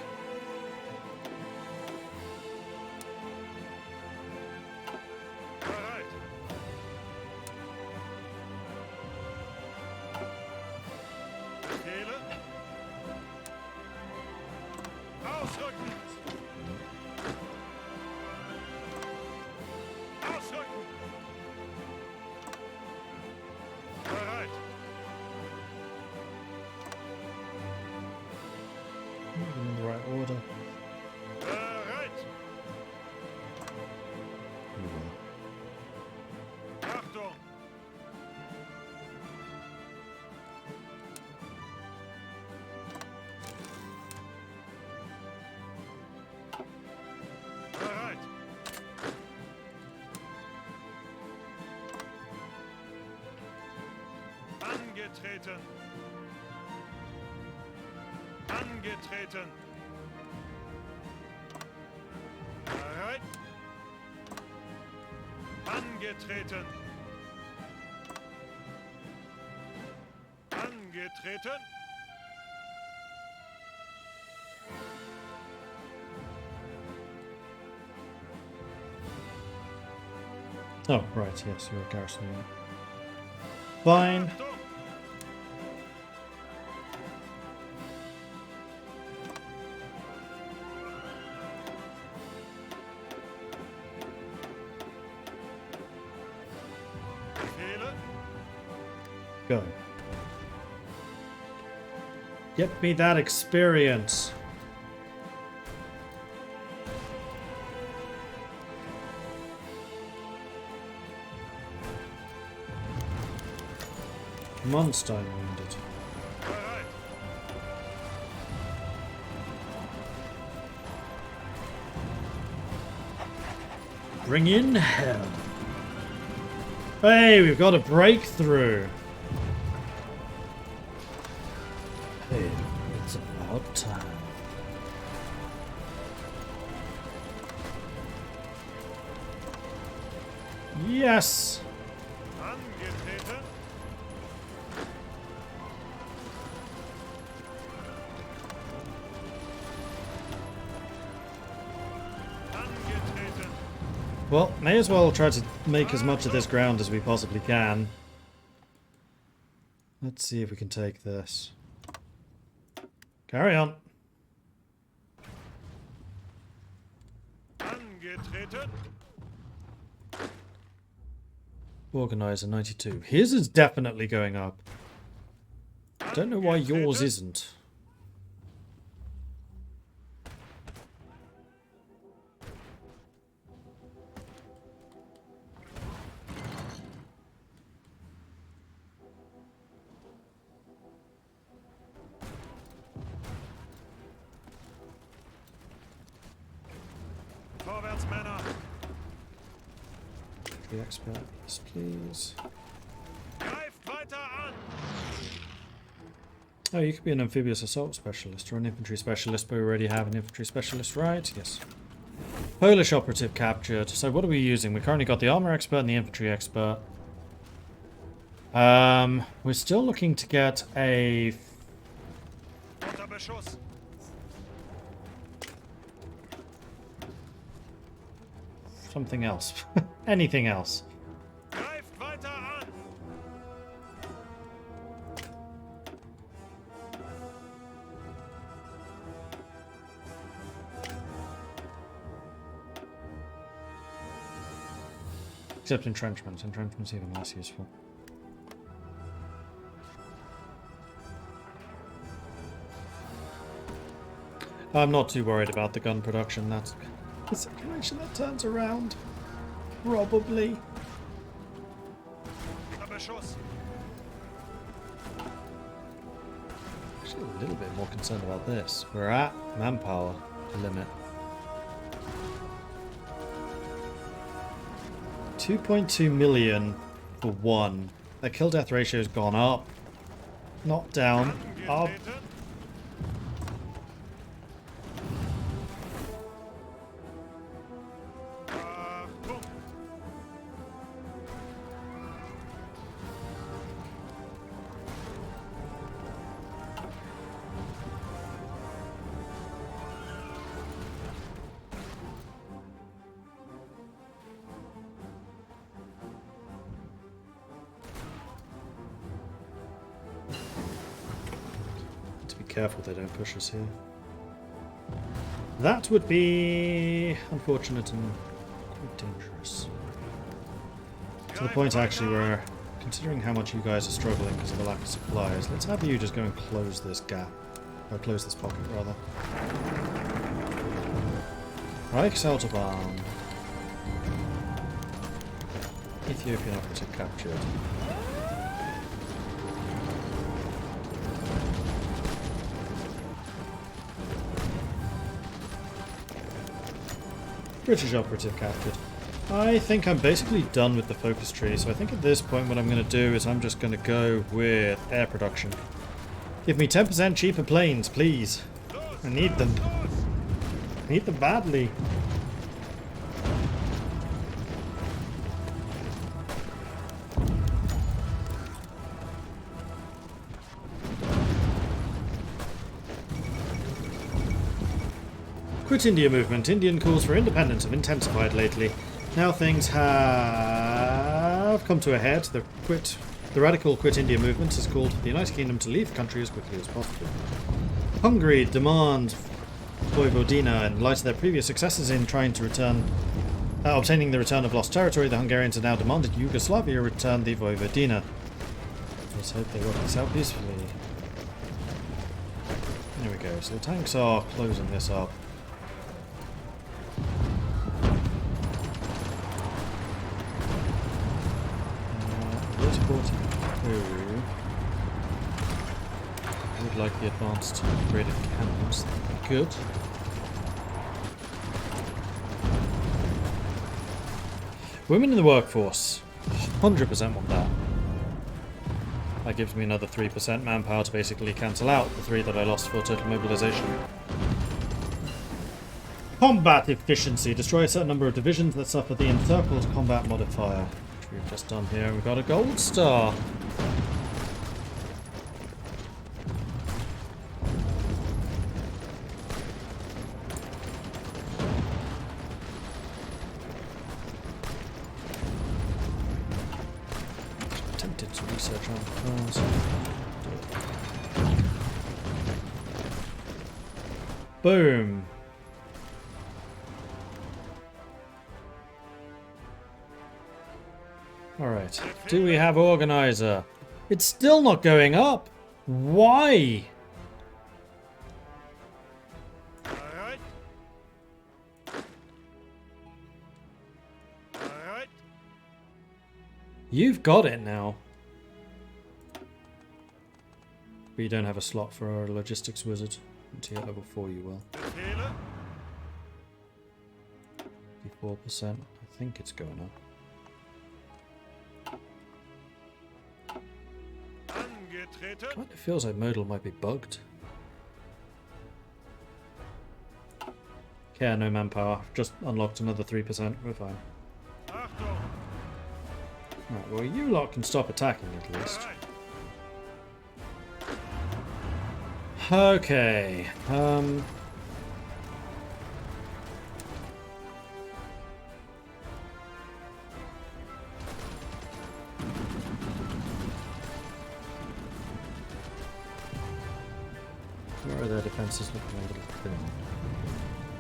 In the right order. Achtung! Bereit! Angetreten! Angetreten! Bereit! Angetreten! Angetreten! Oh, right, yes, you're a garrison unit. Fine. Achtung! Befehle? Go. Get me that experience. Monster wounded. Bereit! Bring in hell. Hey, we've got a breakthrough. Hey, it's about time. Yes! Well, may as well try to make as much of this ground as we possibly can. Let's see if we can take this. Carry on. Angetreten. Organizer 92. His is definitely going up. I don't know why yours isn't. Vorwärts, Männer. The expert, yes, please. Greift weiter an. Oh, you could be an amphibious assault specialist or an infantry specialist, but we already have an infantry specialist, right? Yes. Polish operative captured. So what are we using? We currently got the armor expert and the infantry expert. We're still looking to get a... Unter Beschuss. something else. Anything else. Greift weiter an. Except entrenchments. Entrenchments even less useful. I'm not too worried about the gun production. That's the situation that turns around. Probably. Unter Beschuss. Actually, a little bit more concerned about this. We're at manpower limit. 2.2 million for one. Their kill death ratio's gone up. Not down. Up. Angetreten. Achtung. To be careful they don't push us here. That would be unfortunate and quite dangerous. To the point actually where, considering how much you guys are struggling because of the lack of supplies, let's have you just go and close this gap. Or close this pocket rather. Reichsautobahn. Ethiopian operative captured. British operative captured. I think I'm basically done with the focus tree, so I think at this point what I'm going to do is I'm just going to go with air production. Give me 10% cheaper planes, please. I need them. I need them badly. Quit India movement. Indian calls for independence have intensified lately. Now things have come to a head. The radical Quit India movement has called for the United Kingdom to leave the country as quickly as possible. Hungary demand Vojvodina in light of their previous successes in trying to obtaining the return of lost territory. The Hungarians have now demanded Yugoslavia return the Vojvodina. Let's hope they work this out peacefully. There we go. So the tanks are closing this up. This 42. I would like the advanced graded cannons. That'd be good. Women in the workforce. 100% want that. That gives me another 3% manpower to basically cancel out the 3 that I lost for total mobilization. Combat efficiency. Destroy a certain number of divisions that suffer the encircled combat modifier. Which we've just done here. We've got a gold star. research on first. Boom. Alright. Do we have organizer? It's still not going up. Why? Bereit? Bereit? You've got it now. But you don't have a slot for a logistics wizard. Until you're level 4 you will. Befehle? 54%. I think it's going up. Angetreten? Kind of feels like modal might be bugged. Yeah, no manpower. Just unlocked another 3%. We're fine. Achtung! Right, well you lot can stop attacking at least. Bereit! Okay. Where are their defenses looking a little thin?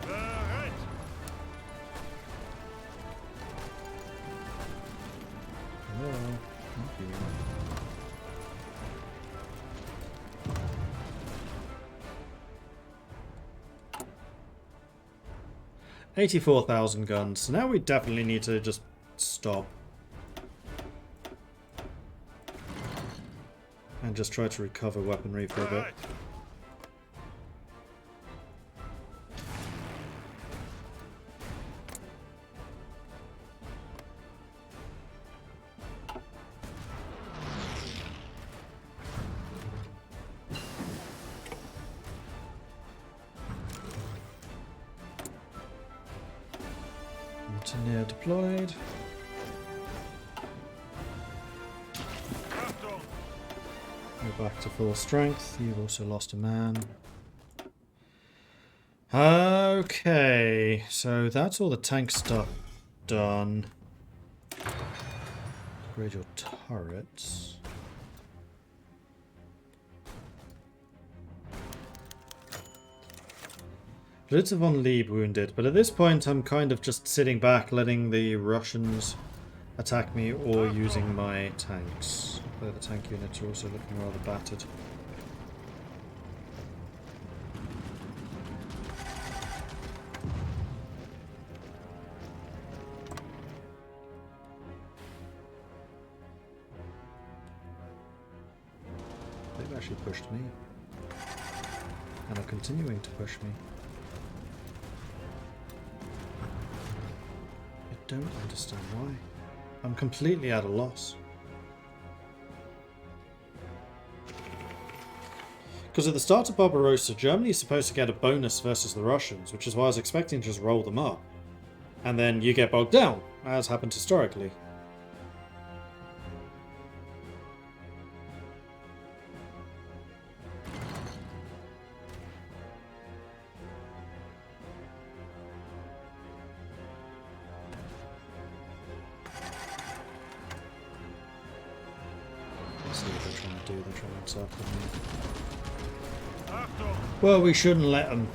Bereit! Hello. Thank you. $84,000 guns. So now we definitely need to just stop. And just try to recover weaponry for a bit. Bereit! Engineer deployed. Achtung! Go back to full strength. You've also lost a man. Okay, so that's all the tank stuff done. Upgrade your turrets. Blitzer von Lieb wounded, but at this point I'm kind of just sitting back, letting the Russians attack me or using my tanks. Though the tank units are also looking rather battered. They've actually pushed me. And are continuing to push me. I don't understand why. I'm completely at a loss. Because at the start of Barbarossa, Germany is supposed to get a bonus versus the Russians, which is why I was expecting to just roll them up. And then you get bogged down, as happened historically. Let's see what they're trying to do. They're trying to encircle me. Achtung! Well, we shouldn't let them.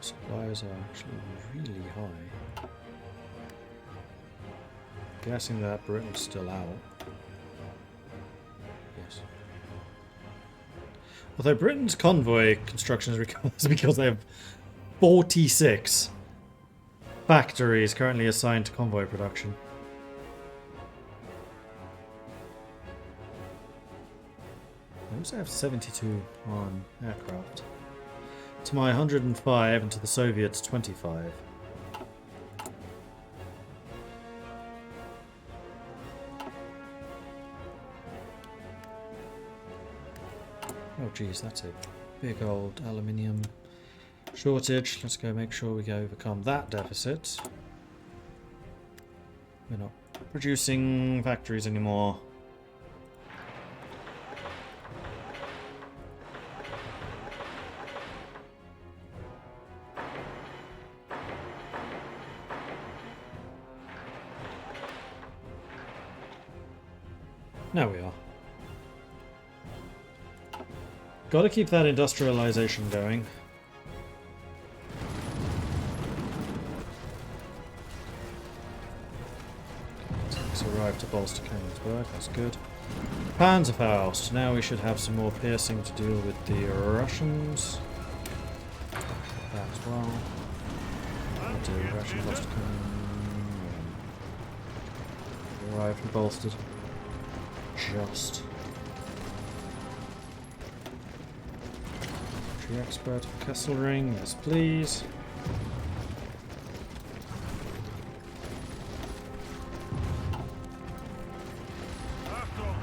Supplies are actually really high. Guessing that Britain's still out. Yes. Although Britain's convoy construction is because they have 46 factories currently assigned to convoy production. They also have 72 on aircraft. To my 105 and to the Soviets 25. Oh geez, that's a big old aluminium shortage. Let's go make sure we overcome that deficit. We're not producing factories anymore. Now we are. Gotta keep that industrialization going. Tanks arrived to bolster Königsberg, that's good. Panzerfaust, now we should have some more piercing to deal with the Russians. That as well. What do Russian bolster arrived and bolstered. Just. Tree expert Kesselring, yes please. Achtung!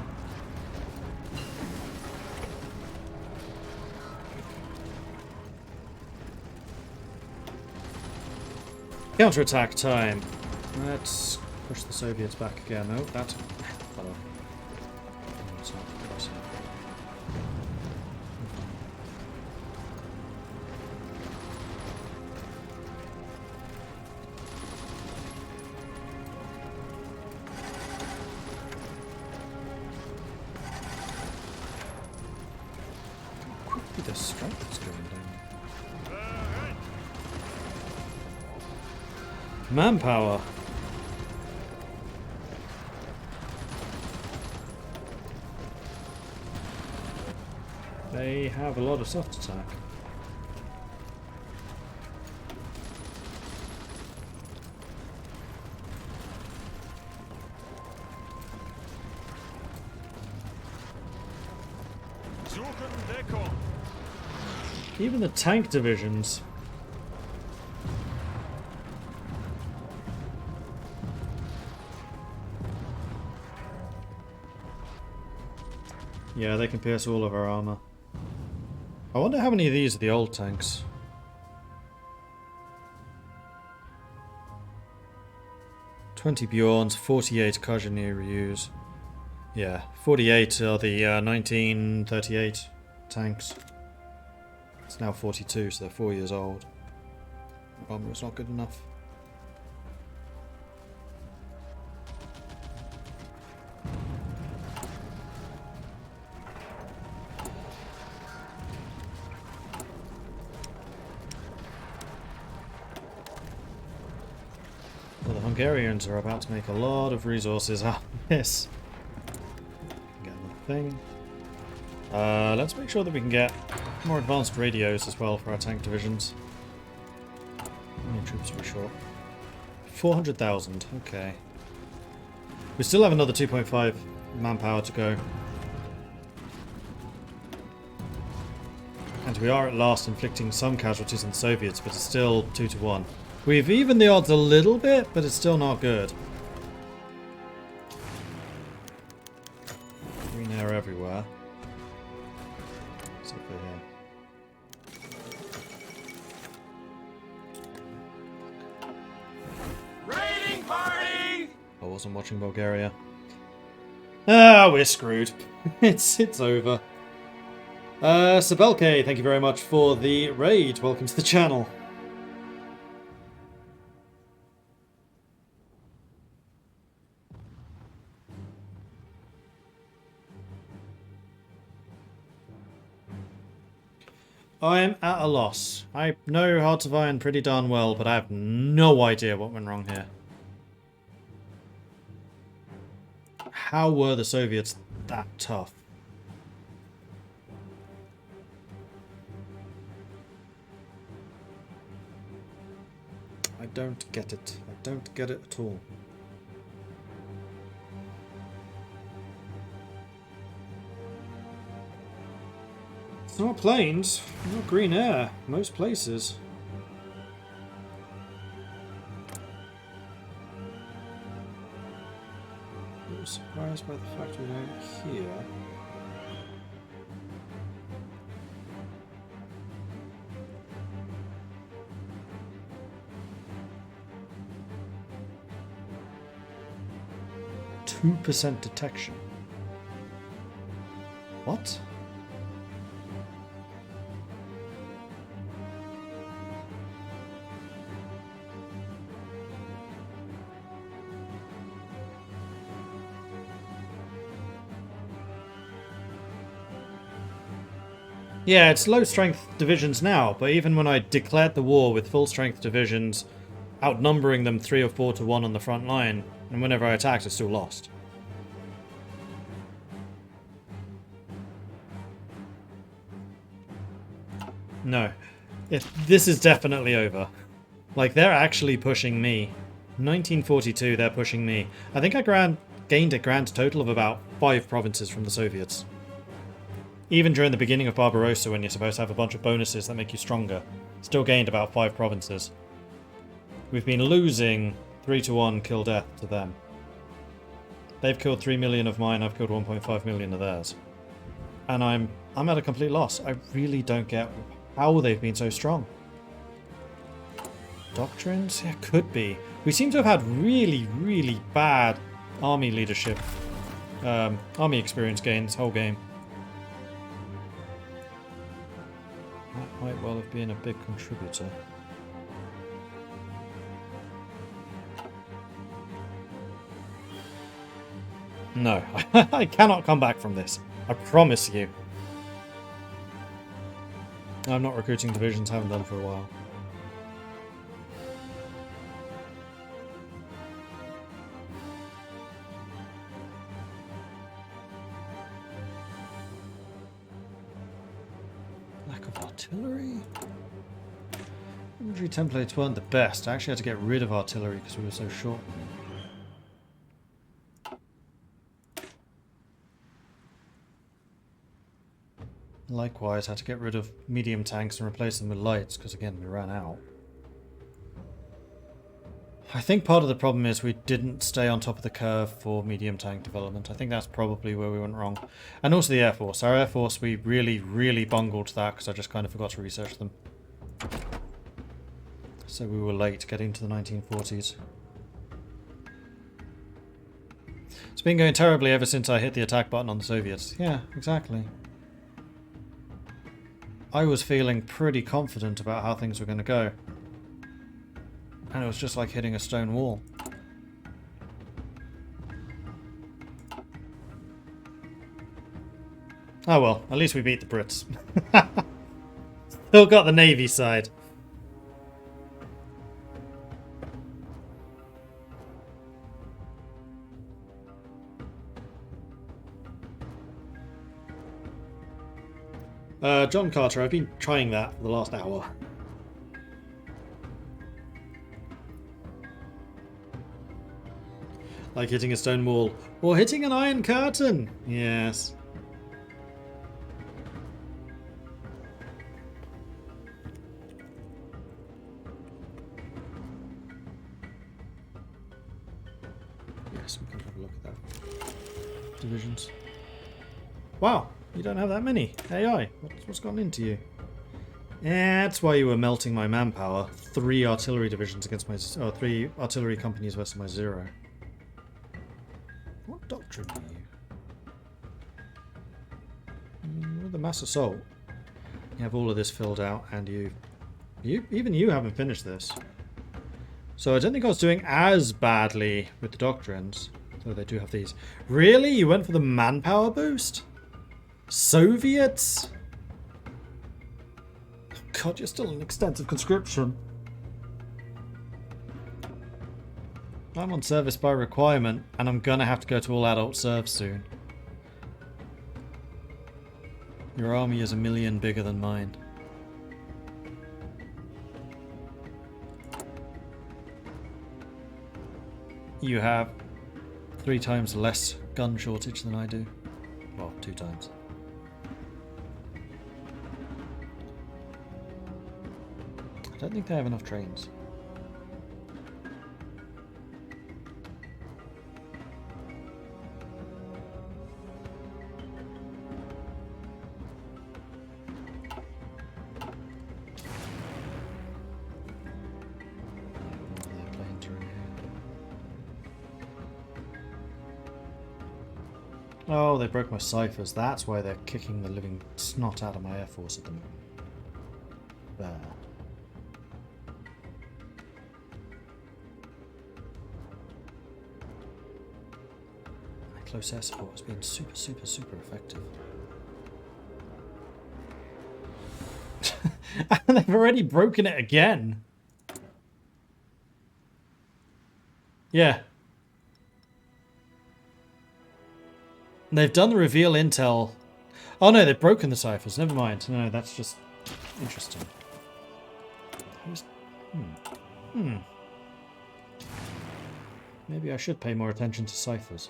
Counterattack time. Let's push the Soviets back again. Oh, that's better. It's not crossing. How quickly their strength is going down. Bereit! Manpower. They have a lot of soft attack. Suchen Deckung! Even the tank divisions. Yeah, they can pierce all of our armor. I wonder how many of these are the old tanks. "20 Bjorns, 48 Kajani Ryus." Yeah, 48 are the 1938 tanks. It's now 42, so they're 4 years old. Armor is not good enough. Well, the Hungarians are about to make a lot of resources out of this. Get another thing. Let's make sure that we can get more advanced radios as well for our tank divisions. How many troops are we short? 400,000, okay. We still have another 2.5 manpower to go. And we are at last inflicting some casualties on the Soviets, but it's still 2 to 1. We've evened the odds a little bit, but it's still not good. Green air everywhere. Except for here. Raiding party! I wasn't watching Bulgaria. Ah, we're screwed. it's over. Sabelke, thank you very much for the raid. Welcome to the channel. I am at a loss. I know Hearts of Iron pretty darn well, but I have no idea what went wrong here. How were the Soviets that tough? I don't get it. I don't get it at all. It's not planes, not green air, most places. I was surprised by the fact we don't hear. 2% detection. What? Yeah, it's low strength divisions now, but even when I declared the war with full strength divisions outnumbering them 3 or 4 to 1 on the front line, and whenever I attacked, I still lost. No. This is definitely over. Like, they're actually pushing me. 1942, they're pushing me. I think I gained a grand total of about 5 provinces from the Soviets. Even during the beginning of Barbarossa, when you're supposed to have a bunch of bonuses that make you stronger, still gained about 5 provinces. We've been losing 3 to 1 kill death to them. They've killed 3 million of mine, I've killed 1.5 million of theirs. And I'm at a complete loss. I really don't get how they've been so strong. Doctrines? Yeah, could be. We seem to have had really, really bad army leadership. Army experience gain this whole game. That might well have been a big contributor. No, I cannot come back from this. I promise you. I'm not recruiting divisions, haven't done for a while. Lack of artillery? Infantry templates weren't the best. I actually had to get rid of artillery because we were so short. Likewise, had to get rid of medium tanks and replace them with lights, because again, we ran out. I think part of the problem is we didn't stay on top of the curve for medium tank development. I think that's probably where we went wrong. And also the Air Force. Our Air Force, we really, really bungled that, because I just kind of forgot to research them. So we were late getting to the 1940s. It's been going terribly ever since I hit the attack button on the Soviets. Yeah, exactly. I was feeling pretty confident about how things were going to go. And it was just like hitting a stone wall. Oh well, at least we beat the Brits. Still got the Navy side. John Carter, I've been trying that for the last hour. Like hitting a stone wall. Or hitting an iron curtain! Yes. Yes, we can have a look at that. Divisions. Wow! You don't have that many. AI, what's gotten into you? That's why you were melting my manpower. 3 artillery divisions against my... Oh, 3 artillery companies versus my 0. What doctrine are you? With the mass assault. You have all of this filled out, and even you haven't finished this. So I don't think I was doing as badly with the doctrines. Though they do have these. Really? You went for the manpower boost? Soviets? Oh God, you're still in extensive conscription. I'm on service by requirement, and I'm gonna have to go to all adult serve soon. Your army is 1 million bigger than mine. You have 3 times less gun shortage than I do. Well, 2 times. I don't think they have enough trains. Oh, they broke my ciphers. That's why they're kicking the living snot out of my Air Force at the moment. There. My close air support has been super, super, super effective. And they've already broken it again. Yeah. They've done the reveal intel. Oh no, they've broken the ciphers. Never mind. No, that's just interesting. Maybe I should pay more attention to ciphers.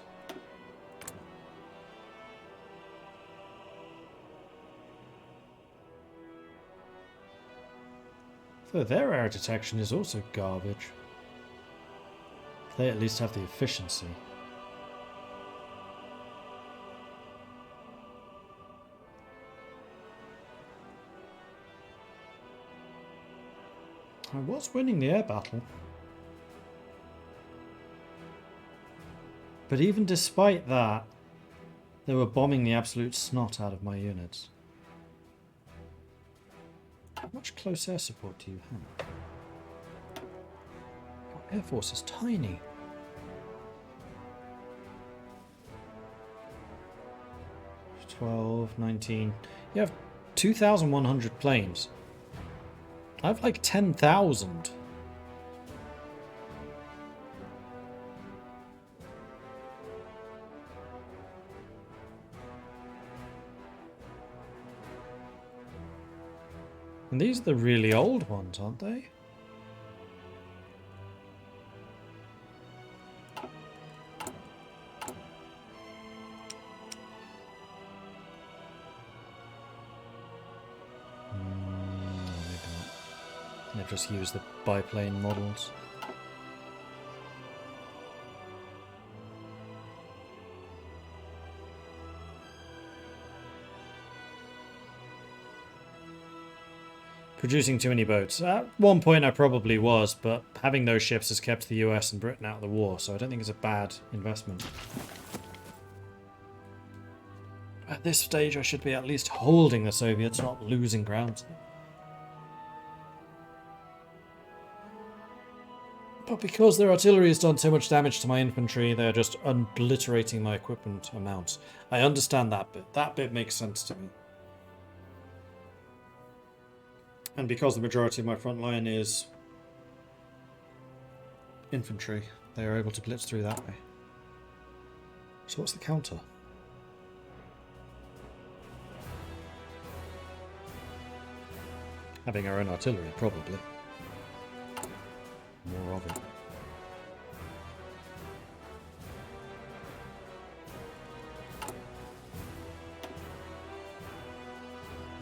So their error detection is also garbage. They at least have the efficiency. I was winning the air battle. But even despite that, they were bombing the absolute snot out of my units. How much close air support do you have? Your Air Force is tiny. $12, $19. You have 2,100 planes. I have like 10,000. And these are the really old ones, aren't they? Maybe not. They've just used the biplane models. Producing too many boats. At one point I probably was, but having those ships has kept the US and Britain out of the war, so I don't think it's a bad investment. At this stage I should be at least holding the Soviets, not losing ground. But because their artillery has done so much damage to my infantry, they're just obliterating my equipment amounts. I understand that bit. That bit makes sense to me. And because the majority of my front line is infantry, they are able to blitz through that way. So what's the counter? Having our own artillery, probably. More of it.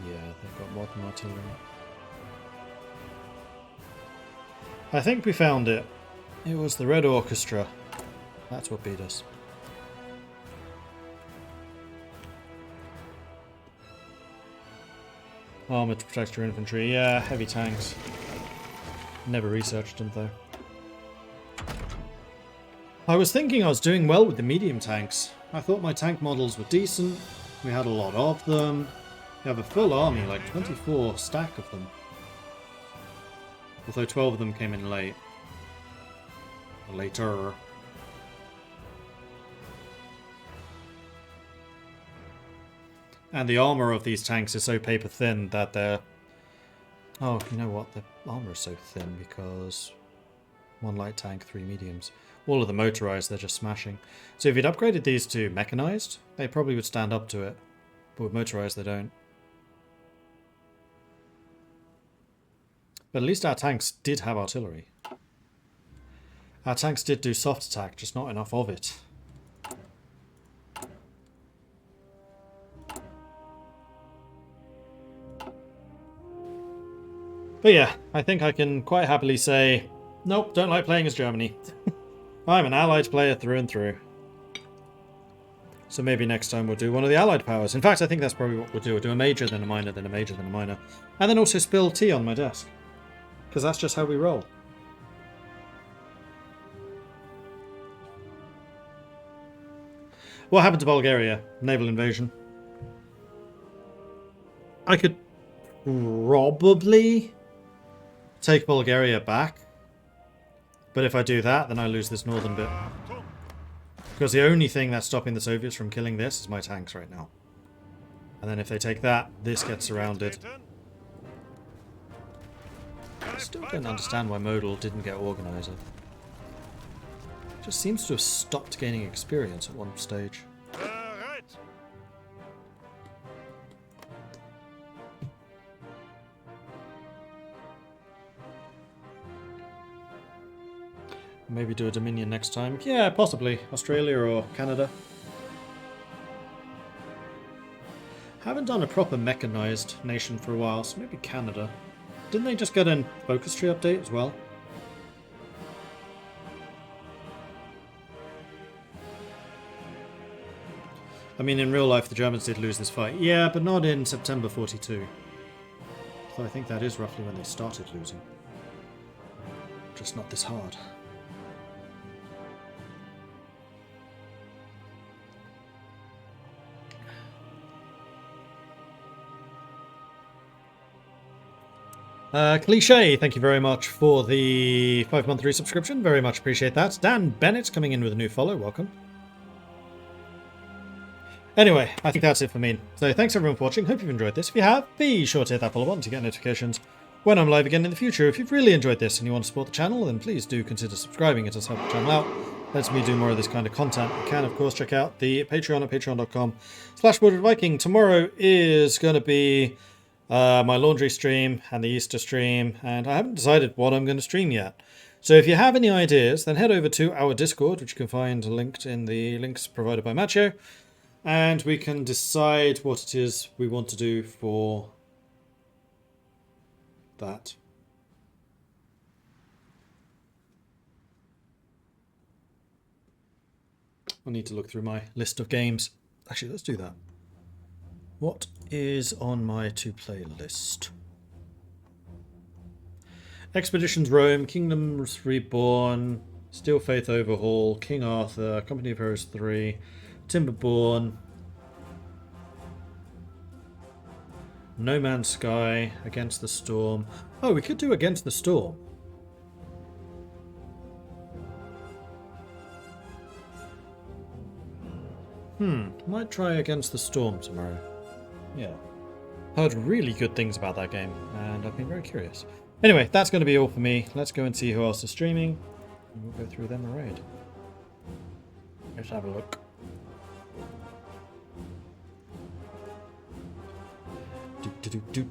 Yeah, they've got modern artillery. I think we found it. It was the Red Orchestra. That's what beat us. Armour to protect your infantry. Yeah, heavy tanks. Never researched them though. I was thinking I was doing well with the medium tanks. I thought my tank models were decent. We had a lot of them. We have a full army, like 24 stack of them. Although 12 of them came in late. Or later. And the armour of these tanks is so paper thin that they're... Oh, you know what? The armour is so thin because... One light tank, 3 mediums. All of the motorised, they're just smashing. So if you'd upgraded these to mechanised, they probably would stand up to it. But with motorised, they don't. But at least our tanks did have artillery. Our tanks did do soft attack, just not enough of it. But yeah, I think I can quite happily say, nope, don't like playing as Germany. I'm an Allied player through and through. So maybe next time we'll do one of the Allied powers. In fact, I think that's probably what we'll do. We'll do a major, then a minor, then a major, then a minor. And then also spill tea on my desk. Because that's just how we roll. What happened to Bulgaria? Naval invasion. I could probably take Bulgaria back. But if I do that, then I lose this northern bit. Because the only thing that's stopping the Soviets from killing this is my tanks right now. And then if they take that, this gets surrounded. I still don't understand why Modal didn't get Organizer. Just seems to have stopped gaining experience at one stage. Right. Maybe do a Dominion next time. Yeah, possibly. Australia or Canada. Haven't done a proper mechanized nation for a while, so maybe Canada. Didn't they just get a focus tree update as well? I mean, in real life, the Germans did lose this fight. Yeah, but not in September 42. So I think that is roughly when they started losing. Just not this hard. Cliche, thank you very much for the 5-month resubscription. Very much appreciate that. Dan Bennett coming in with a new follow. Welcome. Anyway, I think that's it for me. So thanks everyone for watching. Hope you've enjoyed this. If you have, be sure to hit that follow button to get notifications when I'm live again in the future. If you've really enjoyed this and you want to support the channel, then please do consider subscribing. It does help the channel out. Lets me do more of this kind of content. You can, of course, check out the Patreon at patreon.com/BoardedViking. Tomorrow is going to be my laundry stream and the Easter stream, and I haven't decided what I'm going to stream yet. So if you have any ideas, then head over to our Discord, which you can find linked in the links provided by Macho, and we can decide what it is we want to do for that. I need to look through my list of games. Actually, let's do that. What is on my to-play list? Expeditions Rome, Kingdoms Reborn, Steel Faith Overhaul, King Arthur, Company of Heroes 3, Timberborn, No Man's Sky, Against the Storm. Oh, we could do Against the Storm. Might try Against the Storm tomorrow. Yeah. Heard really good things about that game, and I've been very curious. Anyway, that's going to be all for me. Let's go and see who else is streaming, and we'll go through them a raid. Let's have a look.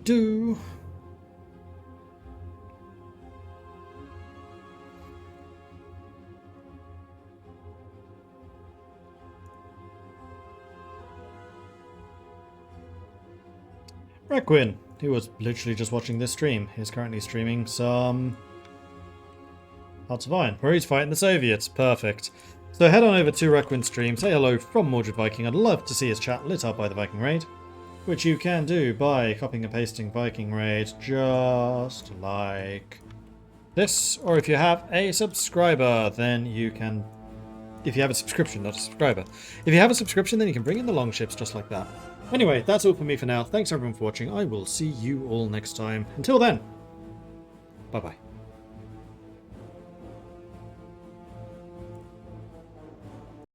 Do. Requin, who was literally just watching this stream, is currently streaming some Hearts of Iron, where he's fighting the Soviets. Perfect. So head on over to Requin's stream, say hello from Mordred Viking. I'd love to see his chat lit up by the Viking Raid, which you can do by copying and pasting Viking Raid just like this. Or if you have a subscriber, then you can... If you have a subscription, not a subscriber. If you have a subscription, then you can bring in the longships just like that. Anyway, that's all for me for now. Thanks everyone for watching. I will see you all next time. Until then, bye-bye.